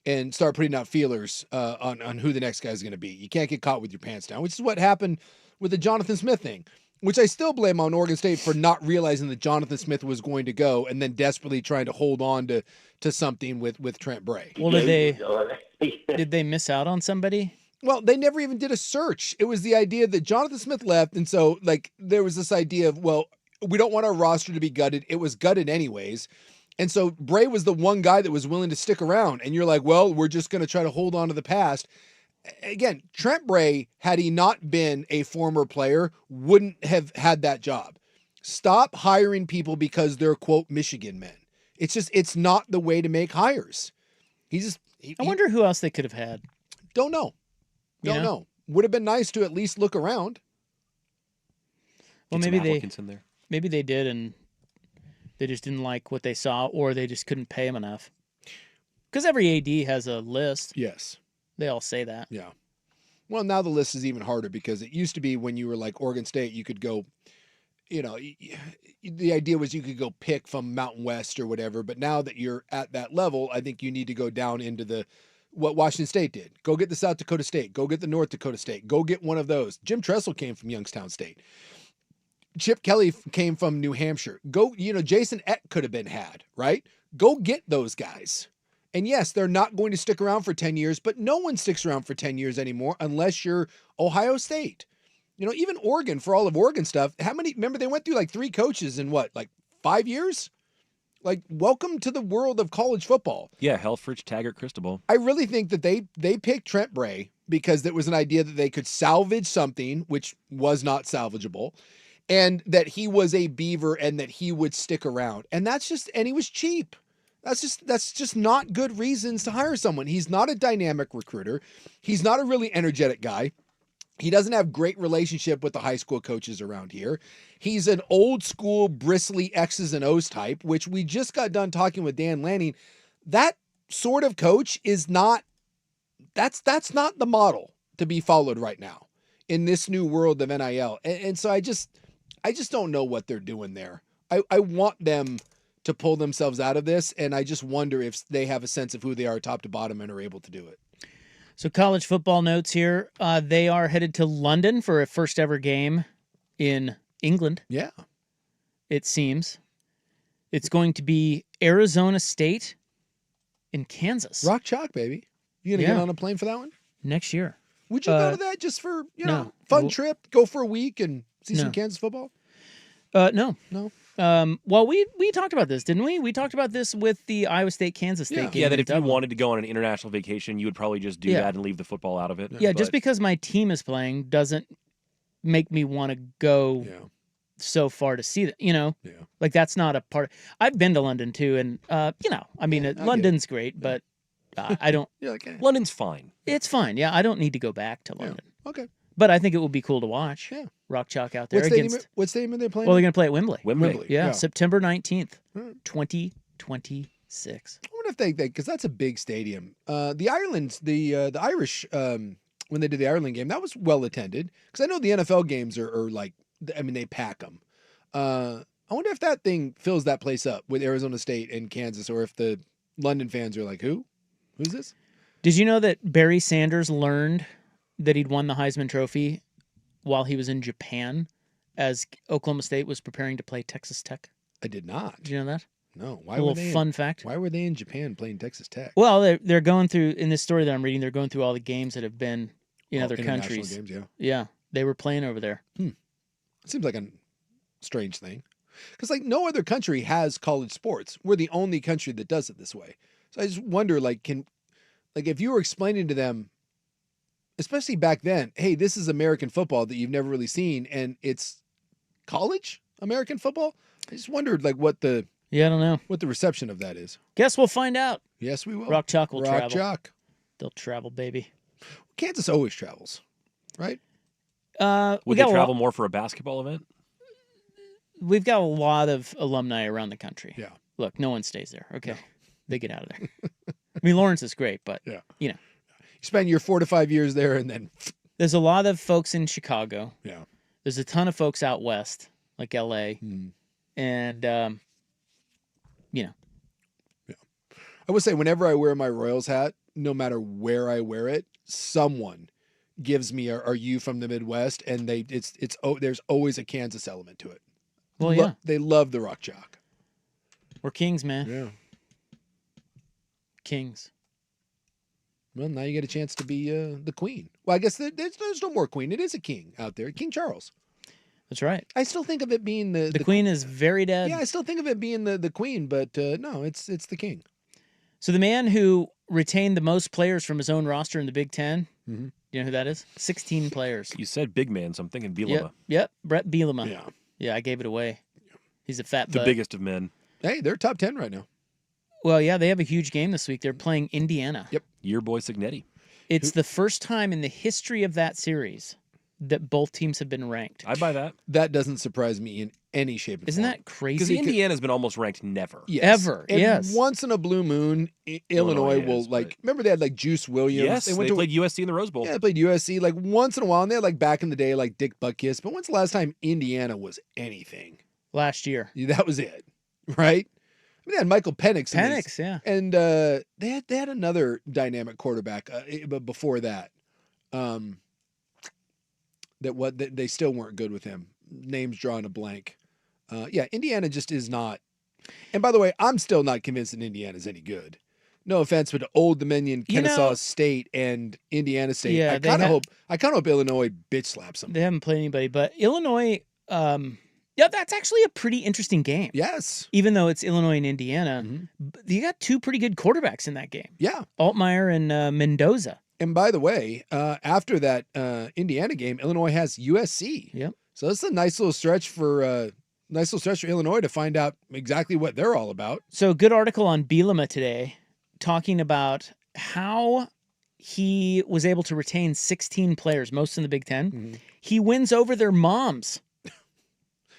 and start putting out feelers on who the next guy is going to be. You can't get caught with your pants down, which is what happened with the Jonathan Smith thing. Which I still blame on Oregon State for not realizing that Jonathan Smith was going to go and then desperately trying to hold on to something with Trent Bray. Well, did they miss out on somebody? Well, they never even did a search. It was the idea that Jonathan Smith left, and so there was this idea of, well, we don't want our roster to be gutted. It was gutted anyways. And so Bray was the one guy that was willing to stick around. And you're like, well, we're just going to try to hold on to the past. Again, Trent Bray, had he not been a former player, wouldn't have had that job. Stop hiring people because they're, quote, Michigan men. It's not the way to make hires. I wonder who else they could have had. Don't know. Don't know. Would have been nice to at least look around. Well, maybe they did and they just didn't like what they saw, or they just couldn't pay him enough. Because every AD has a list. Yes. They all say that. Yeah. Well, now the list is even harder because it used to be when you were like Oregon State, you could go, the idea was you could go pick from Mountain West or whatever. But now that you're at that level, I think you need to go down into what Washington State did. Go get the South Dakota State. Go get the North Dakota State. Go get one of those. Jim Tressel came from Youngstown State. Chip Kelly came from New Hampshire. Jason Eck could have been had, right? Go get those guys. And yes, they're not going to stick around for 10 years, but no one sticks around for 10 years anymore unless you're Ohio State. Even Oregon, for all of Oregon stuff, remember they went through like 3 coaches in 5 years? Welcome to the world of college football. Yeah, Helfrich, Taggart, Cristobal. I really think that they picked Trent Bray because there was an idea that they could salvage something, which was not salvageable, and that he was a Beaver and that he would stick around. And he was cheap. That's just not good reasons to hire someone. He's not a dynamic recruiter. He's not a really energetic guy. He doesn't have great relationship with the high school coaches around here. He's an old school bristly X's and O's type, which we just got done talking with Dan Lanning. That sort of coach is not, that's not the model to be followed right now in this new world of NIL. And so I just don't know what they're doing there. I want them to pull themselves out of this, and I just wonder if they have a sense of who they are top to bottom and are able to do it. So college football notes here. They are headed to London for a first ever game in England. Yeah. It seems. It's going to be Arizona State in Kansas. Rock chalk, baby. You going to get on a plane for that one? Next year. Would you go to that just for, fun trip, go for a week and see some Kansas football? No. Well, we talked about this, didn't we? We talked about this with the Iowa State-Kansas State game. Yeah, that if you wanted to go on an international vacation, you would probably just do that and leave the football out of it. Yeah, just because my team is playing doesn't make me want to go so far to see that, Like that's not a part. I've been to London too, and London's great, but I don't. London's fine. It's fine. Yeah, I don't need to go back to London. Yeah. Okay. But I think it would be cool to watch. Yeah. Rock chalk out there. What stadium are they playing? Well, they're going to play at Wembley. Wembley. Yeah, September 19th, 2026. I wonder if because that's a big stadium. The Irish, when they did the Ireland game, that was well attended. Because I know the NFL games are they pack them. I wonder if that thing fills that place up with Arizona State and Kansas, or if the London fans are like, who? Who's this? Did you know that Barry Sanders learned that he'd won the Heisman Trophy while he was in Japan as Oklahoma State was preparing to play Texas Tech? I did not. Did you know that? No. Why A were little they fun fact. Why were they in Japan playing Texas Tech? Well, they're going through, in this story that I'm reading, they're going through all the games that have been in other international countries. games, yeah. Yeah. They were playing over there. It seems like a strange thing. Because, like, no other country has college sports. We're the only country that does it this way. So I just wonder, like, if you were explaining to them, especially back then, hey, this is American football that you've never really seen, and it's college American football. I just wondered, like, what the I don't know. What the reception of that is. Guess we'll find out. Yes, we will. Rock Chalk will travel. Rock Chalk. They'll travel, baby. Kansas always travels, right? Would they travel more for a basketball event? We've got a lot of alumni around the country. Yeah. Look, no one stays there. Okay. No. They get out of there. I mean, Lawrence is great, but, you know. You spend your 4 to 5 years there and then... There's a lot of folks in Chicago. Yeah. There's a ton of folks out west, like L.A. And, you know. Yeah. I would say whenever I wear my Royals hat, no matter where I wear it, someone gives me, "Are you from the Midwest?" And there's always a Kansas element to it. Well, yeah. They love the Rock Chalk. We're kings, man. Yeah. Kings. Well, now you get a chance to be the queen. Well, I guess there's no more queen. It is a king out there. King Charles. That's right. I still think of it being the queen is very dead. Yeah, I still think of it being the queen, but no, it's the king. So the man who retained the most players from his own roster in the Big Ten, you know who that is? 16 players. You said big man, so I'm thinking Bielema. Yep, Brett Bielema. Yeah. Yeah, I gave it away. He's a fat The butt. biggest of men. Hey, they're top 10 right now. Well, yeah, they have a huge game this week. They're playing Indiana. Yep. Your boy Signetti. It's the first time in the history of that series that both teams have been ranked. I buy that. That doesn't surprise me in any shape or form. Isn't that crazy? Because Indiana's been almost ranked never. Yes. Ever, And yes. once in a blue moon, Illinois will, like, remember they had, like, Juice Williams? Yes, they played USC in the Rose Bowl. Yeah, they played USC, like, once in a while. And they had, like, back in the day, like, Dick Butkus. But when's the last time Indiana was anything? Last year. Yeah, that was it, right? I mean, they had Michael Penix. Penix, yeah. And they had another dynamic quarterback but before that. They still weren't good with him. Names drawing a blank. Yeah, Indiana just is not. And by the way, I'm still not convinced that Indiana's any good. No offense, but Old Dominion, Kennesaw State, and Indiana State. Yeah, I kind of hope Illinois bitch slaps them. They haven't played anybody, but Illinois. Yeah, that's actually a pretty interesting game. Yes. Even though it's Illinois and Indiana, you got two pretty good quarterbacks in that game. Yeah. Altmaier and Mendoza. And by the way, after that Indiana game, Illinois has USC. Yep. So this is a nice little stretch for Illinois to find out exactly what they're all about. So a good article on Bielema today talking about how he was able to retain 16 players, most in the Big Ten. He wins over their moms.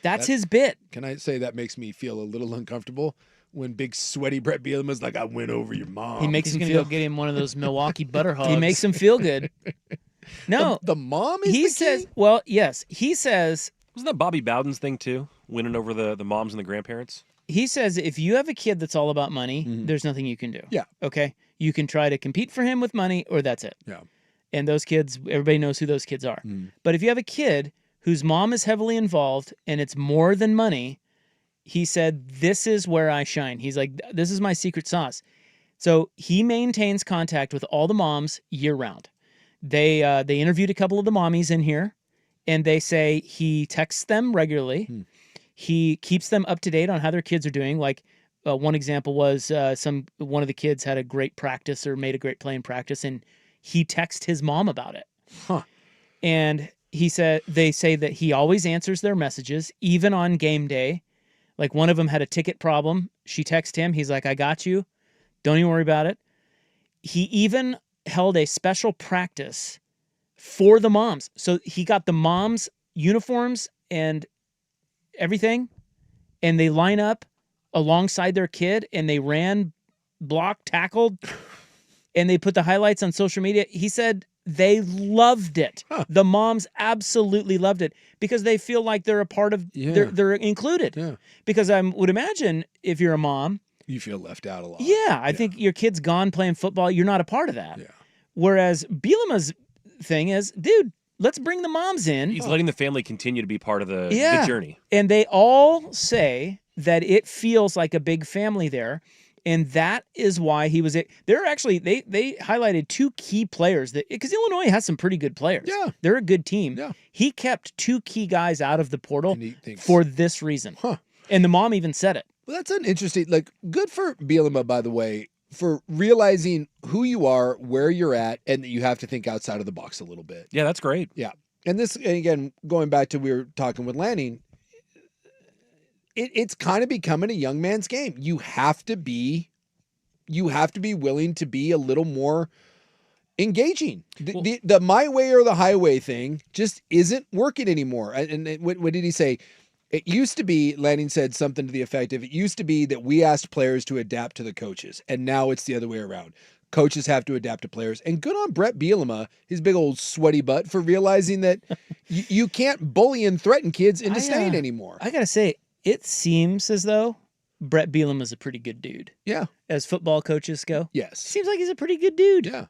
That's his bit. Can I say that makes me feel a little uncomfortable when big sweaty Brett Bielema's like, "I went over your mom." He makes him feel. Get him one of those Milwaukee butter hugs. He makes him feel good. No, the mom is. He says, "Well, yes." He says, "Wasn't that Bobby Bowden's thing too? Winning over the moms and the grandparents." He says, "If you have a kid that's all about money, there's nothing you can do. Yeah, okay. You can try to compete for him with money, or that's it. Yeah. And those kids, everybody knows who those kids are. But if you have a kid whose mom is heavily involved and it's more than money," he said, "this is where I shine." He's like, "This is my secret sauce." So he maintains contact with all the moms year round. They interviewed a couple of the mommies in here, and they say he texts them regularly. He keeps them up to date on how their kids are doing. Like one example was one of the kids had a great practice or made a great play in practice, and he texted his mom about it. And they say that he always answers their messages, even on game day. Like one of them had a ticket problem. She texted him. He's like, "I got you. Don't even worry about it." He even held a special practice for the moms. So he got the moms' uniforms and everything, and they line up alongside their kid, and they ran, blocked, tackled, and they put the highlights on social media. He said they loved it. The moms absolutely loved it because they feel like they're a part of, they're included. Yeah. Because I would imagine if you're a mom, you feel left out a lot. Yeah, I think your kid's gone playing football. You're not a part of that. Yeah. Whereas Bielema's thing is, dude, let's bring the moms in. He's letting the family continue to be part of the journey. And they all say that it feels like a big family there. And that is why he was it. They're actually they highlighted 2 key players that because Illinois has some pretty good players. Yeah. They're a good team. Yeah. He kept 2 key guys out of the portal thinks, for this reason. Huh. And the mom even said it. Well, that's an interesting, good for Bielema, by the way, for realizing who you are, where you're at, and that you have to think outside of the box a little bit. Yeah, that's great. Yeah. And this, again, going back to we were talking with Lanning, it's kind of becoming a young man's game. You have to be willing to be a little more engaging. The my way or the highway thing just isn't working anymore. And what did he say? It used to be, Lanning said something to the effect of, it used to be that we asked players to adapt to the coaches, and now it's the other way around. Coaches have to adapt to players. And good on Brett Bielema, his big old sweaty butt, for realizing that you can't bully and threaten kids into staying anymore. I got to say, it seems as though Brett Bielema is a pretty good dude. Yeah. As football coaches go. Yes. Seems like he's a pretty good dude. Yeah.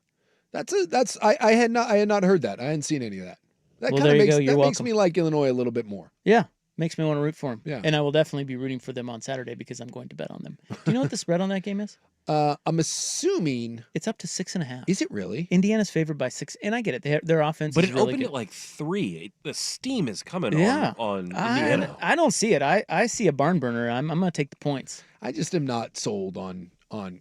I had not heard that. I hadn't seen any of that. That Well, kind of there you go. You're makes welcome. me like Illinois a little bit more. Yeah. Makes me want to root for him. Yeah. And I will definitely be rooting for them on Saturday because I'm going to bet on them. Do you know what the spread on that game is? I'm assuming it's up to 6.5. Is it really? Indiana's favored by 6, and I get it. Their offense, But is it really opened good. at like 3. The steam is coming on Indiana. I don't see it. I see a barn burner. I'm going to take the points. I just am not sold on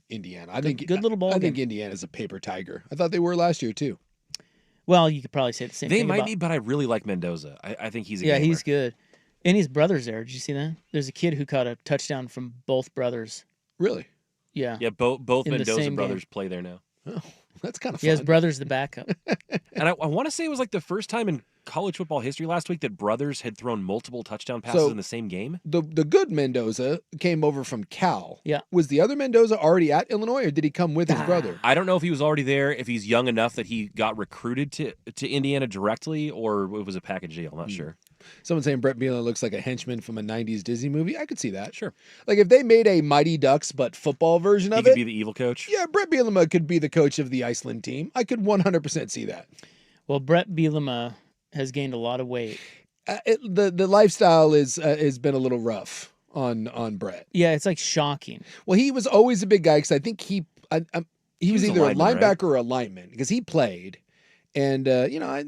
Indiana. I think good little ball I think game. Indiana's a paper tiger. I thought they were last year too. Well, you could probably say the same They thing might about, be, but I really like Mendoza. I think he's a yeah, gamer. he's good. And his brother's there. Did you see that? There's a kid who caught a touchdown from both brothers. Really? Yeah. Yeah, both In the Mendoza same brothers game. play there now. Oh, that's kind of fun. Yeah, his brother's the backup. And I want to say it was like the first time in college football history last week that brothers had thrown multiple touchdown passes in the same game. The good Mendoza came over from Cal. Yeah. Was the other Mendoza already at Illinois, or did he come with his brother? I don't know if he was already there, if he's young enough that he got recruited to Indiana directly, or it was a package deal. I'm not sure. Someone saying Brett Bielema looks like a henchman from a 90s Disney movie. I could see that. Sure. Like if they made a Mighty Ducks but football version He of could it. be the evil coach. Yeah, Brett Bielema could be the coach of the Iceland team. I could 100% see that. Well, Brett Bielema has gained a lot of weight. The lifestyle has been a little rough on Brett. Yeah, it's like shocking. Well, he was always a big guy because I think he was either a lineman, linebacker or a lineman because he played, and I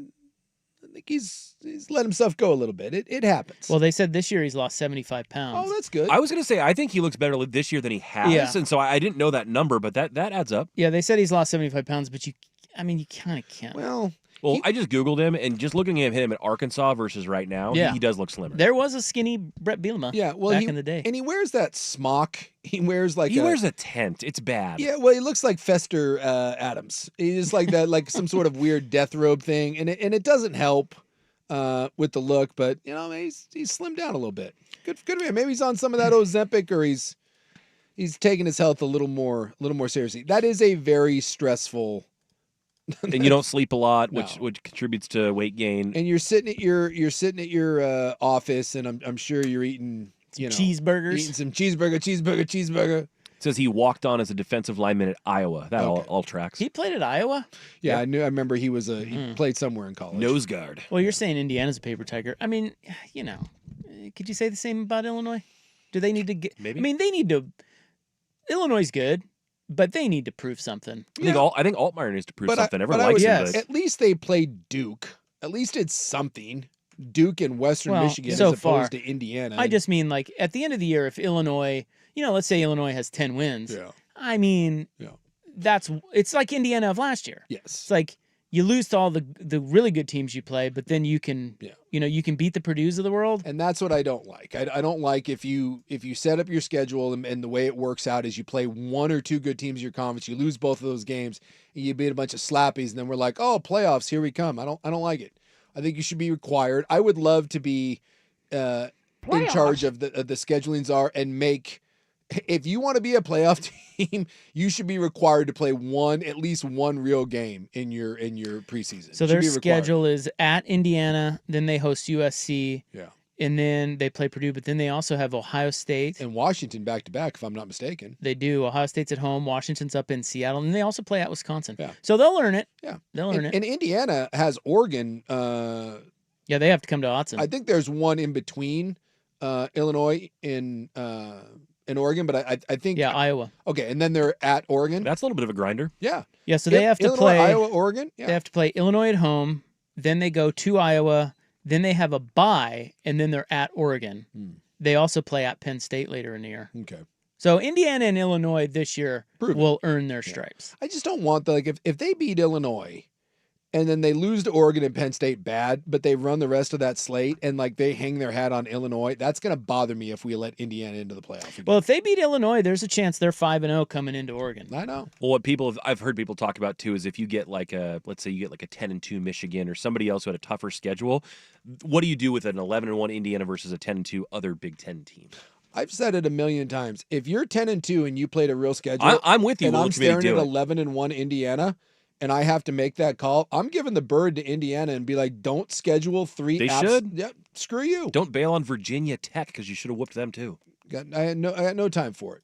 think he's let himself go a little bit. It happens. Well, they said this year he's lost 75 pounds. Oh, that's good. I was going to say, I think he looks better this year than he has, Yeah. and so I didn't know that number, but that adds up. Yeah, they said he's lost 75 pounds, but you kind of can't. Well, I just Googled him, and just looking at him at Arkansas versus right now, Yeah. he does look slimmer. There was a skinny Brett Bielema back in the day. And he wears that smock. He wears He wears a tent. It's bad. Yeah, well, he looks like Fester Adams. He's like that, like some sort of weird death robe thing, and it doesn't help with the look. But he's slimmed down a little bit. Good for him. Maybe he's on some of that Ozempic, or he's taking his health a little more seriously. That is a very stressful. And you don't sleep a lot, No. which contributes to weight gain. And you're sitting at your office, and I'm sure you're eating cheeseburgers. Eating some cheeseburger. It says he walked on as a defensive lineman at Iowa. That all tracks. He played at Iowa? Yeah, I remember he was he played somewhere in college. Nose guard. Well, you're saying Indiana's a paper tiger. I mean, could you say the same about Illinois? Do they need to get? Maybe. I mean, they need to. Illinois is good, but they need to prove something. I think Altmaier needs to prove something. Everyone I likes would- him, but At least they played Duke. At least it's something. Duke and Western Well, Michigan so as opposed far. to Indiana. I just mean, like, at the end of the year, if Illinois, let's say Illinois has 10 wins. Yeah. I mean, it's like Indiana of last year. Yes. It's like you lose to all the really good teams you play, but then you can, you can beat the Purdue's of the world. And that's what I don't like. I don't like if you set up your schedule and the way it works out is you play one or two good teams in your conference, you lose both of those games, and you beat a bunch of slappies, and then we're like, oh, playoffs, here we come. I don't like it. I think you should be required. I would love to be in charge of the scheduling czar and make. If you want to be a playoff team, you should be required to play at least one real game in your preseason. So their schedule is at Indiana, then they host USC. Yeah. And then they play Purdue, but then they also have Ohio State. And Washington back to back, if I'm not mistaken. They do. Ohio State's at home. Washington's up in Seattle. And they also play at Wisconsin. Yeah. So they'll learn it. Yeah. They'll learn it. And Indiana has Oregon. Yeah, they have to come to Autzen. I think there's one in between Illinois in Oregon, but I think Iowa. Okay, and then they're at Oregon. That's a little bit of a grinder. Yeah. Yeah, so they have to Illinois, play Iowa, Oregon. Yeah. They have to play Illinois at home, then they go to Iowa, then they have a bye, and then they're at Oregon. They also play at Penn State later in the year. Okay. So Indiana and Illinois this year will earn their stripes. I just don't want if they beat Illinois and then they lose to Oregon and Penn State bad, but they run the rest of that slate and they hang their hat on Illinois, that's going to bother me if we let Indiana into the playoff again. Well, if they beat Illinois, there's a chance they're 5-0 coming into Oregon. I know. Well, what I've heard people talk about too is if you get let's say you get like a 10-2 Michigan or somebody else who had a tougher schedule, what do you do with an 11-1 Indiana versus a 10-2 other Big Ten team? I've said it a million times. If you're 10-2 and you played a real schedule, I'm with you. And I'm staring at 11-1 Indiana, and I have to make that call, I'm giving the bird to Indiana and be like, don't schedule 3. They should. Yeah, screw you. Don't bail on Virginia Tech because you should have whooped them too. I got no time for it.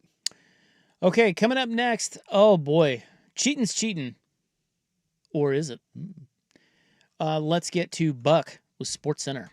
Okay, coming up next. Oh boy, cheating's cheating, or is it? Let's get to Buck with Sports Center.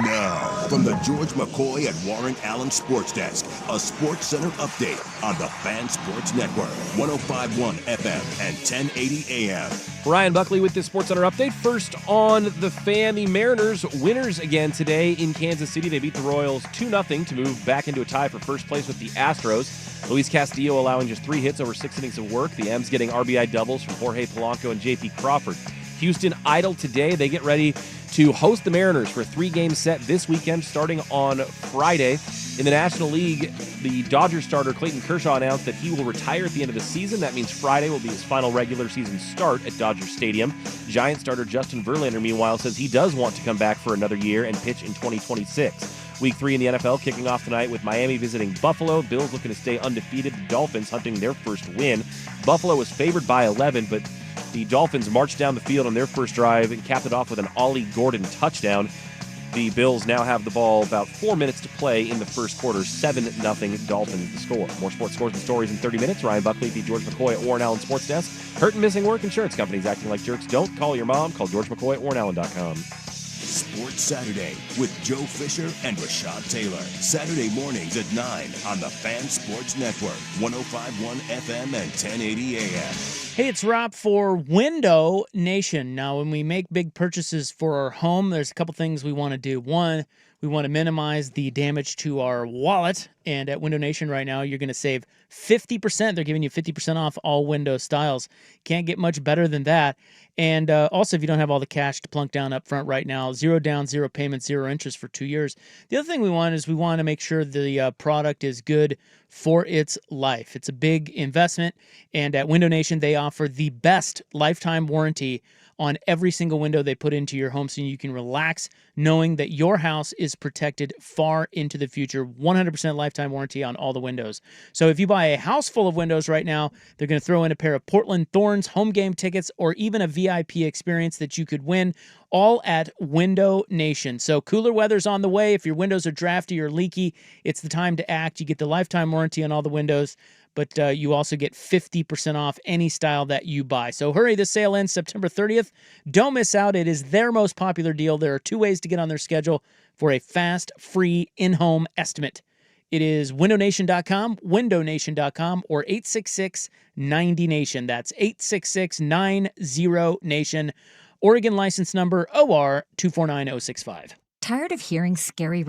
Now, from the George McCoy at Warren Allen Sports Desk, a Sports Center update on the Fan Sports Network, 105.1 FM and 1080 AM. Ryan Buckley with this Sports Center update. First on the Fan, the Mariners winners again today in Kansas City. They beat the Royals 2-0 to move back into a tie for first place with the Astros. Luis Castillo allowing just 3 hits over 6 innings of work. The M's getting RBI doubles from Jorge Polanco and J.P. Crawford. Houston idle today. They get ready to host the Mariners for a 3-game set this weekend starting on Friday. In the National League, the Dodgers starter Clayton Kershaw announced that he will retire at the end of the season. That means Friday will be his final regular season start at Dodger Stadium. Giants starter Justin Verlander, meanwhile, says he does want to come back for another year and pitch in 2026. Week 3 in the NFL kicking off tonight with Miami visiting Buffalo. Bills looking to stay undefeated. The Dolphins hunting their first win. Buffalo was favored by 11, but the Dolphins marched down the field on their first drive and capped it off with an Ollie Gordon touchdown. The Bills now have the ball about 4 minutes to play in the first quarter. 7-0 Dolphins the score. More sports scores and stories in 30 minutes. Ryan Buckley, the George McCoy at Warren Allen Sports Desk. Hurt and missing work, insurance companies acting like jerks. Don't call your mom. Call George McCoy at warrenallen.com. Sports Saturday with Joe Fisher and Rashad Taylor. Saturday mornings at 9 on the Fan Sports Network, 105.1 FM and 1080 AM. Hey, it's Rob for Window Nation. Now, when we make big purchases for our home, there's a couple things we want to do. One, we want to minimize the damage to our wallet. And at Window Nation right now, you're going to save 50%. They're giving you 50% off all window styles. Can't get much better than that. And also, if you don't have all the cash to plunk down up front right now, 0 down, 0 payments, 0 interest for 2 years. The other thing we want to make sure the product is good for its life. It's a big investment. And at Window Nation, they offer the best lifetime warranty on every single window they put into your home so you can relax knowing that your house is protected far into the future. 100% lifetime warranty on all the windows. So if you buy a house full of windows right now, they're going to throw in a pair of Portland Thorns home game tickets or even a VIP experience that you could win, all at Window Nation. So cooler weather's on the way. If your windows are drafty or leaky, it's the time to act. You get the lifetime warranty on all the windows, but you also get 50% off any style that you buy. So hurry, the sale ends September 30th. Don't miss out. It is their most popular deal. There are 2 ways to get on their schedule for a fast, free, in-home estimate. It is windownation.com, windownation.com, or 866-90-NATION. That's 866-90-NATION. Oregon license number OR 249065. Tired of hearing scary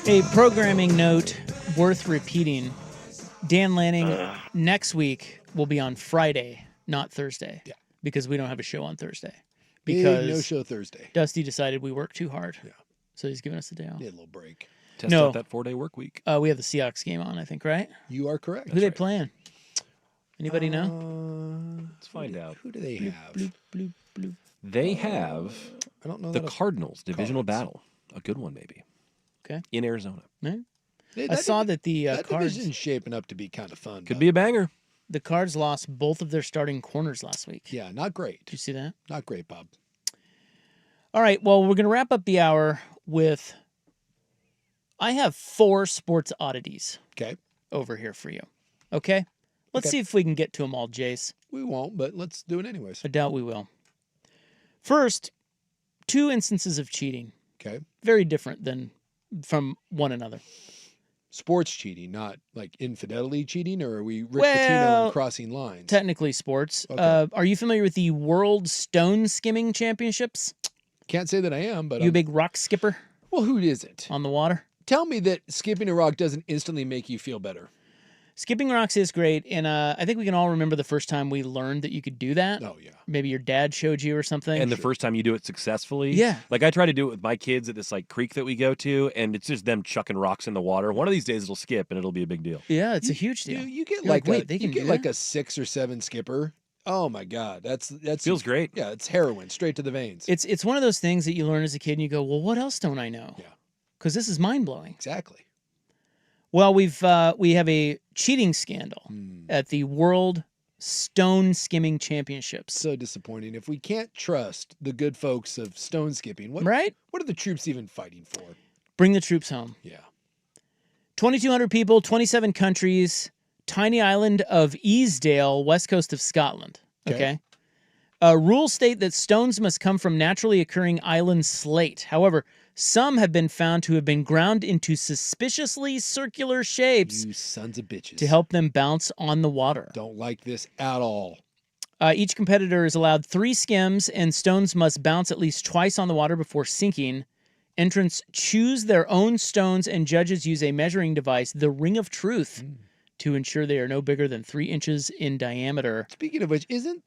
A programming note worth repeating. Dan Lanning next week will be on Friday, not Thursday. Yeah. Because we don't have a show on Thursday. Big Because no-show Thursday. Dusty decided we worked too hard. Yeah. So he's giving us a day off. Need a little break. Test out that 4-day work week. We have the Seahawks game on, I think, right? You are correct. Who they playing? Anybody know? Let's find out. Who do they have? They have I don't know the that Cardinals, divisional battle. A good one, maybe. Okay. In Arizona. I saw that the that Cards division's shaping up to be kind of fun. Could be a banger. The Cards lost both of their starting corners last week. Yeah, not great. Did you see that? Not great, Bob. All right, well, we're going to wrap up the hour with I have 4 sports oddities. Okay. Over here for you. Okay? Let's see if we can get to them all, Jace. We won't, but let's do it anyways. I doubt we will. First, 2 instances of cheating. Okay. Very different from one another. Sports cheating, not like infidelity cheating, or are we Rick Pitino and crossing lines? Technically sports. Okay. Are you familiar with the World Stone Skimming Championships? Can't say that I am, but You a big rock skipper? Well, who isn't? On the water? Tell me that skipping a rock doesn't instantly make you feel better. Skipping rocks is great, and I think we can all remember the first time we learned that you could do that. Oh, yeah. Maybe your dad showed you or something. And the first time you do it successfully. Yeah. Like I try to do it with my kids at this like creek that we go to, and it's just them chucking rocks in the water. One of these days it'll skip and it'll be a big deal. Yeah, it's a huge deal. You get You're like wait, they can you get do like that? a 6 or 7 skipper. Oh my God, that's Feels great. Yeah, it's heroin straight to the veins. It's one of those things that you learn as a kid and you go, well, what else don't I know? Yeah. Because this is mind-blowing. Exactly. Well, we have a cheating scandal at the World Stone Skimming Championships. So disappointing. If we can't trust the good folks of stone skipping, what are the troops even fighting for? Bring the troops home. Yeah. 2,200 people, 27 countries, tiny island of Easdale, west coast of Scotland. Okay. Rules state that stones must come from naturally occurring island slate. However, some have been found to have been ground into suspiciously circular shapes. You sons of bitches. To help them bounce on the water. Don't like this at all. Each competitor is allowed 3 skims, and stones must bounce at least twice on the water before sinking. Entrants choose their own stones, and judges use a measuring device, the Ring of Truth, to ensure they are no bigger than 3 inches in diameter. Speaking of which, isn't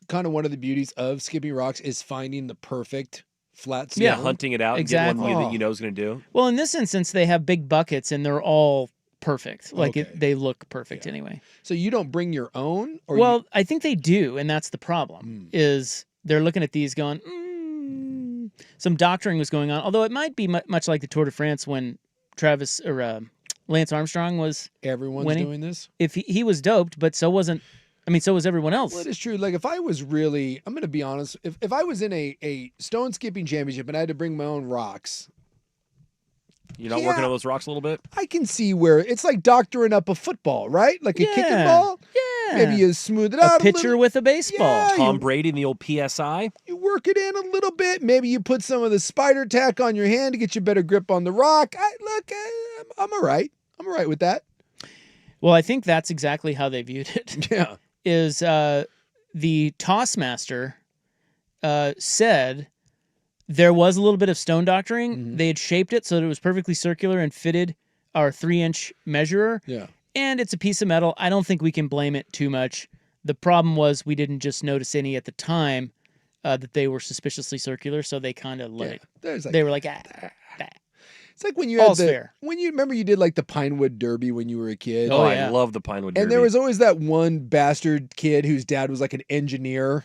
kind of one of the beauties of skipping rocks is finding the perfect flat stone? Yeah, hunting it out Exactly. and get one that you know is going to do. Well, in this instance, they have big buckets, and they're all perfect. Like, they look perfect anyway. So you don't bring your own? Or Well, I think they do, and that's the problem, is they're looking at these going, some doctoring was going on, although it might be much like the Tour de France when Lance Armstrong was Everyone's winning. doing this? If he was doped, but so was everyone else. Well, it is true. Like, if I was really, I'm going to be honest, if I was in a stone skipping championship and I had to bring my own rocks, You're not working on those rocks a little bit? I can see where it's like doctoring up a football, right? Like a kicking ball. Yeah. Maybe you smooth it out a pitcher with a baseball. Yeah, Tom Brady and the old PSI. You work it in a little bit. Maybe you put some of the spider tack on your hand to get you better grip on the rock. I'm all right. I'm all right with that. Well, I think that's exactly how they viewed it. Yeah. Is the tossmaster said there was a little bit of stone doctoring. They had shaped it so that it was perfectly circular and fitted our 3-inch measurer. Yeah. And it's a piece of metal. I don't think we can blame it too much. The problem was we didn't just notice any at the time that they were suspiciously circular, so they kind of let it. They were like, It's like when you had All's fair. when you remember you did like the Pinewood Derby when you were a kid. Oh, I love the Pinewood Derby. And there was always that one bastard kid whose dad was like an engineer.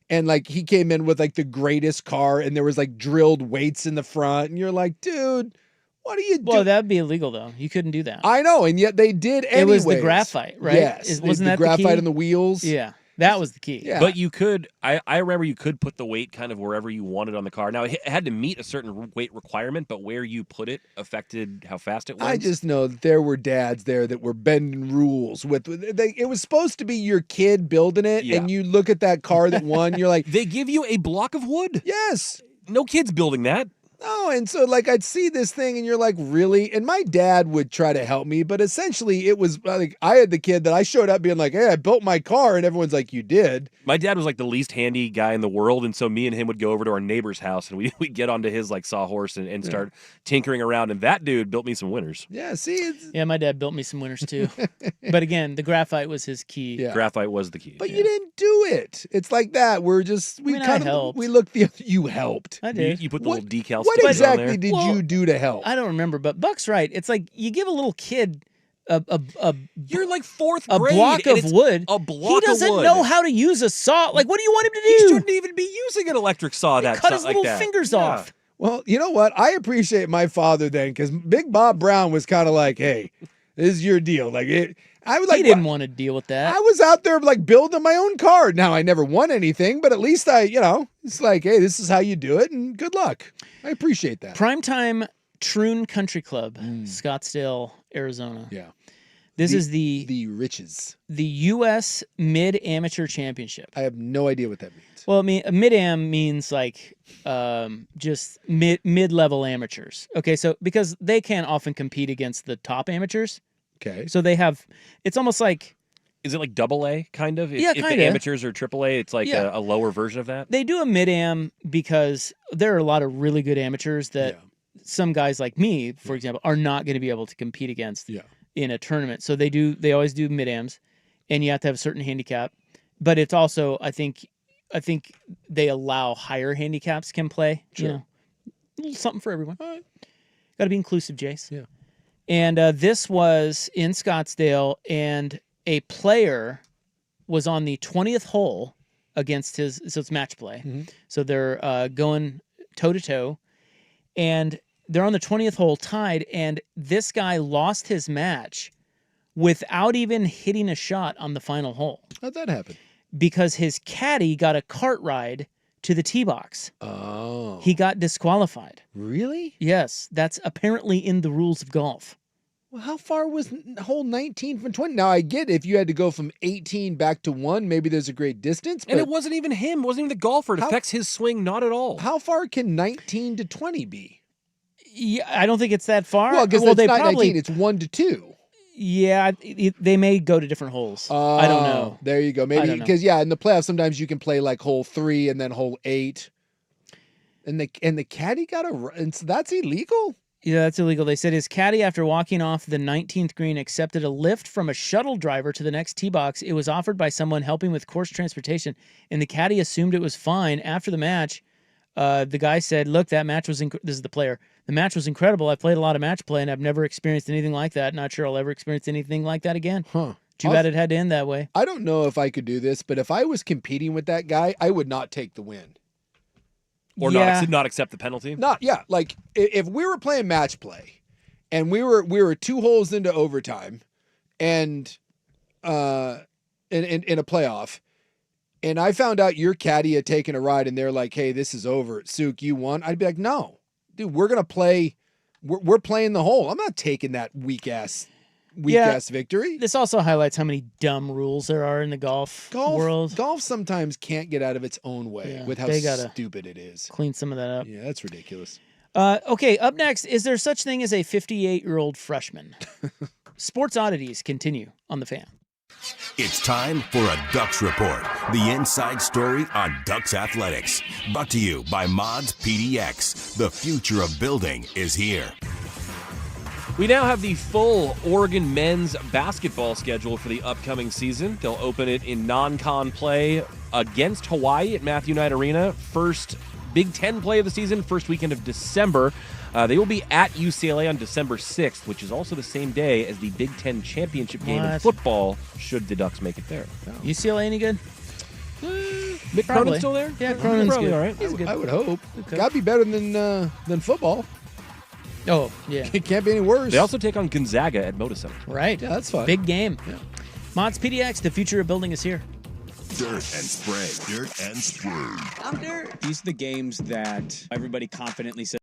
And like he came in with like the greatest car and there was like drilled weights in the front. And you're like, dude, what are you doing? Well, that'd be illegal though. You couldn't do that. I know, and yet they did anyways. It was the graphite, right? Yes. Wasn't that the graphite the key? in the wheels? Yeah. That was the key. Yeah. But you could, I remember you could put the weight kind of wherever you wanted on the car. Now, it had to meet a certain weight requirement, but where you put it affected how fast it went. I just know that there were dads there that were bending rules. It was supposed to be your kid building it, and you look at that car that won, you're like... They give you a block of wood. Yes. No kid's building that. No, and so like I'd see this thing and you're like, really? And my dad would try to help me, but essentially it was like I had the kid that I showed up being like, hey, I built my car, and everyone's like, you did? My dad was like the least handy guy in the world, and so me and him would go over to our neighbor's house and we'd get onto his like sawhorse and start tinkering around, and that dude built me some winners. Yeah, see? Yeah, my dad built me some winners too. But again, the graphite was his key. Yeah. Graphite was the key. But you didn't do it. It's like that. We're just, I helped. we looked you helped. I did. You put the little decal What stickers on exactly there. did you do to help? I don't remember, but Buck's right. It's like you give a little kid You're like fourth a grade. block and of it's wood. A block He doesn't of wood. know how to use a saw. Like, what do you want him to He do? shouldn't even be using an electric saw. Cut his little fingers off. Well, you know what? I appreciate my father then, because Big Bob Brown was kind of like, hey, this is your deal. Like I was like, He didn't want to deal with that. I was out there like building my own car. Now I never won anything, but at least it's like, hey, this is how you do it, and good luck. I appreciate that. Primetime Troon Country Club, Scottsdale, Arizona. Yeah. This is the riches. The U.S. Mid Amateur Championship. I have no idea what that means. Well, I mean, mid-am means like just mid-level amateurs. Okay, so because they can't often compete against the top amateurs. Okay. So they have, it's almost like. Is it like double A kind of? Yeah, If kinda. the amateurs are triple A, it's like Yeah. a lower version of that? They do a mid-am because there are a lot of really good amateurs that some guys like me, for example, are not going to be able to compete against in a tournament. So they always do mid-ams, and you have to have a certain handicap. But it's also, I think they allow higher handicaps can play. Sure. You know, a little something for everyone. Got to be inclusive, Jace. Yeah. And this was in Scottsdale, and a player was on the 20th hole against so it's match play. Mm-hmm. So they're going toe-to-toe, and they're on the 20th hole tied, and this guy lost his match without even hitting a shot on the final hole. How'd that happen? Because his caddy got a cart ride to the tee box. Oh. He got disqualified. Really? Yes, that's apparently in the rules of golf. Well, how far was hole 19 from 20? Now, I get if you had to go from 18 back to 1, maybe there's a great distance. But And it wasn't even him. It wasn't even the golfer. It affects his swing not at all. How far can 19 to 20 be? Yeah, I don't think it's that far. Well, because they not probably 19, it's 1 to 2. Yeah, they may go to different holes. I don't know. There you go. Maybe because in the playoffs sometimes you can play like hole 3 and then hole 8. And the caddy got and so that's illegal? Yeah, that's illegal. They said his caddy, after walking off the 19th green, accepted a lift from a shuttle driver to the next tee box. It was offered by someone helping with course transportation, and the caddy assumed it was fine. After the match, the guy said, look, that match was this is the player. The match was incredible. I've played a lot of match play, and I've never experienced anything like that. Not sure I'll ever experience anything like that again. Huh. Too bad it had to end that way. I don't know if I could do this, but if I was competing with that guy, I would not take the win. Or not accept the penalty? Like if we were playing match play and we were 2 holes into overtime and in a playoff, and I found out your caddy had taken a ride and they're like, hey, this is over. Sook, you won. I'd be like, no, dude, we're going to play. We're playing the hole. I'm not taking that weak ass victory. This also highlights how many dumb rules there are in the golf world. Golf sometimes can't get out of its own way with how stupid it is. Clean some of that up. Yeah, that's ridiculous. Okay, up next, is there such thing as a 58-year-old freshman? Sports oddities continue on The Fan. It's time for a Ducks Report, the inside story on Ducks athletics. Brought to you by Mods PDX. The future of building is here. We now have the full Oregon men's basketball schedule for the upcoming season. They'll open it in non-con play against Hawaii at Matthew Knight Arena. First Big Ten play of the season, first weekend of December. They will be at UCLA on December 6th, which is also the same day as the Big Ten championship game in football, should the Ducks make it there. UCLA any good? Mick Cronin's still there? Yeah, Cronin's probably good. all right. He's good. I would hope. Okay. Got to be better than football. Oh, yeah. It can't be any worse. They also take on Gonzaga at Moda Center. Right. Yeah, that's fun. Big game. Yeah. Mods PDX, the future of building is here. Dirt and spray. Dirt and spray. I'm Dirt. These are the games that everybody confidently says.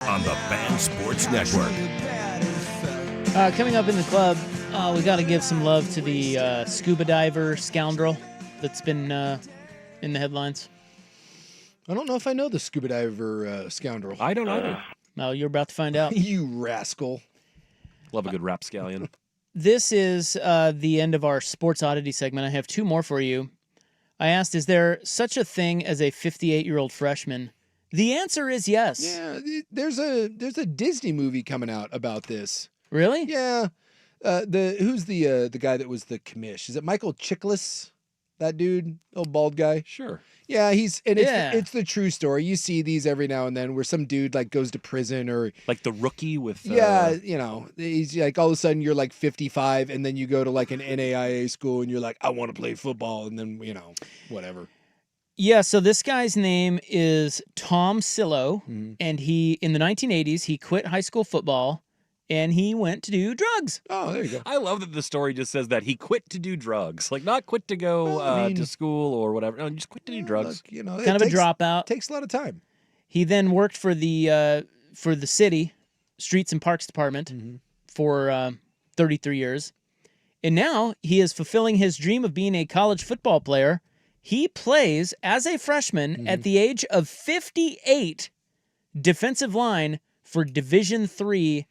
on the Fan Sports Network. Coming up in the club, we got to give some love to the scuba diver scoundrel that's been in the headlines. I don't know if I know the scuba diver scoundrel. I don't either. Well, you're about to find out. You rascal. Love a good rapscallion. This is the end of our sports oddity segment. I have two more for you. I asked, is there such a thing as a 58-year-old freshman? The answer is yes. Yeah, there's a Disney movie coming out about this. Really? Yeah. Who's the guy that was the commish? Is it Michael Chiklis? That dude, old bald guy. Sure. Yeah, it's the true story. You see these every now and then where some dude like goes to prison or like The Rookie with he's like all of a sudden you're like 55 and then you go to like an NAIA school and you're like I want to play football and then whatever. Yeah, so this guy's name is Tom Sillo, and he in the 1980s he quit high school football and he went to do drugs. Oh, there you go. I love that the story just says that he quit to do drugs. Like, not quit to go to school or whatever. No, just quit to do drugs. Look, kind of a dropout. Takes a lot of time. He then worked for the city Streets and Parks Department for 33 years. And now he is fulfilling his dream of being a college football player. He plays as a freshman at the age of 58 defensive line for Division III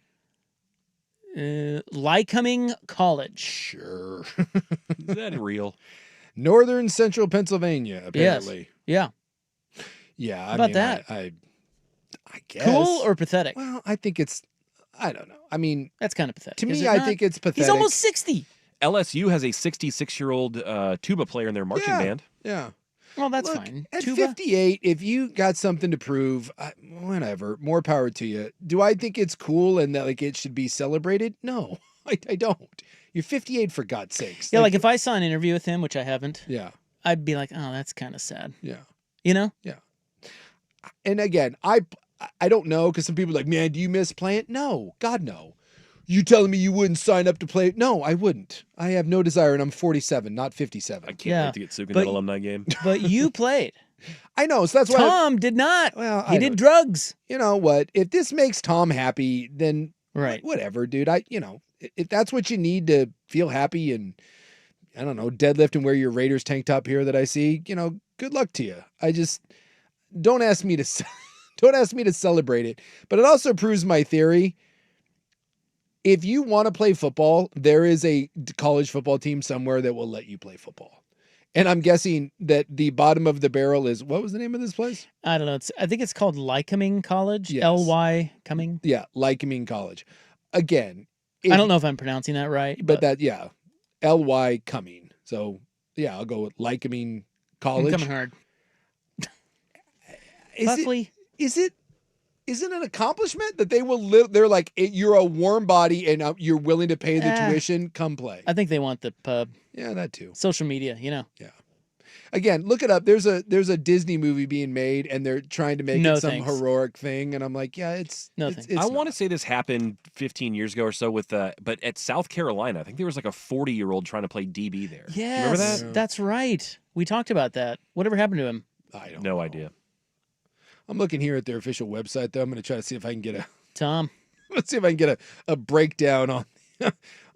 Lycoming College. Sure. Is that real? Northern Central Pennsylvania, apparently. Yes. Yeah. How about that? I guess. Cool or pathetic? Well, I think I don't know. I mean, that's kind of pathetic. To me, I think it's pathetic. He's almost 60. LSU has a 66-year-old tuba player in their marching band. Yeah. Well, that's Look, fine. At Tuba? 58, if you got something to prove, whatever, more power to you. Do I think it's cool and that like it should be celebrated? No, I don't. You're 58 for God's sakes. Yeah, like if I saw an interview with him, which I haven't, yeah, I'd be like, oh, that's kind of sad. Yeah. You know? Yeah. And again, I don't know because some people are like, man, do you miss playing? No, God, no. You telling me you wouldn't sign up to play? No, I wouldn't. I have no desire, and I'm 47, not 57. I can't wait to get Suk in that alumni game. But you played. I know, so that's why Tom did not. Well, he did drugs. You know what? If this makes Tom happy, then right, whatever, dude. If that's what you need to feel happy and I don't know, deadlift and wear your Raiders tank top here that I see, good luck to you. I just don't ask me to celebrate it. But it also proves my theory. If you want to play football, there is a college football team somewhere that will let you play football. And I'm guessing that the bottom of the barrel is, what was the name of this place? I don't know. I think it's called Lycoming College. Yes. L-Y Coming. Yeah, Lycoming College. Again. I don't know if I'm pronouncing that right. But L-Y Coming. So, yeah, I'll go with Lycoming College. I'm coming hard. Is it an accomplishment that they will live? They're like, you're a warm body and you're willing to pay the tuition. Come play. I think they want the pub. Yeah, that too. Social media, Yeah. Again, look it up. There's a Disney movie being made and they're trying to make it some heroic thing. And I'm like, yeah, it's I want to say this happened 15 years ago or so but at South Carolina, I think there was like a 40-year-old trying to play DB there. Yes, remember that? That's right. We talked about that. Whatever happened to him? I don't know. No idea. I'm looking here at their official website, though. I'm going to try to see if I can get let's see if I can get a breakdown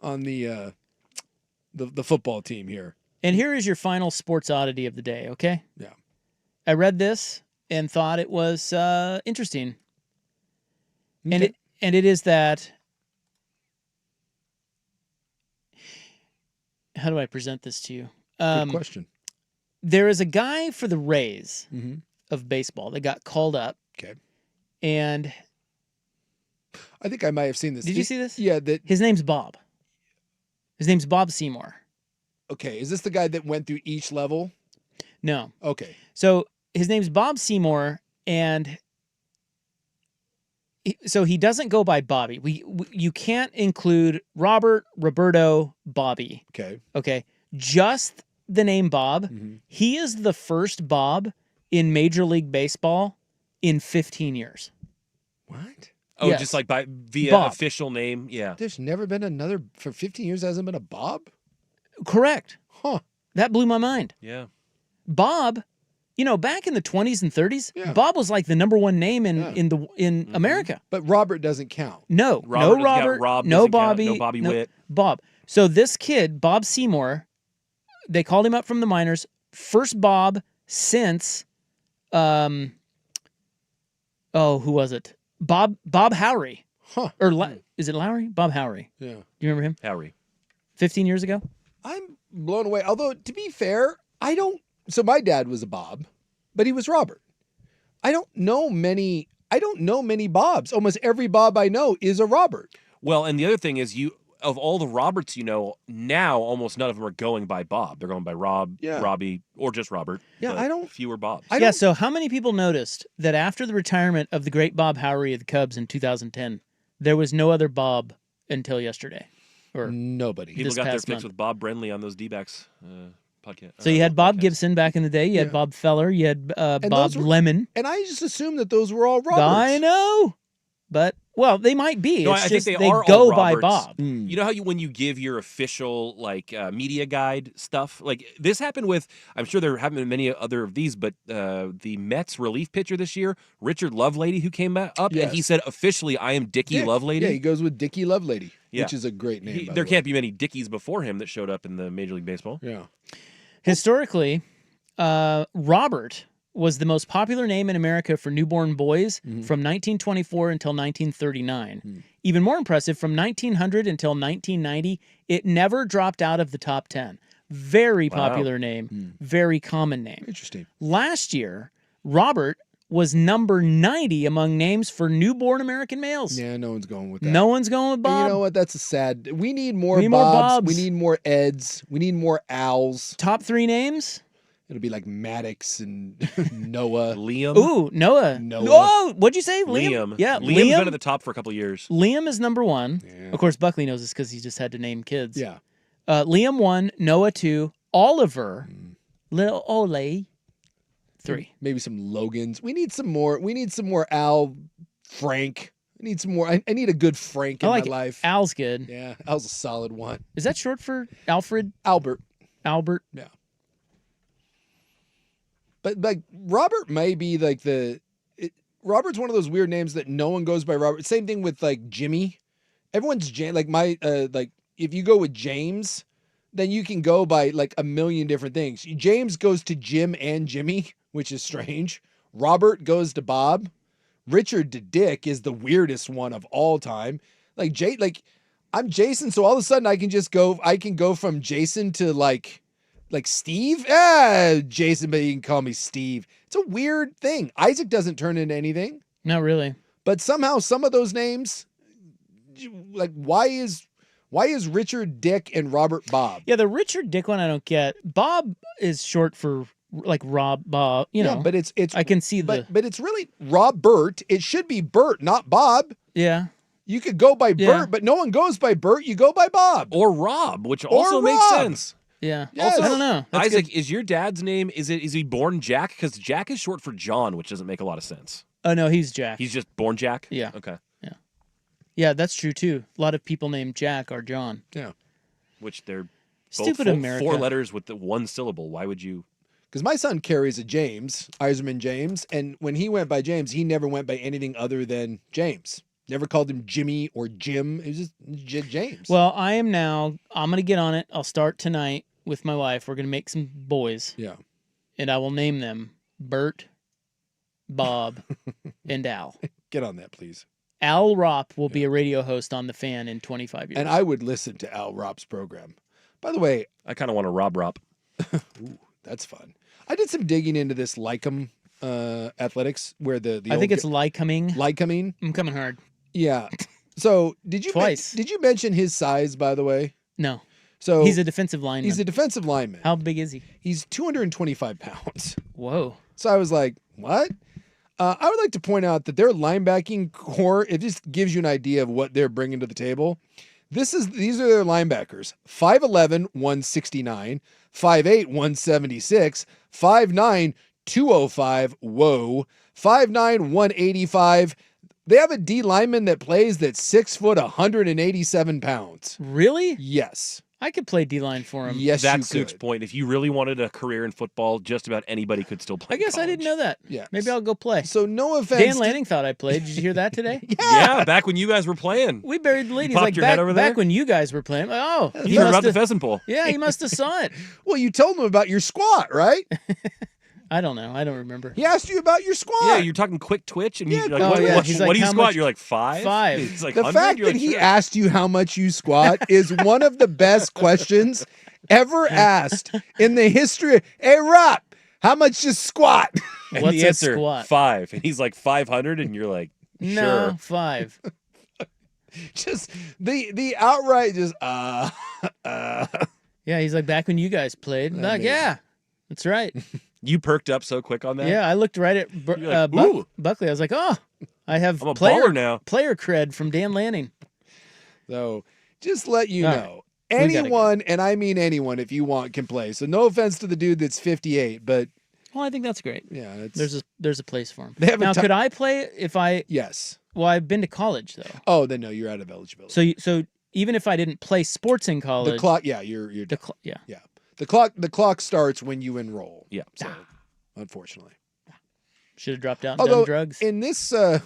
on the football team here. And here is your final sports oddity of the day, okay? Yeah. I read this and thought it was interesting. Okay. And it is that, how do I present this to you? Good question. There is a guy for the Rays of baseball that got called up. Okay. And I think I might have seen this. Did you see this? Yeah. His name's Bob. His name's Bob Seymour. Okay. Is this the guy that went through each level? No. Okay. So his name's Bob Seymour, and so he doesn't go by Bobby. You can't include Robert, Roberto, Bobby. Okay. Okay. Just the name Bob. He is the first Bob in Major League Baseball in 15 years. What? Oh, Yes. just like via Bob. official name? Yeah. There's never been another, for 15 years, hasn't been a Bob? Correct. Huh. That blew my mind. Yeah. Bob back in the 20s and 30s, Bob was like the number one name in America. But Robert doesn't count. No, Robert no Robert, Rob no doesn't count, Bobby, no Bobby Witt. Bob. So this kid, Bob Seymour, they called him up from the minors. First Bob since, who was it? Bob Howry. Huh. Or is it Lowry? Bob Howry. Yeah. Do you remember him? Howry. 15 years ago? I'm blown away. Although, to be fair, so my dad was a Bob, but he was Robert. I don't know many Bobs. Almost every Bob I know is a Robert. Well, and the other thing is of all the Roberts now almost none of them are going by Bob. They're going by Rob, Robbie, or just Robert. Yeah, fewer Bobs. So how many people noticed that after the retirement of the great Bob Howry of the Cubs in 2010, there was no other Bob until yesterday? Or nobody. People got their fix with Bob Brenly on those D-backs podcast. So you had Bob Gibson back in the day. You had Bob Feller. You had Bob Lemon. And I just assumed that those were all Roberts. I know. But, they might be. No, it's I just think they are go all by Roberts. Bob. You know how when you give your official media guide stuff? Like this happened with, I'm sure there haven't been many other of these, but the Mets relief pitcher this year, Richard Lovelady, who came up and he said officially, I am Dickie Lovelady. Yeah, he goes with Dickie Lovelady, which is a great name. There can't be many Dickies before him that showed up in the Major League Baseball. Yeah. Historically, Robert was the most popular name in America for newborn boys from 1924 until 1939. Even more impressive, from 1900 until 1990, it never dropped out of the top 10. Very popular name, very common name. Interesting. Last year, Robert was number 90 among names for newborn American males. Yeah, no one's going with that. No one's going with Bob. And you know what? That's a sad. We need more Bobs. We need more Eds. We need more Als. Top 3 names? It'll be like Maddox and Noah. Liam. Ooh, Noah. Oh, what'd you say? Liam? Yeah, Liam's been at the top for a couple of years. Liam is number 1. Yeah. Of course, Buckley knows this because he just had to name kids. Yeah. Liam 1, Noah 2, Oliver, Little Ole 3. Maybe some Logans. We need some more. We need some more Al, Frank. I need some more. I need a good Frank in my life. Al's good. Yeah, Al's a solid one. Is that short for Alfred? Albert. Yeah. But like Robert may be like Robert's one of those weird names that no one goes by Robert. Same thing with like Jimmy. Everyone's if you go with James, then you can go by like a million different things. James goes to Jim and Jimmy, which is strange. Robert goes to Bob. Richard to Dick is the weirdest one of all time. I'm Jason, so all of a sudden I can go from Jason to like Steve? Jason, but you can call me Steve. It's a weird thing. Isaac doesn't turn into anything. Not really. But somehow some of those names, like why is Richard Dick and Robert Bob? Yeah, the Richard Dick one I don't get. Bob is short for like Rob Bob, Yeah, but it's I can see but it's really Robert. It should be Bert, not Bob. Yeah. You could go by Bert, but no one goes by Bert. You go by Bob. Or Rob, which also makes sense. Yeah. Yes. Also, I don't know. That's Isaac, good. is your dad's name, is he born Jack? Because Jack is short for John, which doesn't make a lot of sense. Oh, no, he's Jack. He's just born Jack? Yeah. Okay. Yeah. Yeah, that's true, too. A lot of people named Jack are John. Yeah. Which they're Stupid both America. 4 letters with the 1 syllable. Why would you? Because my son carries a James, Iserman James, and when he went by James, he never went by anything other than James. Never called him Jimmy or Jim. It was just James. Well, I'm going to get on it. I'll start tonight with my wife. We're going to make some boys. Yeah. And I will name them Bert, Bob, and Al. Get on that, please. Al Ropp will be a radio host on The Fan in 25 years. And I would listen to Al Ropp's program. By the way, I kind of want to Rob Ropp. Ooh, that's fun. I did some digging into this Lycum athletics where the I think it's Lycoming. Lycoming. I'm coming hard. Yeah. So did you Twice. Did you mention his size, by the way? No. So he's a defensive lineman. He's a defensive lineman. How big is he? He's 225 pounds. Whoa. So I was like, what? I would like to point out that their linebacking core, it just gives you an idea of what they're bringing to the table. These are their linebackers: 5'11", 169, 5'8", 176, 5'9", 205. Whoa, 5'9", 185. They have a D lineman that plays that's 6 foot, 187 pounds. Really? Yes. I could play D-line for him. Yes, That's you Sook's could. point. If you really wanted a career in football, just about anybody could still play. I guess I didn't know that. Yeah. Maybe I'll go play. So no offense. Dan Lanning thought I played. Did you hear that today? Yeah, back when you guys were playing. We buried the lead. He's popped like, your head over there? back when you guys were playing. Oh, You heard about the pheasant bowl. Yeah, he must have saw it. Well, you told him about your squat, right? I don't know. I don't remember. He asked you about your squat. Yeah, you're talking quick twitch, and you're like, Oh, what, yeah. what, He's what like, do you how squat? much? You're like 5? 5. He's like The 100? fact You're that like, he sure. asked you how much you squat is one of the best questions ever asked in the history. Hey, Rob, how much you squat? And What's the a answer, squat? 5. And he's like 500, and you're like, sure. No, 5. Just the outright just Yeah, he's like, back when you guys played. I'm like, yeah, that's right. You perked up so quick on that? Yeah, I looked right at like, ooh. Buckley. I was like, oh, I have I'm a baller now. player cred from Dan Lanning. So just let you All know. right. We gotta Anyone, and I mean anyone, if you want, can play. So no offense to the dude that's 58, but Well, I think that's great. yeah, it's There's a place for him. They have a Now, ti- could I play if I? yes. Well, I've been to college though. Oh, then no, you're out of eligibility. So even if I didn't play sports in college, the clock, yeah, you're yeah. yeah. The clock starts when you enroll. Yeah. So unfortunately, Should have dropped out and although done drugs. in this, do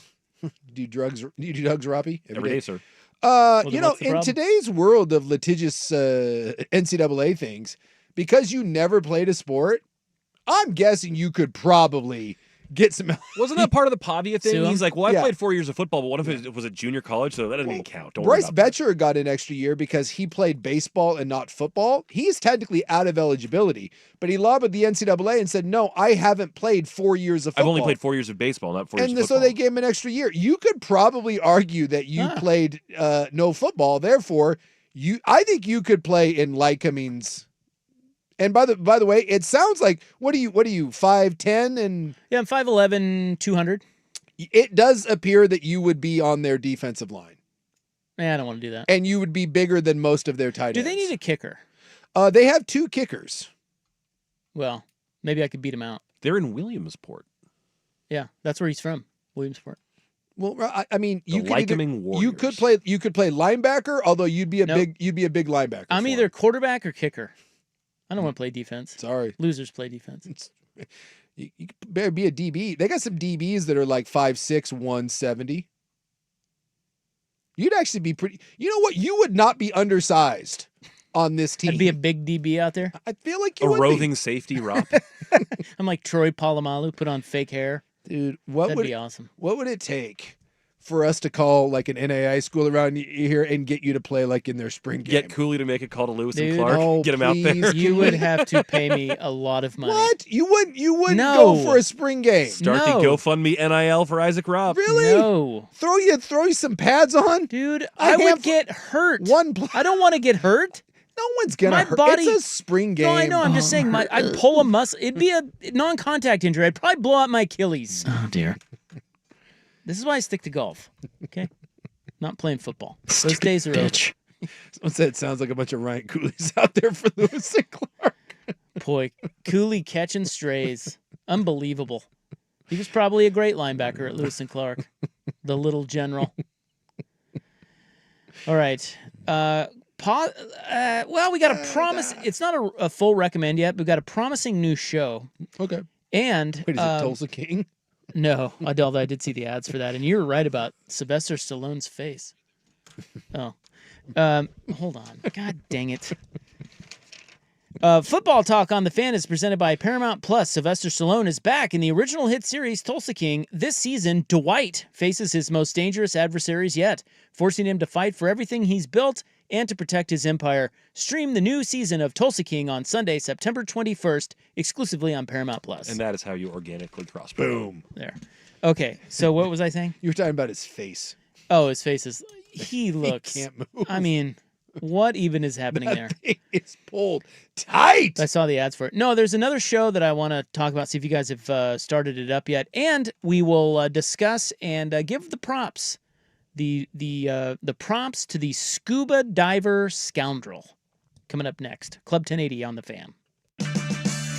you do drugs, Robbie? Every day, sir. then You know, what's the in problem? today's world of litigious NCAA things, because you never played a sport, I'm guessing you could probably get some. Wasn't that part of the Pavia thing? Sue him? He's like, well, I Yeah. played 4 years of football, but what if it was a junior college? So that doesn't even count. Don't Bryce worry about Betcher got an extra year because he played baseball and not football. He's technically out of eligibility, but he lobbied the NCAA and said, "No, I haven't played 4 years of that. I've football." only played 4 years of baseball, not 4 years and of so football. they gave him an extra year. You could probably argue that you played no football, therefore I think you could play in Lycoming's. And by the way, it sounds like what are you 5'10" and Yeah, I'm 5'11", 200. it does appear that you would be on their defensive line. Man, I don't want to do that. And you would be bigger than most of their tight Do ends. they need a kicker? They have 2 kickers. Well, maybe I could beat him out. They're in Williamsport. Yeah, that's where he's from, Williamsport. Well, I mean, The Lycoming Warriors. you could play linebacker, although you'd be a big linebacker. I'm for either him. quarterback or kicker. I don't want to play defense. Sorry. Losers play defense. You better be a DB. They got some DBs that are like 5'6", 170. You'd actually be pretty. You know what? You would not be undersized on this team. I'd be a big DB out there. I feel like you A would be. roving safety, Rob. I'm like Troy Polamalu, put on fake hair. Dude, That'd be awesome. What would it take for us to call like an NAI school around here and get you to play like in their spring game? Get Cooley to make a call to Lewis and Dude, Clark. no, Get him out please. there. You would have to pay me a lot of money. What? You wouldn't No. go for a spring game. Start No. the GoFundMe NIL for Isaac Robb. Really? No. Throw you some pads on? Dude, A I would handful- get hurt. One I don't want to get hurt. No one's gonna My hurt. body- It's a spring game. No, I know. I'm just saying, I'd pull a muscle. It'd be a non-contact injury. I'd probably blow out my Achilles. Oh, dear. This is why I stick to golf. Okay? Not playing football. Those days are over. Someone said it sounds like a bunch of Ryan Cooley's out there for Lewis and Clark. Boy, Cooley catching strays. Unbelievable. He was probably a great linebacker at Lewis and Clark. The little general. All right. Well, we got a promise. It's not a full recommend yet, but we've got a promising new show. Okay. And Wait, is it Tulsa King? no, although I did see the ads for that, and you were right about Sylvester Stallone's face. Oh, hold on. God dang it. Football Talk on the Fan is presented by Paramount Plus. Sylvester Stallone is back in the original hit series Tulsa King. This season, Dwight faces his most dangerous adversaries yet, forcing him to fight for everything he's built and to protect his empire. Stream the new season of Tulsa King on Sunday, September 21st, exclusively on Paramount Plus. And that is how you organically prosper. Boom. There. Okay, so what was I saying? You were talking about his face. Oh, his face is... He looks... He can't move. I mean, what even is happening there? It's pulled tight. I saw the ads for it. No, there's another show that I want to talk about, see if you guys have started it up yet. And we will discuss and give the props. The prompts to the scuba diver scoundrel coming up next. Club 1080 on the Fan.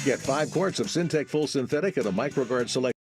Get 5 quarts of Syntec Full Synthetic at a MicroGuard Select.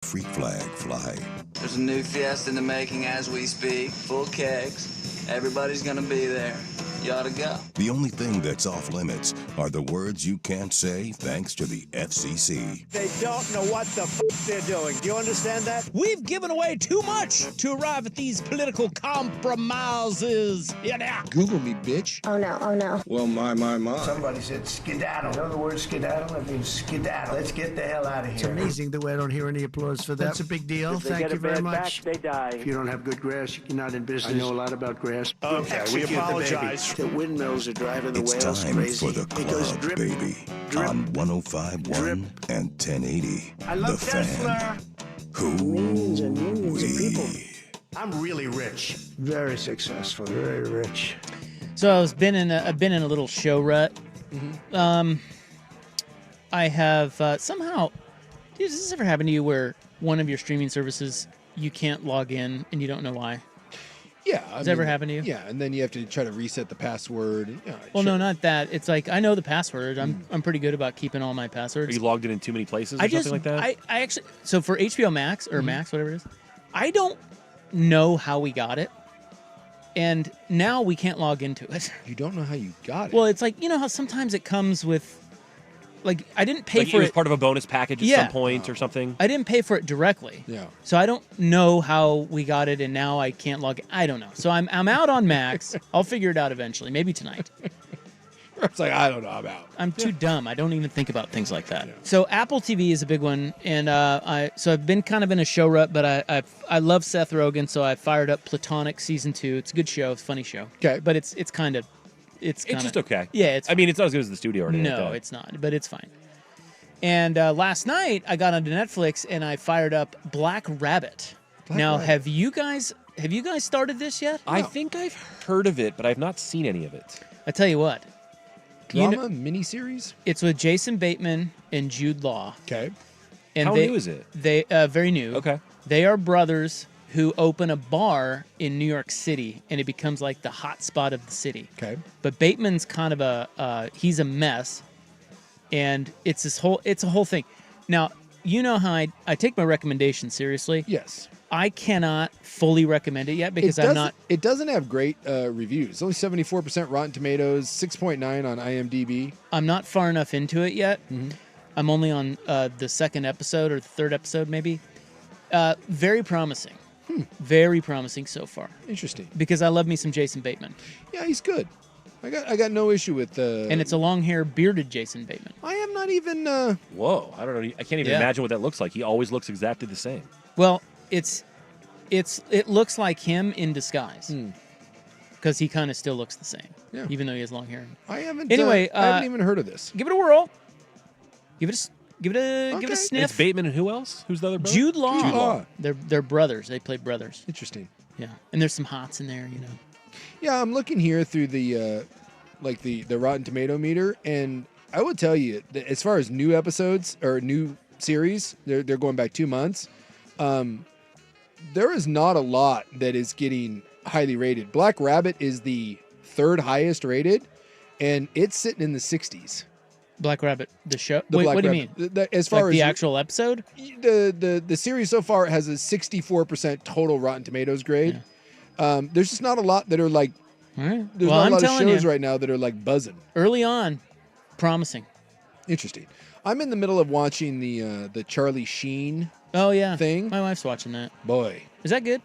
Freak flag fly. There's a new Fiesta in the making as we speak. Full kegs. Everybody's gonna be there. You ought to go. The only thing that's off limits are the words you can't say thanks to the FCC. They don't know what the they're doing. Do you understand that? We've given away too much to arrive at these political compromises. Yeah. Google me, bitch. Oh no, oh no. Well, my. Somebody said skedaddle. You know the word skedaddle? It means skedaddle. Let's get the hell out of here. It's amazing the way I don't hear any applause for that. That's a big deal. If they Thank get you a very bad much. Back, they die. If you don't have good grass, you're not in business. I know a lot about grass. Okay, we apologize. The windmills are driving the It's whales time crazy. for the club, drip, baby. drip, On 105.1 and 1080. I love the Tesla. Fan. Millions and millions of people. I'm really rich. Very successful. Very rich. So I've been in a little show rut. I have somehow. Dude, does this ever happen to you where one of your streaming services you can't log in and you don't know why? Yeah. Does that ever happen to you? Yeah, and then you have to try to reset the password. Well, no, not that. It's like I know the password. I'm pretty good about keeping all my passwords. Are you logged in too many places or something like that? I actually, so for HBO Max or Max, whatever it is, I don't know how we got it. And now we can't log into it. You don't know how you got it? Well, it's like, you know how sometimes it comes with, like, I didn't pay Like for it was it. part of a bonus package at some point or something? I didn't pay for it directly. Yeah. So I don't know how we got it, and now I can't log in. I don't know. So I'm out on Max. I'll figure it out eventually, maybe tonight. It's like, I don't know, I'm out. I'm too dumb. I don't even think about things like that. Yeah. So Apple TV is a big one, and I've been kind of in a show rut, but I love Seth Rogen, so I fired up Platonic season 2. It's a good show, it's a funny show. Okay, but it's just okay. Yeah, I mean, it's not as good as the studio or anything. No, like that. it's not, but it's fine. And last night I got onto Netflix and I fired up Black Rabbit. Have you guys started this yet? I think I've heard of it, but I've not seen any of it. I tell you what. Drama miniseries? It's with Jason Bateman and Jude Law. Okay. And How new is it? They very new. Okay. They are brothers who open a bar in New York City, and it becomes like the hot spot of the city. Okay. But Bateman's kind of he's a mess, and it's a whole thing. Now, you know how I take my recommendations seriously. Yes. I cannot fully recommend it yet because I'm not. It doesn't have great reviews. Only 74% Rotten Tomatoes, 6.9 on IMDb. I'm not far enough into it yet. Mm-hmm. I'm only on the second episode or the third episode, maybe. Very promising. Very promising so far. Interesting. Because I love me some Jason Bateman. Yeah, he's good. I got no issue with and it's a long hair, bearded Jason Bateman. I am not even. Whoa! I don't know. I can't even imagine what that looks like. He always looks exactly the same. Well, it looks like him in disguise. Because he kind of still looks the same, even though he has long hair. I haven't. Anyway, I haven't even heard of this. Give it a whirl. Give it a sniff. It's Bateman and who else? Who's the other brother? Jude Law. Jude Law. They're brothers. They play brothers. Interesting. Yeah, and there's some hots in there, you know. Yeah, I'm looking here through the the Rotten Tomato meter, and I will tell you that as far as new episodes or new series, they're going back 2 months. There is not a lot that is getting highly rated. Black Rabbit is the third highest rated, and it's sitting in the 60s. Black Rabbit, the show. The Wait, Black what do you Rabbit. mean? As far like as the actual episode, the series so far has a 64% total Rotten Tomatoes grade. Yeah. There's just not a lot that are like. All right. There's well, not a I'm lot of telling shows you, right now that are like buzzing. Early on, promising. Interesting. I'm in the middle of watching the Charlie Sheen. Oh yeah, thing. My wife's watching that. Boy, is that good?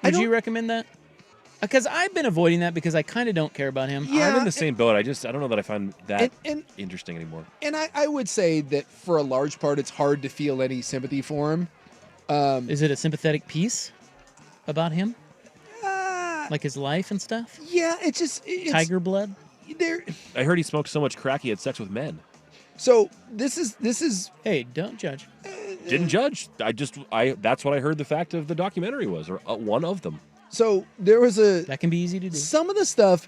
Would you recommend that? Because I've been avoiding that because I kind of don't care about him. Yeah, I'm in the same boat. I don't know that I find that interesting anymore. And I would say that for a large part, it's hard to feel any sympathy for him. Is it a sympathetic piece about him? Like his life and stuff? Yeah, it's Tiger blood? I heard he smoked so much crack he had sex with men. So this is. Hey, don't judge. Didn't judge. That's what I heard the fact of the documentary was, or one of them. So there was that can be easy to do. Some of the stuff,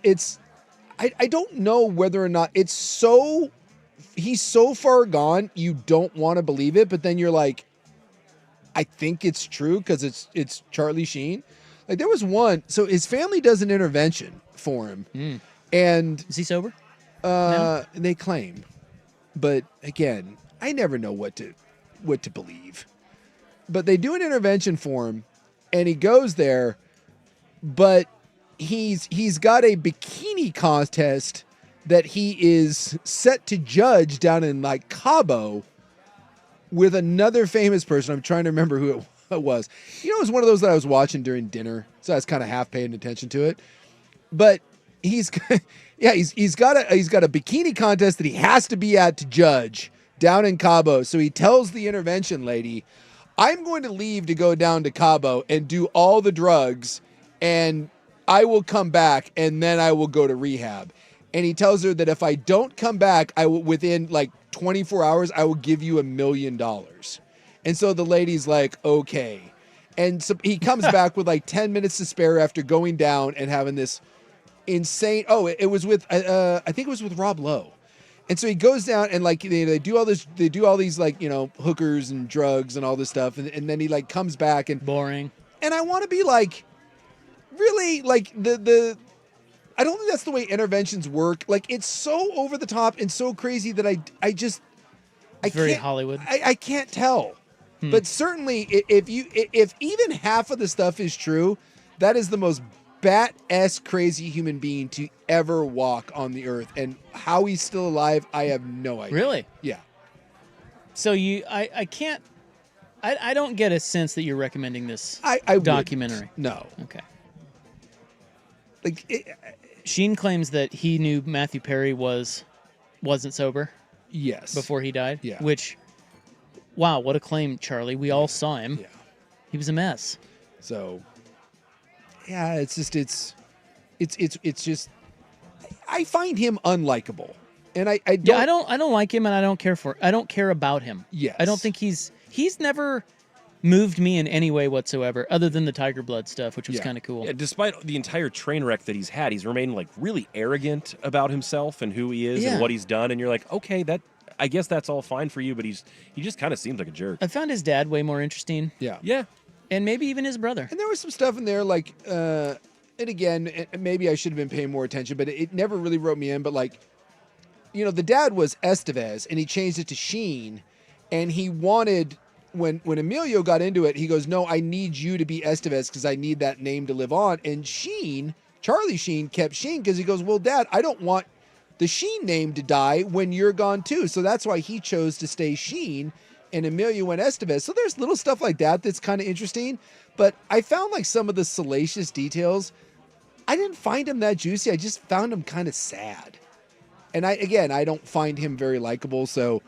I don't know whether or not he's so far gone, you don't want to believe it, but then you're like, I think it's true because it's Charlie Sheen. Like there was one, so his family does an intervention for him, and is he sober? No? They claim, but again, I never know what to believe. But they do an intervention for him, and he goes there, but he's got a bikini contest that he is set to judge down in like Cabo with another famous person. I'm trying to remember who it was. You know, it was one of those that I was watching during dinner, so I was kind of half paying attention to it. But he's got a bikini contest that he has to be at to judge down in Cabo. So he tells the intervention lady, I'm going to leave to go down to Cabo and do all the drugs, and I will come back, and then I will go to rehab. And he tells her that if I don't come back, I will, within like 24 hours, I will give you $1 million. And so the lady's like, okay. And so he comes back with like 10 minutes to spare after going down and having this insane. Oh, it was with, I think it was with Rob Lowe. And so he goes down and like they do all this, they do all these like, you know, hookers and drugs and all this stuff, and then he like comes back and boring. And I want to be like, really, like the I don't think that's the way interventions work. Like it's so over the top and so crazy that I very can't, Hollywood. I can't tell. But certainly if even half of the stuff is true, that is the most bat-esque crazy human being to ever walk on the earth. And how he's still alive, I have no idea. Really? Yeah. So I can't, I don't get a sense that you're recommending this I documentary. Wouldn't. No. Okay. Like Sheen claims that he knew Matthew Perry wasn't sober. Yes. Before he died. Yeah. Which, wow, what a claim, Charlie. We all saw him. Yeah. He was a mess. So, yeah, it's just I find him unlikable, and I don't like him, and I don't care about him. Yes. I don't think he's never moved me in any way whatsoever, other than the Tiger Blood stuff, which was kind of cool. Yeah, despite the entire train wreck that he's had, he's remained like really arrogant about himself and who he is and what he's done. And you're like, okay, I guess that's all fine for you, but he just kind of seems like a jerk. I found his dad way more interesting. Yeah. Yeah. And maybe even his brother. And there was some stuff in there like, and again, maybe I should have been paying more attention, but it never really wrote me in. But like, you know, the dad was Estevez, and he changed it to Sheen, and he wanted. When Emilio got into it, he goes, no, I need you to be Estevez because I need that name to live on. And Sheen, Charlie Sheen, kept Sheen because he goes, well, Dad, I don't want the Sheen name to die when you're gone too. So that's why he chose to stay Sheen, and Emilio went Estevez. So there's little stuff like that that's kind of interesting. But I found like some of the salacious details, I didn't find him that juicy. I just found him kind of sad. And I don't find him very likable, so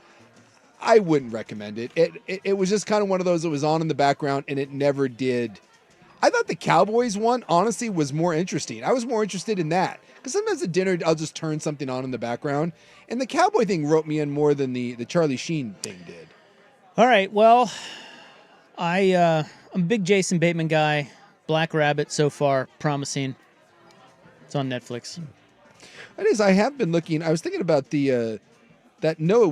I wouldn't recommend it. It was just kind of one of those that was on in the background, and it never did. I thought the Cowboys one, honestly, was more interesting. I was more interested in that. Because sometimes at dinner, I'll just turn something on in the background. And the Cowboy thing wrote me in more than the Charlie Sheen thing did. All right, well, I'm a big Jason Bateman guy. Black Rabbit so far, promising. It's on Netflix. It is. I have been looking. I was thinking about that Noah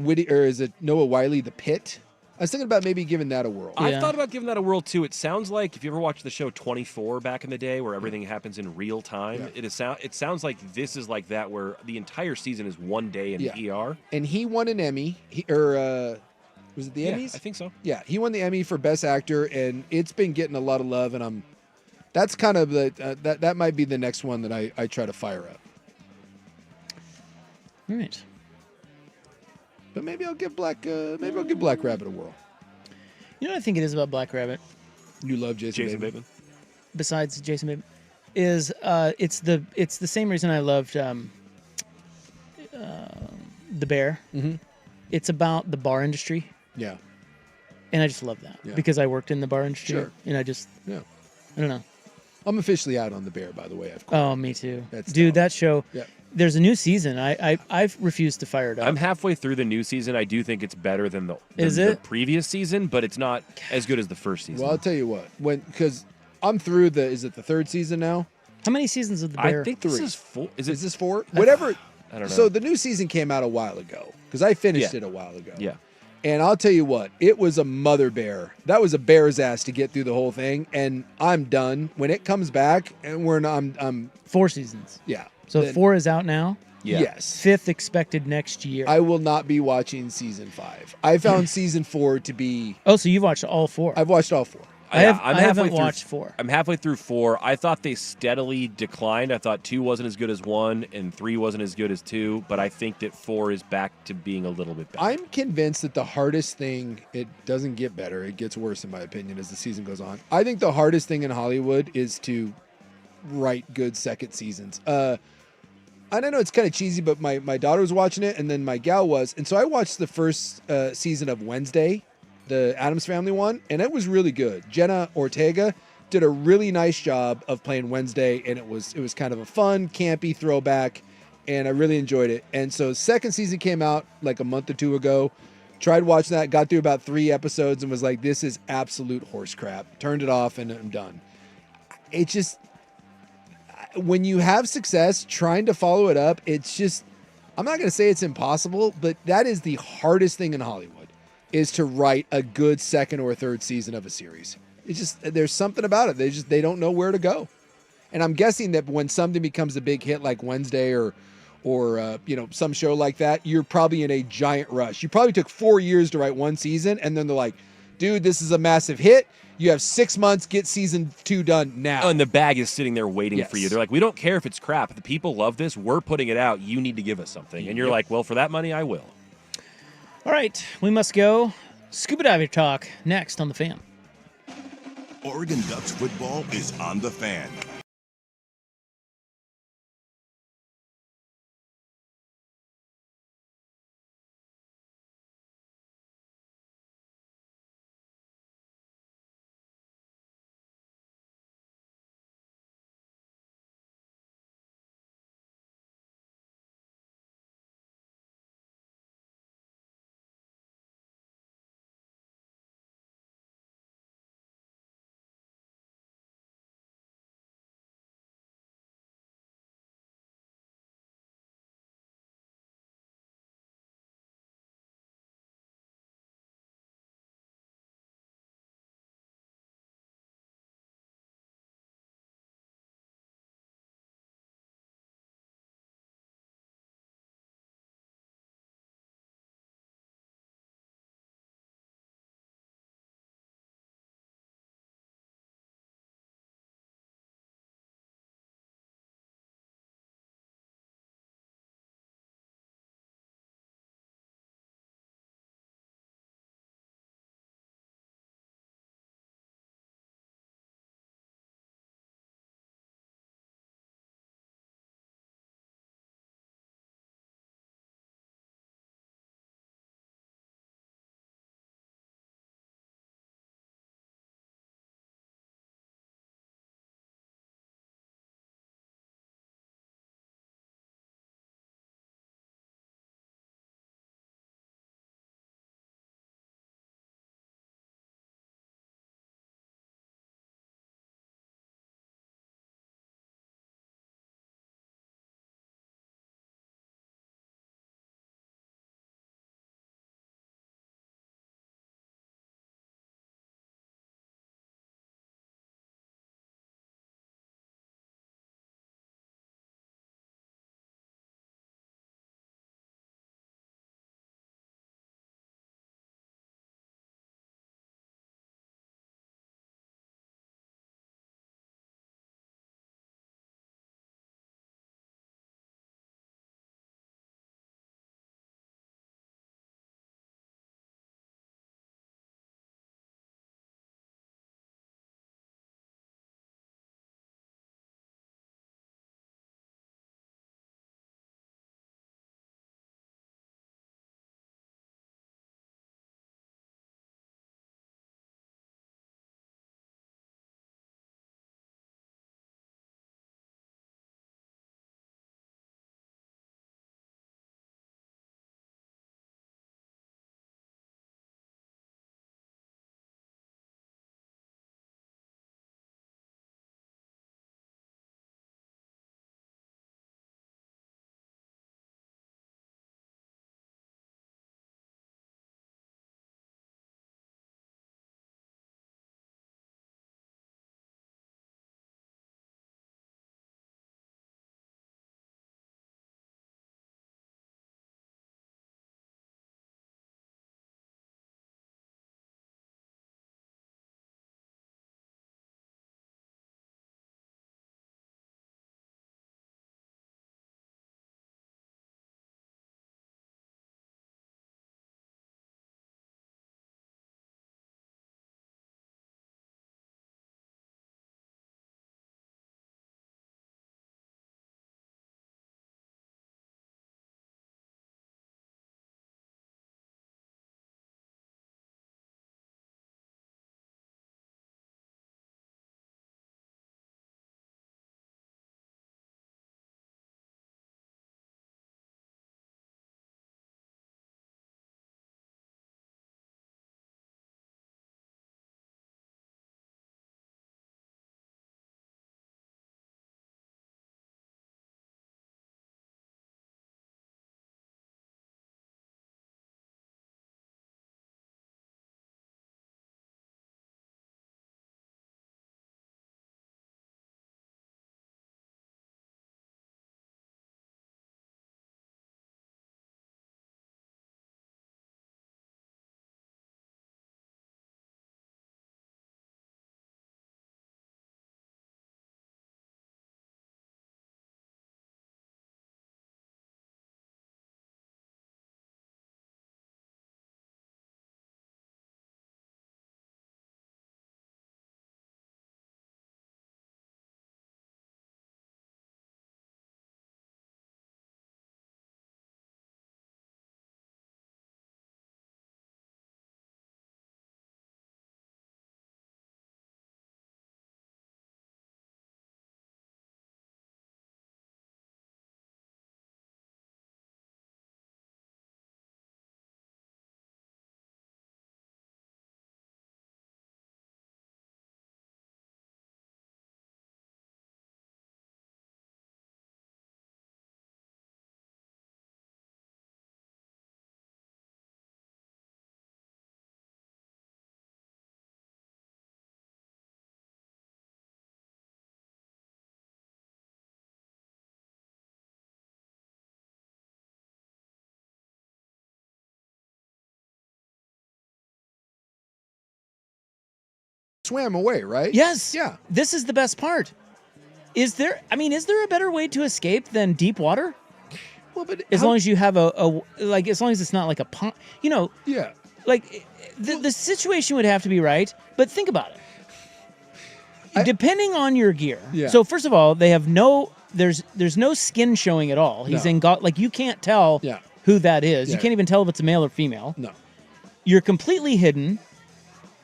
Wiley, The Pit. I was thinking about maybe giving that a whirl. I thought about giving that a whirl too. It sounds like, if you ever watched the show 24 back in the day, where everything happens in real time, it sounds like this is like that, where the entire season is one day in the ER. And he won an Emmy, was it the Emmys? I think so. Yeah, he won the Emmy for Best Actor, and it's been getting a lot of love. And that's kind of that might be the next one that I try to fire up. All right. But maybe I'll give Black Rabbit a whirl. You know what I think it is about Black Rabbit? You love Jason Bateman. Besides Jason Bateman, is it's the same reason I loved The Bear. Mm-hmm. It's about the bar industry. Yeah. And I just love that because I worked in the bar industry. Sure. And I don't know. I'm officially out on The Bear, by the way. Oh, me too. Dude, that show. Yeah. There's a new season. I've refused to fire it up. I'm halfway through the new season. I do think it's better than the previous season, but it's not as good as the first season. Well, I'll tell you what. Because I'm through is it the third season now? How many seasons of The Bear? I think 3. this is 4. Is this 4? Whatever. I don't know. So the new season came out a while ago because I finished it a while ago. Yeah. And I'll tell you what, it was a mother bear. That was a bear's ass to get through the whole thing. And I'm done. When it comes back, and I'm 4 seasons. Yeah. So then- 4 is out now. Yeah. Yes. 5th expected next year. I will not be watching season 5. I found season 4 to be. Oh, so you've watched all 4? I've watched all 4. I haven't watched 4. I'm halfway through 4. I thought they steadily declined. I thought 2 wasn't as good as 1, and 3 wasn't as good as 2. But I think that 4 is back to being a little bit better. I'm convinced that the hardest thing, it doesn't get better. It gets worse, in my opinion, as the season goes on. I think the hardest thing in Hollywood is to write good second seasons. I don't know, it's kind of cheesy, but my daughter was watching it, and then my gal was. And so I watched the first season of Wednesday, the Addams Family one, and it was really good. Jenna Ortega did a really nice job of playing Wednesday, and it was kind of a fun, campy throwback, and I really enjoyed it. And so second season came out like a month or 2 ago. Tried watching that, got through about 3 episodes, and was like, this is absolute horse crap. Turned it off, and I'm done. It just... When you have success trying to follow it up, it's just, I'm not going to say it's impossible, but that is the hardest thing in Hollywood, is to write a good second or third season of a series. It's just, there's something about it. They don't know where to go. And I'm guessing that when something becomes a big hit like Wednesday or some show like that, you're probably in a giant rush. You probably took 4 years to write one season, and then they're like, dude, this is a massive hit. You have 6 months, get season 2 done now. Oh, and the bag is sitting there waiting for you. They're like, we don't care if it's crap. The people love this. We're putting it out. You need to give us something. And you're like, well, for that money, I will. All right, we must go. Scuba diver talk next on The Fan. Oregon Ducks football is on The Fan. swam away, right? Yes. Yeah. This is the best part. Is there a better way to escape than deep water? Well, but as long as you have as long as it's not like a pond, Yeah. Like the situation would have to be right, but think about it. Depending on your gear. Yeah. So first of all, they have there's no skin showing at all. He's in you can't tell who that is. Yeah. You can't even tell if it's a male or female. No. You're completely hidden.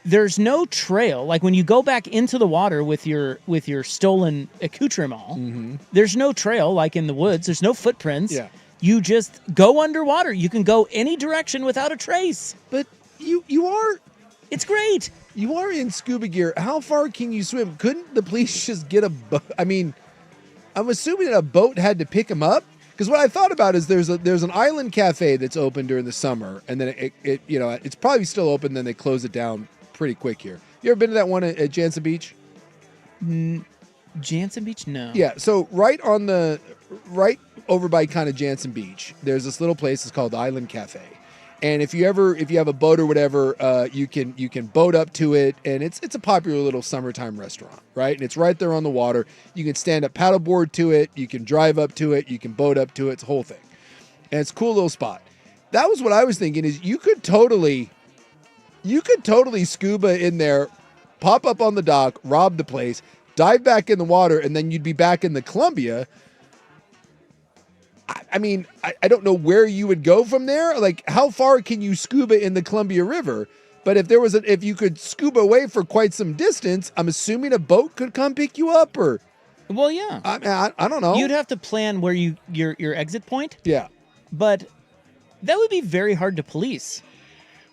There's no trail. Like when you go back into the water with your stolen accoutrement, there's no trail like in the woods. There's no footprints. Yeah. You just go underwater. You can go any direction without a trace. But you are... It's great. You are in scuba gear. How far can you swim? Couldn't the police just get a boat? I mean, I'm assuming that a boat had to pick him up. Because what I thought about is there's an island cafe that's open during the summer, and then it's probably still open. Then they close it down pretty quick here. You ever been to that one at Jansen Beach? Jansen Beach? No. Yeah. So right over by kind of Jansen Beach, there's this little place. It's called the Island Cafe. And if you have a boat or whatever, you can boat up to it, and it's a popular little summertime restaurant, right? And it's right there on the water. You can stand up paddleboard to it, you can drive up to it, you can boat up to it. It's a whole thing, and it's a cool little spot. That was what I was thinking. Is you could totally scuba in there, pop up on the dock, rob the place, dive back in the water, and then you'd be back in the Columbia. I mean, I don't know where you would go from there. Like, how far can you scuba in the Columbia River? But if you could scuba away for quite some distance, I'm assuming a boat could come pick you up, or. Well, yeah. I don't know. You'd have to plan where your exit point. Yeah. But that would be very hard to police.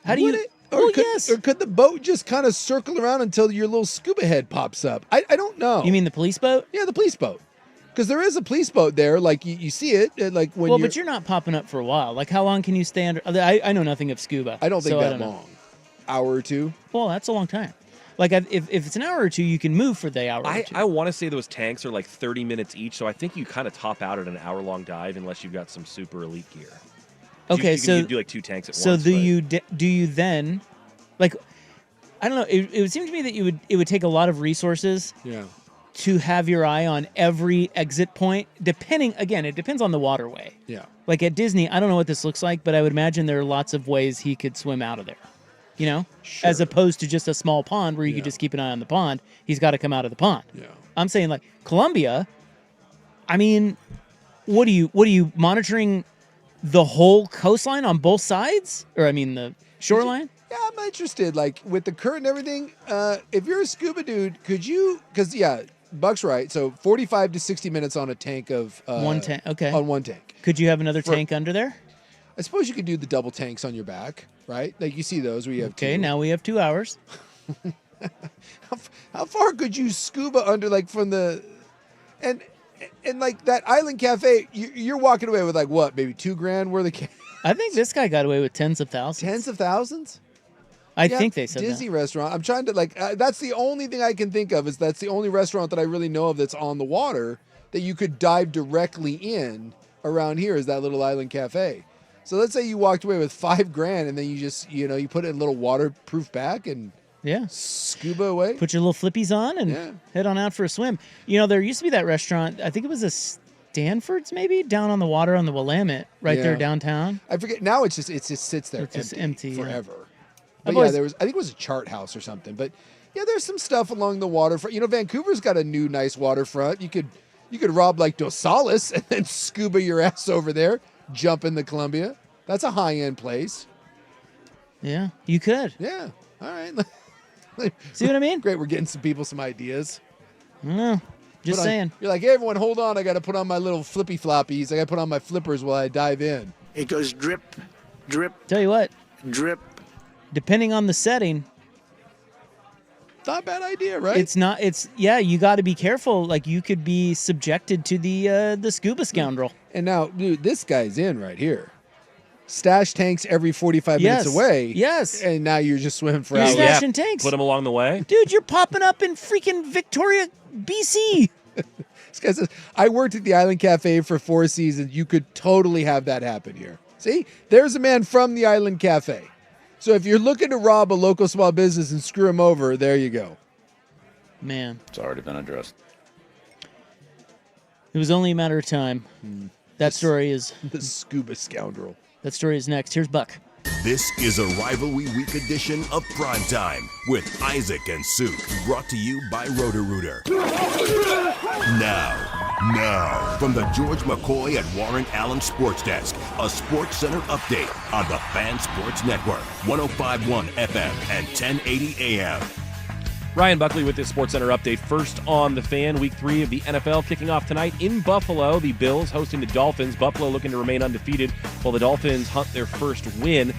How do you? Or could the boat just kind of circle around until your little scuba head pops up? I don't know. You mean the police boat? Yeah, the police boat. Because there is a police boat there, like you see it, like when. Well, but you're not popping up for a while. Like, how long can you stay under? I know nothing of scuba. I don't think so that long. Hour or two. Well, that's a long time. Like, if it's an hour or two, you can move for the hour. Or two. I want to say those tanks are like 30 minutes each, so I think you kind of top out at an hour-long dive unless you've got some super elite gear. Okay, you can do like 2 tanks at once. So do you then, like, I don't know. It would seem to me that it would take a lot of resources. Yeah. To have your eye on every exit point, it depends on the waterway. Yeah. Like at Disney, I don't know what this looks like, but I would imagine there are lots of ways he could swim out of there. Sure. As opposed to just a small pond where you could just keep an eye on the pond. He's got to come out of the pond. Yeah. I'm saying like Columbia. I mean, what are you monitoring the whole coastline on both sides, or I mean the shoreline? Yeah, I'm interested. Like with the current and everything, if you're a scuba dude, could you? Because Buck's right. So 45 to 60 minutes on a tank of one tank. Okay. On one tank. Could you have another tank under there? I suppose you could do the double tanks on your back, right? Like you see those where you have. Okay, two. now we have 2 hours. How far could you scuba under, like from the, and like that Island Cafe? You're walking away with like what, maybe $2,000 worth of. I think this guy got away with tens of thousands. Tens of thousands. I think they said Disney that. restaurant. I'm trying to that's the only thing I can think of is that's the only restaurant that I really know of that's on the water that you could dive directly in around here is that little Island Cafe. So let's say you walked away with $5,000 and then you just, you put it in a little waterproof bag and scuba away. Put your little flippies on and head on out for a swim. There used to be that restaurant, I think it was a Stanford's maybe, down on the water on the Willamette there downtown. I forget. Now it just sits there empty forever. But I think it was a Chart House or something. But yeah, there's some stuff along the waterfront. Vancouver's got a new nice waterfront. You could rob like Dos Salas and then scuba your ass over there, jump in the Columbia. That's a high-end place. Yeah, you could. Yeah. All right. See what I mean? Great. We're getting some people some ideas. I don't know. Just saying. You're like, hey, everyone, hold on. I got to put on my little flippy floppies. I got to put on my flippers while I dive in. It goes drip, drip. Tell you what. Drip. Depending on the setting. Not a bad idea, right? You got to be careful. Like you could be subjected to the scuba scoundrel. And now, dude, this guy's in right here. Stash tanks every 45 minutes away. Yes. And now you're just swimming for you're hours. Stashing tanks. Put them along the way. Dude, you're popping up in freaking Victoria, BC. This guy says, I worked at the Island Cafe for 4 seasons. You could totally have that happen here. See? There's a man from the Island Cafe. So if you're looking to rob a local small business and screw him over, there you go. Man. It's already been addressed. It was only a matter of time. That story is... The scuba scoundrel. That story is next. Here's Buck. This is a Rivalry Week edition of Primetime with Isaac and Suk, brought to you by Roto-Rooter. Now, from the George McCoy at Warren Allen Sports Desk, a Sports Center update on the Fan Sports Network, 105.1 FM and 1080 AM. Ryan Buckley with this Sports Center update. First on the Fan, Week 3 of the NFL kicking off tonight in Buffalo. The Bills hosting the Dolphins. Buffalo looking to remain undefeated while the Dolphins hunt their first win.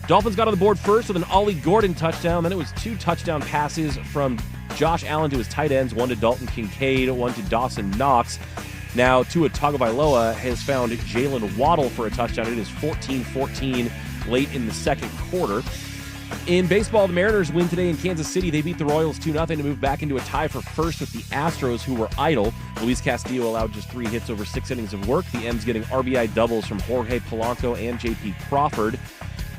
Dolphins got on the board first with an Ollie Gordon touchdown. Then it was 2 touchdown passes from Josh Allen to his tight ends, one to Dalton Kincaid, one to Dawson Knox. Now Tua Tagovailoa has found Jalen Waddle for a touchdown. It is 14-14 late in the second quarter. In baseball, the Mariners win today in Kansas City. They beat the Royals 2-0 to move back into a tie for first with the Astros, who were idle. Luis Castillo allowed just 3 hits over 6 innings of work. The M's getting RBI doubles from Jorge Polanco and J.P. Crawford.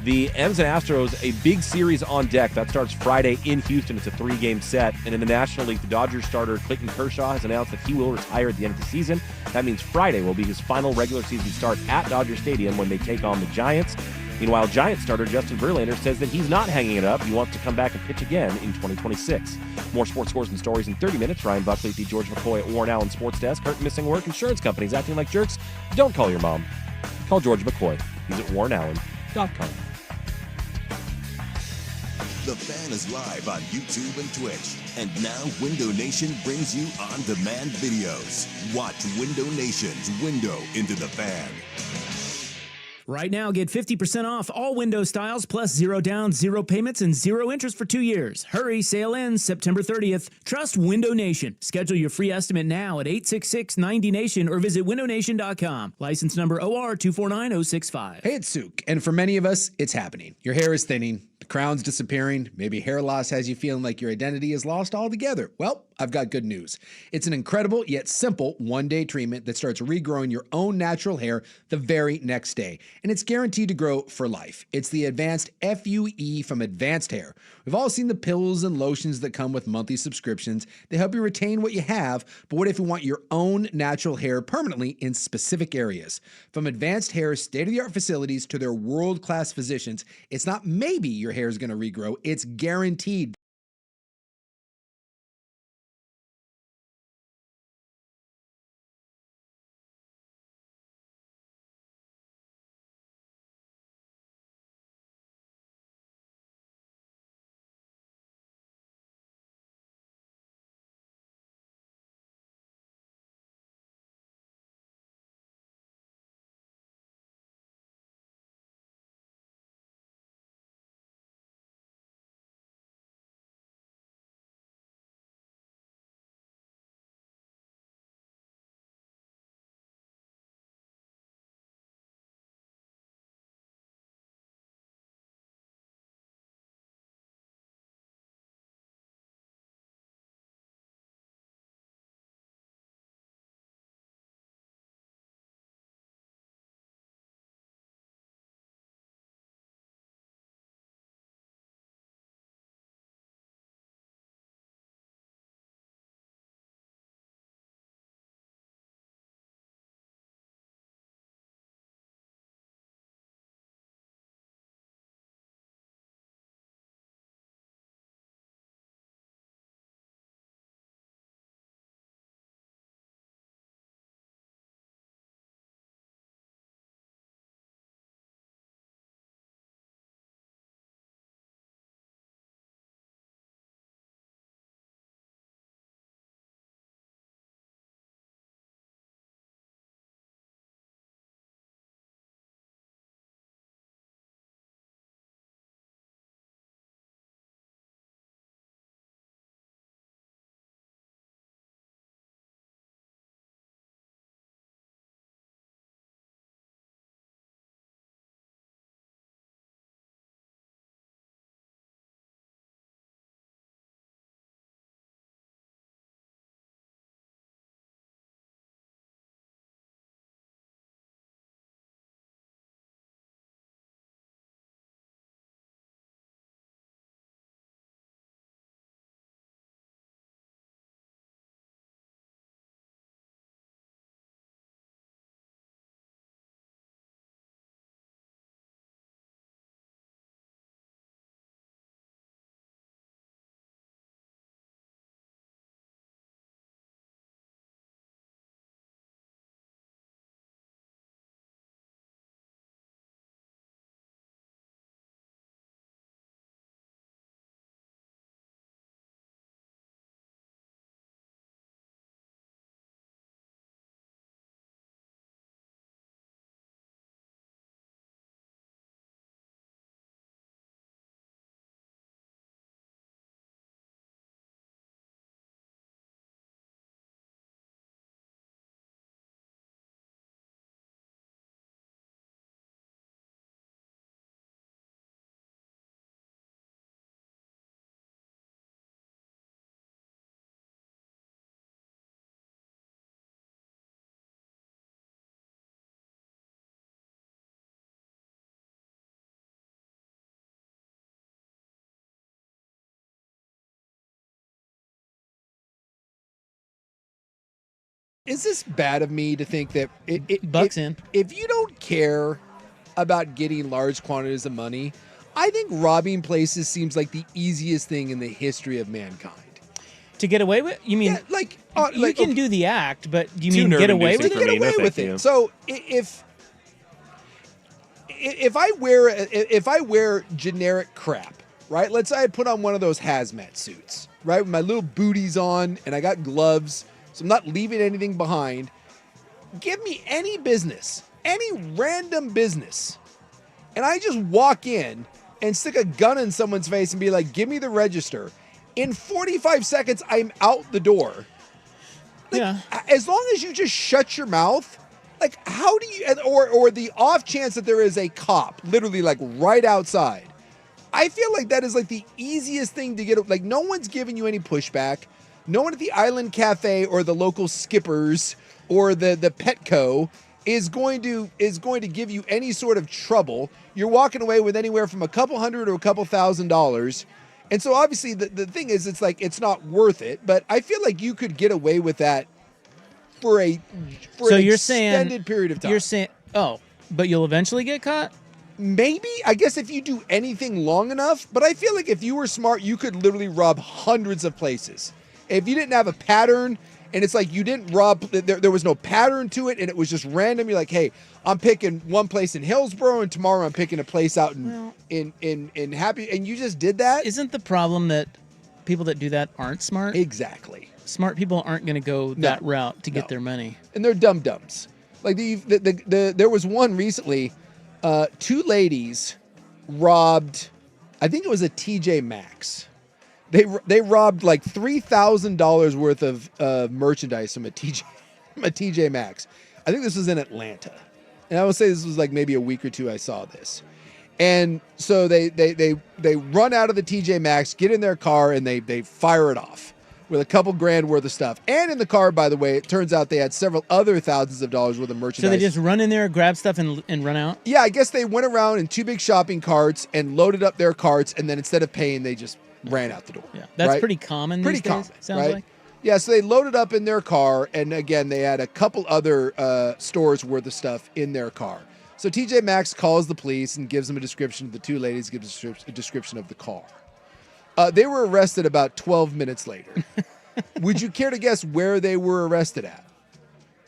The M's and Astros, a big series on deck. That starts Friday in Houston. It's a 3-game set. And in the National League, the Dodgers starter Clayton Kershaw has announced that he will retire at the end of the season. That means Friday will be his final regular season start at Dodger Stadium when they take on the Giants. Meanwhile, Giants starter Justin Verlander says that he's not hanging it up. He wants to come back and pitch again in 2026. More sports scores and stories in 30 minutes. Ryan Buckley at the George McCoy at Warren Allen Sports Desk. Hurt and missing work. Insurance companies acting like jerks. Don't call your mom. Call George McCoy. He's at warrenallen.com. The Fan is live on YouTube and Twitch. And now Window Nation brings you on-demand videos. Watch Window Nation's Window into the Fan. Right now, get 50% off all window styles plus 0 down, 0 payments, and 0 interest for 2 years. Hurry, sale ends September 30th. Trust Window Nation. Schedule your free estimate now at 866-90NATION or visit windownation.com. License number OR 249065. Hey, it's Suk, and for many of us, it's happening. Your hair is thinning, the crown's disappearing, maybe hair loss has you feeling like your identity is lost altogether. Well, I've got good news. It's an incredible yet simple one-day treatment that starts regrowing your own natural hair the very next day, and it's guaranteed to grow for life. It's the Advanced FUE from Advanced Hair. We've all seen the pills and lotions that come with monthly subscriptions. They help you retain what you have, but what if you want your own natural hair permanently in specific areas? From Advanced Hair's state-of-the-art facilities to their world-class physicians, it's not maybe your hair is going to regrow, it's guaranteed. Is this bad of me to think that Bucks if you don't care about getting large quantities of money, I think robbing places seems like the easiest thing in the history of mankind. To get away with? You mean you can do the act, but do you mean get away with it? Get away with it. So if I wear generic crap, right? Let's say I put on one of those hazmat suits, right, with my little booties on, and I got gloves, so I'm not leaving anything behind. Give me any business, any random business, and I just walk in and stick a gun in someone's face and be like, "Give me the register." In 45 seconds, I'm out the door. Like, as long as you just shut your mouth, like, how do you, or the off chance that there is a cop literally like right outside, I feel like that is like the easiest thing to get. Like, no one's giving you any pushback. No one at the Island Cafe or the local Skippers or the Petco is going to give you any sort of trouble. You're walking away with anywhere from a couple $100 to a couple $1,000. And so obviously the thing is, it's like, it's not worth it, but I feel like you could get away with that for an extended period of time. You're saying, but you'll eventually get caught? Maybe, I guess if you do anything long enough, but I feel like if you were smart, you could literally rob hundreds of places. If you didn't have a pattern, and it's like you didn't rob, there was no pattern to it, and it was just random. You're like, hey, I'm picking one place in Hillsborough, and tomorrow I'm picking a place out in Happy, and you just did that. Isn't the problem that people that do that aren't smart? Exactly. Smart people aren't going to go that route to get their money. And they're dum-dums. Like there was one recently, two ladies robbed, I think it was a TJ Maxx. They robbed like $3,000 worth of merchandise from a TJ Maxx. I think this was in Atlanta, and I would say this was like maybe a week or two I saw this. And so they run out of the TJ Maxx, get in their car, and they fire it off with a couple grand worth of stuff. And in the car, by the way, it turns out they had several other thousands of dollars worth of merchandise. So they just run in there, grab stuff, and run out? Yeah, I guess they went around in two big shopping carts and loaded up their carts, and then instead of paying, they just ran out the door. Yeah, that's right? pretty common these days, sounds right? like. Yeah, so they loaded up in their car, and again, they had a couple other stores worth of stuff in their car. So TJ Maxx calls the police and gives them a description of the two ladies, gives a description of the car. They were arrested about 12 minutes later. Would you care to guess where they were arrested at?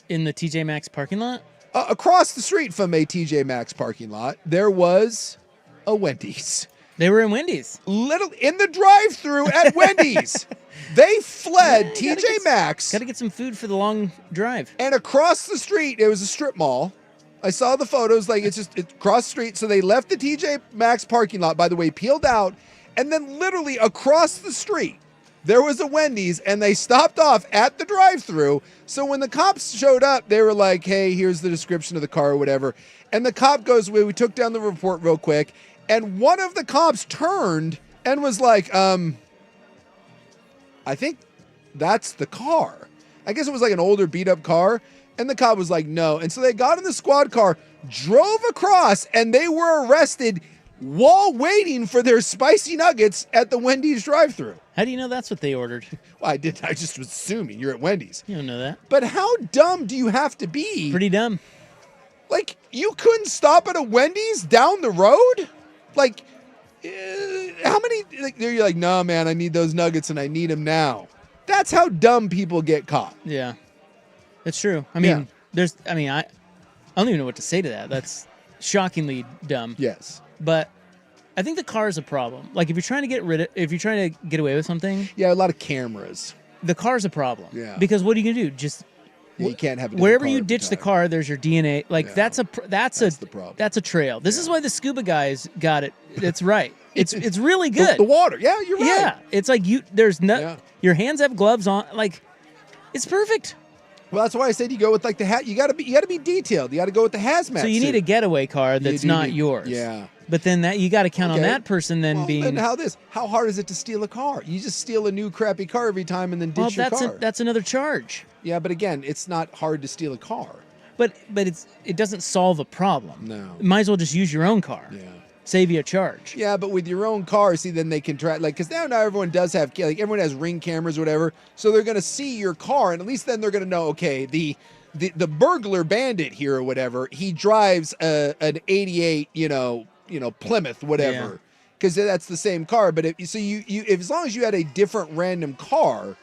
In the TJ Maxx parking lot? Across the street from a TJ Maxx parking lot, there was a Wendy's. They were in Wendy's. In the drive-thru at Wendy's. They fled TJ Maxx. Got to get some food for the long drive. And across the street, it was a strip mall. I saw the photos, like it's across the street. So they left the TJ Maxx parking lot, by the way, peeled out. And then literally across the street, there was a Wendy's, and they stopped off at the drive-thru. So when the cops showed up, they were like, hey, here's the description of the car or whatever. And the cop goes, we took down the report real quick. And one of the cops turned and was like, I think that's the car. I guess it was like an older beat-up car. And the cop was like, no. And so they got in the squad car, drove across, and they were arrested while waiting for their spicy nuggets at the Wendy's drive-thru. How do you know that's what they ordered? Well, I just was assuming you're at Wendy's. You don't know that. But how dumb do you have to be? Pretty dumb. Like, you couldn't stop at a Wendy's down the road? Like, how many? Like, you're like, no, man, I need those nuggets and I need them now. That's how dumb people get caught. Yeah, that's true. I mean, I don't even know what to say to that. That's shockingly dumb. Yes, but I think the car is a problem. Like, if you're trying to get away with something, a lot of cameras. The car's a problem. Yeah, because what are you gonna do? Just you can't have wherever you ditch the car, there's your DNA. Like that's the problem. That's a trail. This is why the scuba guys got it. It's right. It's really good. The water. Yeah, you're right. Yeah, it's like your hands have gloves on. Like, it's perfect. Well, that's why I said you go with like the hat. You got to be detailed. You got to go with the hazmat. So you need a getaway car that's not yours. Yeah. But then you got to count on that person being. Then how hard is it to steal a car? You just steal a new crappy car every time and then ditch your car. That's another charge. Yeah, but again, it's not hard to steal a car. But it doesn't solve a problem. No. Might as well just use your own car. Yeah. save you a charge. Yeah, but with your own car, see, then they can try, like, because now everyone does have, like, everyone has Ring cameras or whatever, so they're going to see your car, and at least then they're going to know, okay, the burglar bandit here or whatever, he drives an 88, Plymouth, whatever, because that's the same car. But if as long as you had a different random car,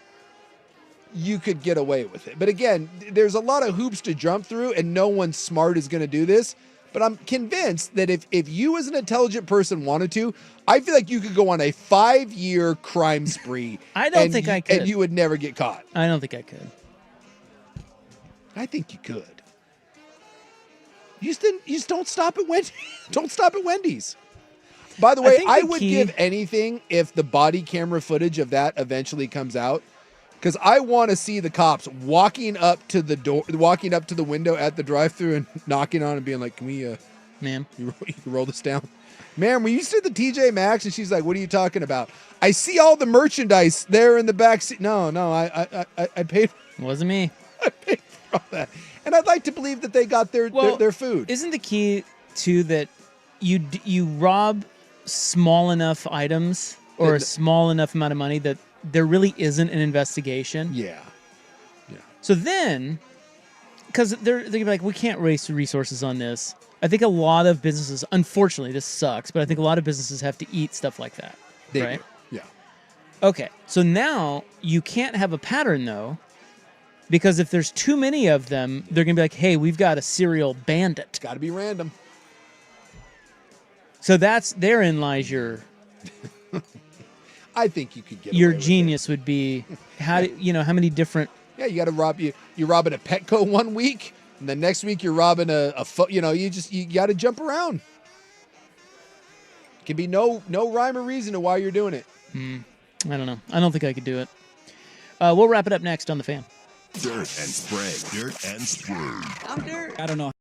you could get away with it. But again, there's a lot of hoops to jump through, and no one smart is going to do this. But I'm convinced that if you as an intelligent person wanted to, I feel like you could go on a 5-year crime spree. I don't think I could. And you would never get caught. I don't think I could. I think you could. You just don't stop at Wendy's. Don't stop at Wendy's. By the way, I would give anything if the body camera footage of that eventually comes out. Because I want to see the cops walking up to the window at the drive-thru and knocking on and being like, "Can we, ma'am, you roll this down, ma'am? Were you at the TJ Maxx?" And she's like, "What are you talking about? I see all the merchandise there in the back seat." No, I paid. It wasn't me. I paid for all that, and I'd like to believe that they got their food. Isn't the key to that you rob small enough items or a small enough amount of money that there really isn't an investigation? Yeah. So then, because they're gonna be like, we can't waste resources on this. I think a lot of businesses, unfortunately, this sucks, but I think a lot of businesses have to eat stuff like that, right? Yeah. Okay, so now you can't have a pattern though, because if there's too many of them, they're gonna be like, hey, we've got a serial bandit. It's got to be random. So therein lies your. I think you could get your away with genius would be how many different. Yeah, you got to rob you're robbing a Petco one week, and the next week you're robbing you got to jump around. Can be no rhyme or reason to why you're doing it. I don't know. I don't think I could do it. We'll wrap it up next on The Fan. Dirt and Sprague. Dirt and Sprague. I'm Dirt. I don't know.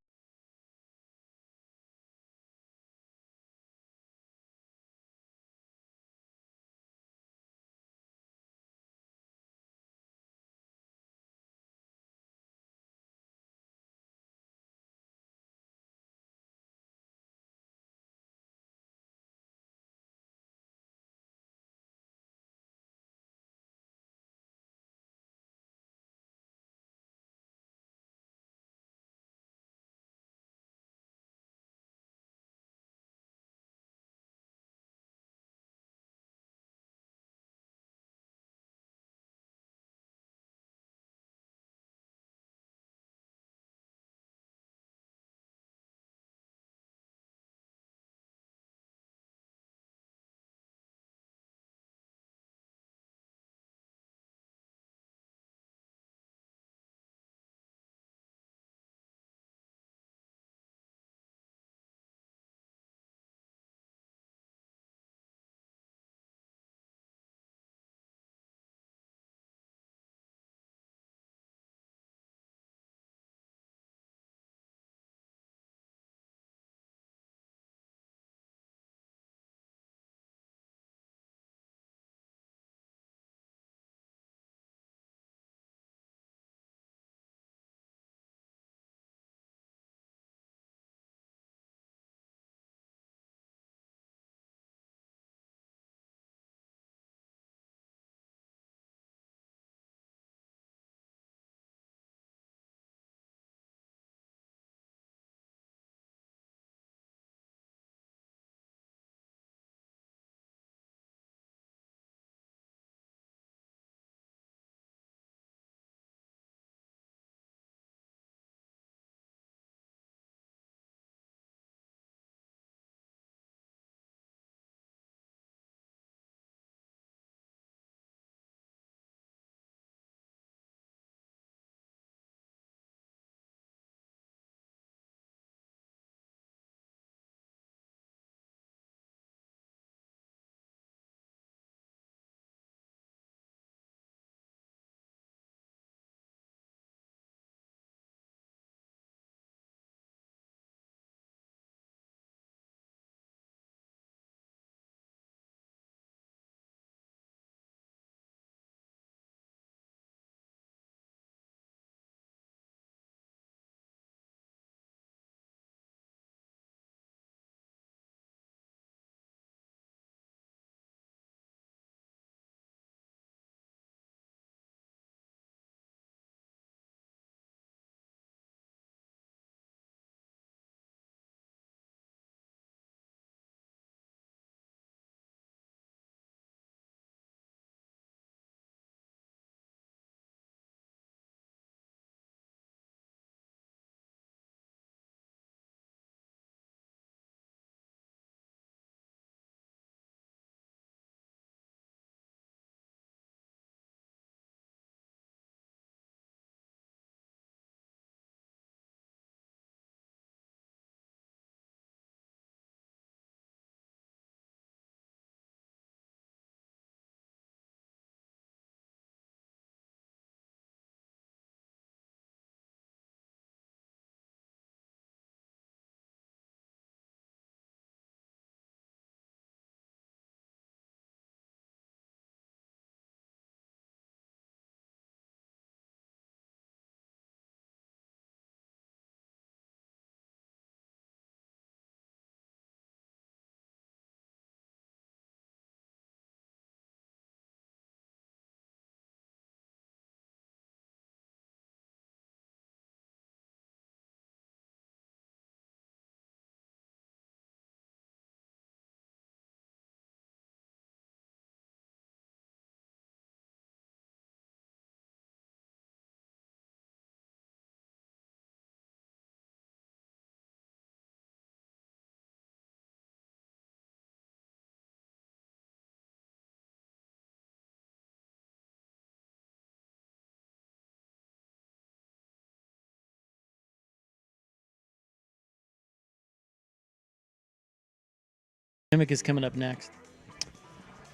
Nemec is coming up next.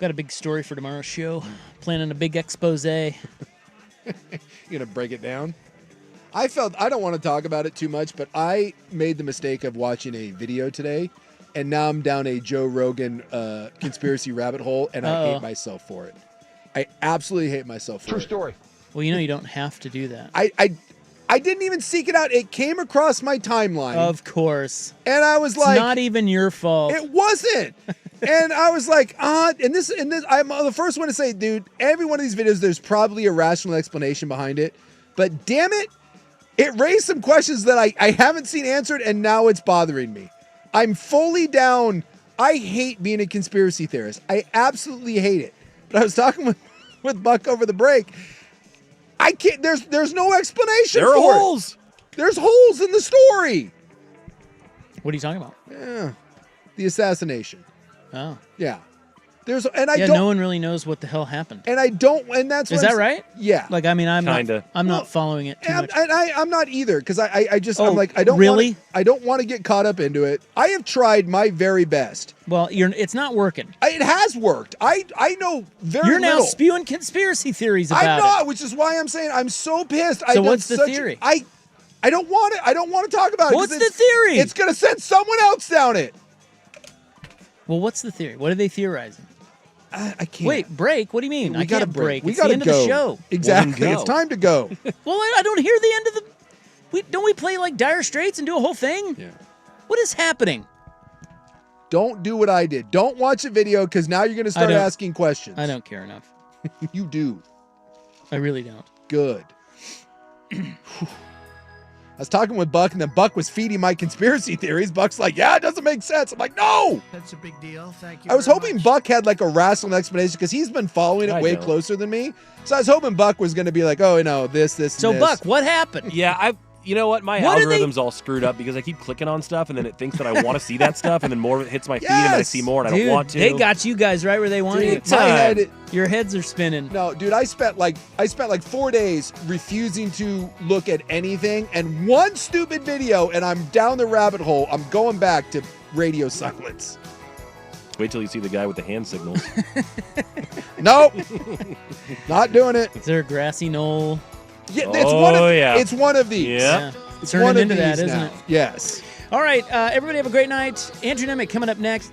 Got a big story for tomorrow's show. Planning a big expose. You gonna break it down? I don't want to talk about it too much, but I made the mistake of watching a video today, and now I'm down a Joe Rogan conspiracy rabbit hole, and I hate myself for it. I absolutely hate myself for it. True story. Well, you don't have to do that. I didn't even seek it out. It came across my timeline. Of course. And I was It's like, not even your fault. It wasn't. And I was like, and this, I'm the first one to say, dude, every one of these videos, there's probably a rational explanation behind it. But damn it, it raised some questions that I haven't seen answered, and now it's bothering me. I'm fully down. I hate being a conspiracy theorist. I absolutely hate it. But I was talking with Buck over the break. I can't. There's no explanation. There are for holes. It. There's holes in the story. What are you talking about? Yeah, the assassination. Oh, yeah. No one really knows what the hell happened. And I don't. And that's is that right? Yeah. Like, I mean, I'm not following it too much. And I'm not either, because I'm like, I don't really. I don't want to get caught up into it. I have tried my very best. Well, it's not working. It has worked. I know very You're now little. spewing conspiracy theories about I'm not, which is why I'm saying I'm so pissed. So what's the theory? I don't want it. I don't want to talk about it. What's the theory? It's going to send someone else down it. Well, what's the theory? What are they theorizing? I can't. Wait, break? What do you mean? We I gotta can't break. We It's gotta the end go. of the show. Exactly. It's time to go. Well, I don't hear the end of the. Don't we play like Dire Straits and do a whole thing? Yeah. What is happening? Don't do what I did. Don't watch a video, because now you're going to start asking questions. I don't care enough. You do. I really don't. Good. I was talking with Buck, and then Buck was feeding my conspiracy theories. Buck's like, yeah, it doesn't make sense. I'm like, no. That's a big deal. Thank you. I was hoping Buck had like a rational explanation, because he's been following it way don't. closer than me. So I was hoping Buck was going to be like, oh, this, So, and this. Buck, what happened? Yeah, you know what? My algorithm's all screwed up because I keep clicking on stuff, and then it thinks that I want to see that stuff, and then more of it hits my feed, and I see more, and I don't want to. They got you guys right where they want you. Your heads are spinning. No, dude, I spent like 4 days refusing to look at anything, and one stupid video, and I'm down the rabbit hole. I'm going back to radio silence. Wait till you see the guy with the hand signals. Nope. Not doing it. Is there a grassy knoll? Yeah, it's one of these. Yeah. It's turning one of into these that, isn't now. it? Yes. All right, everybody have a great night. Andrew Nemec coming up next.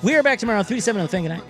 We are back tomorrow, 3 to 7 on the Fan. Good night.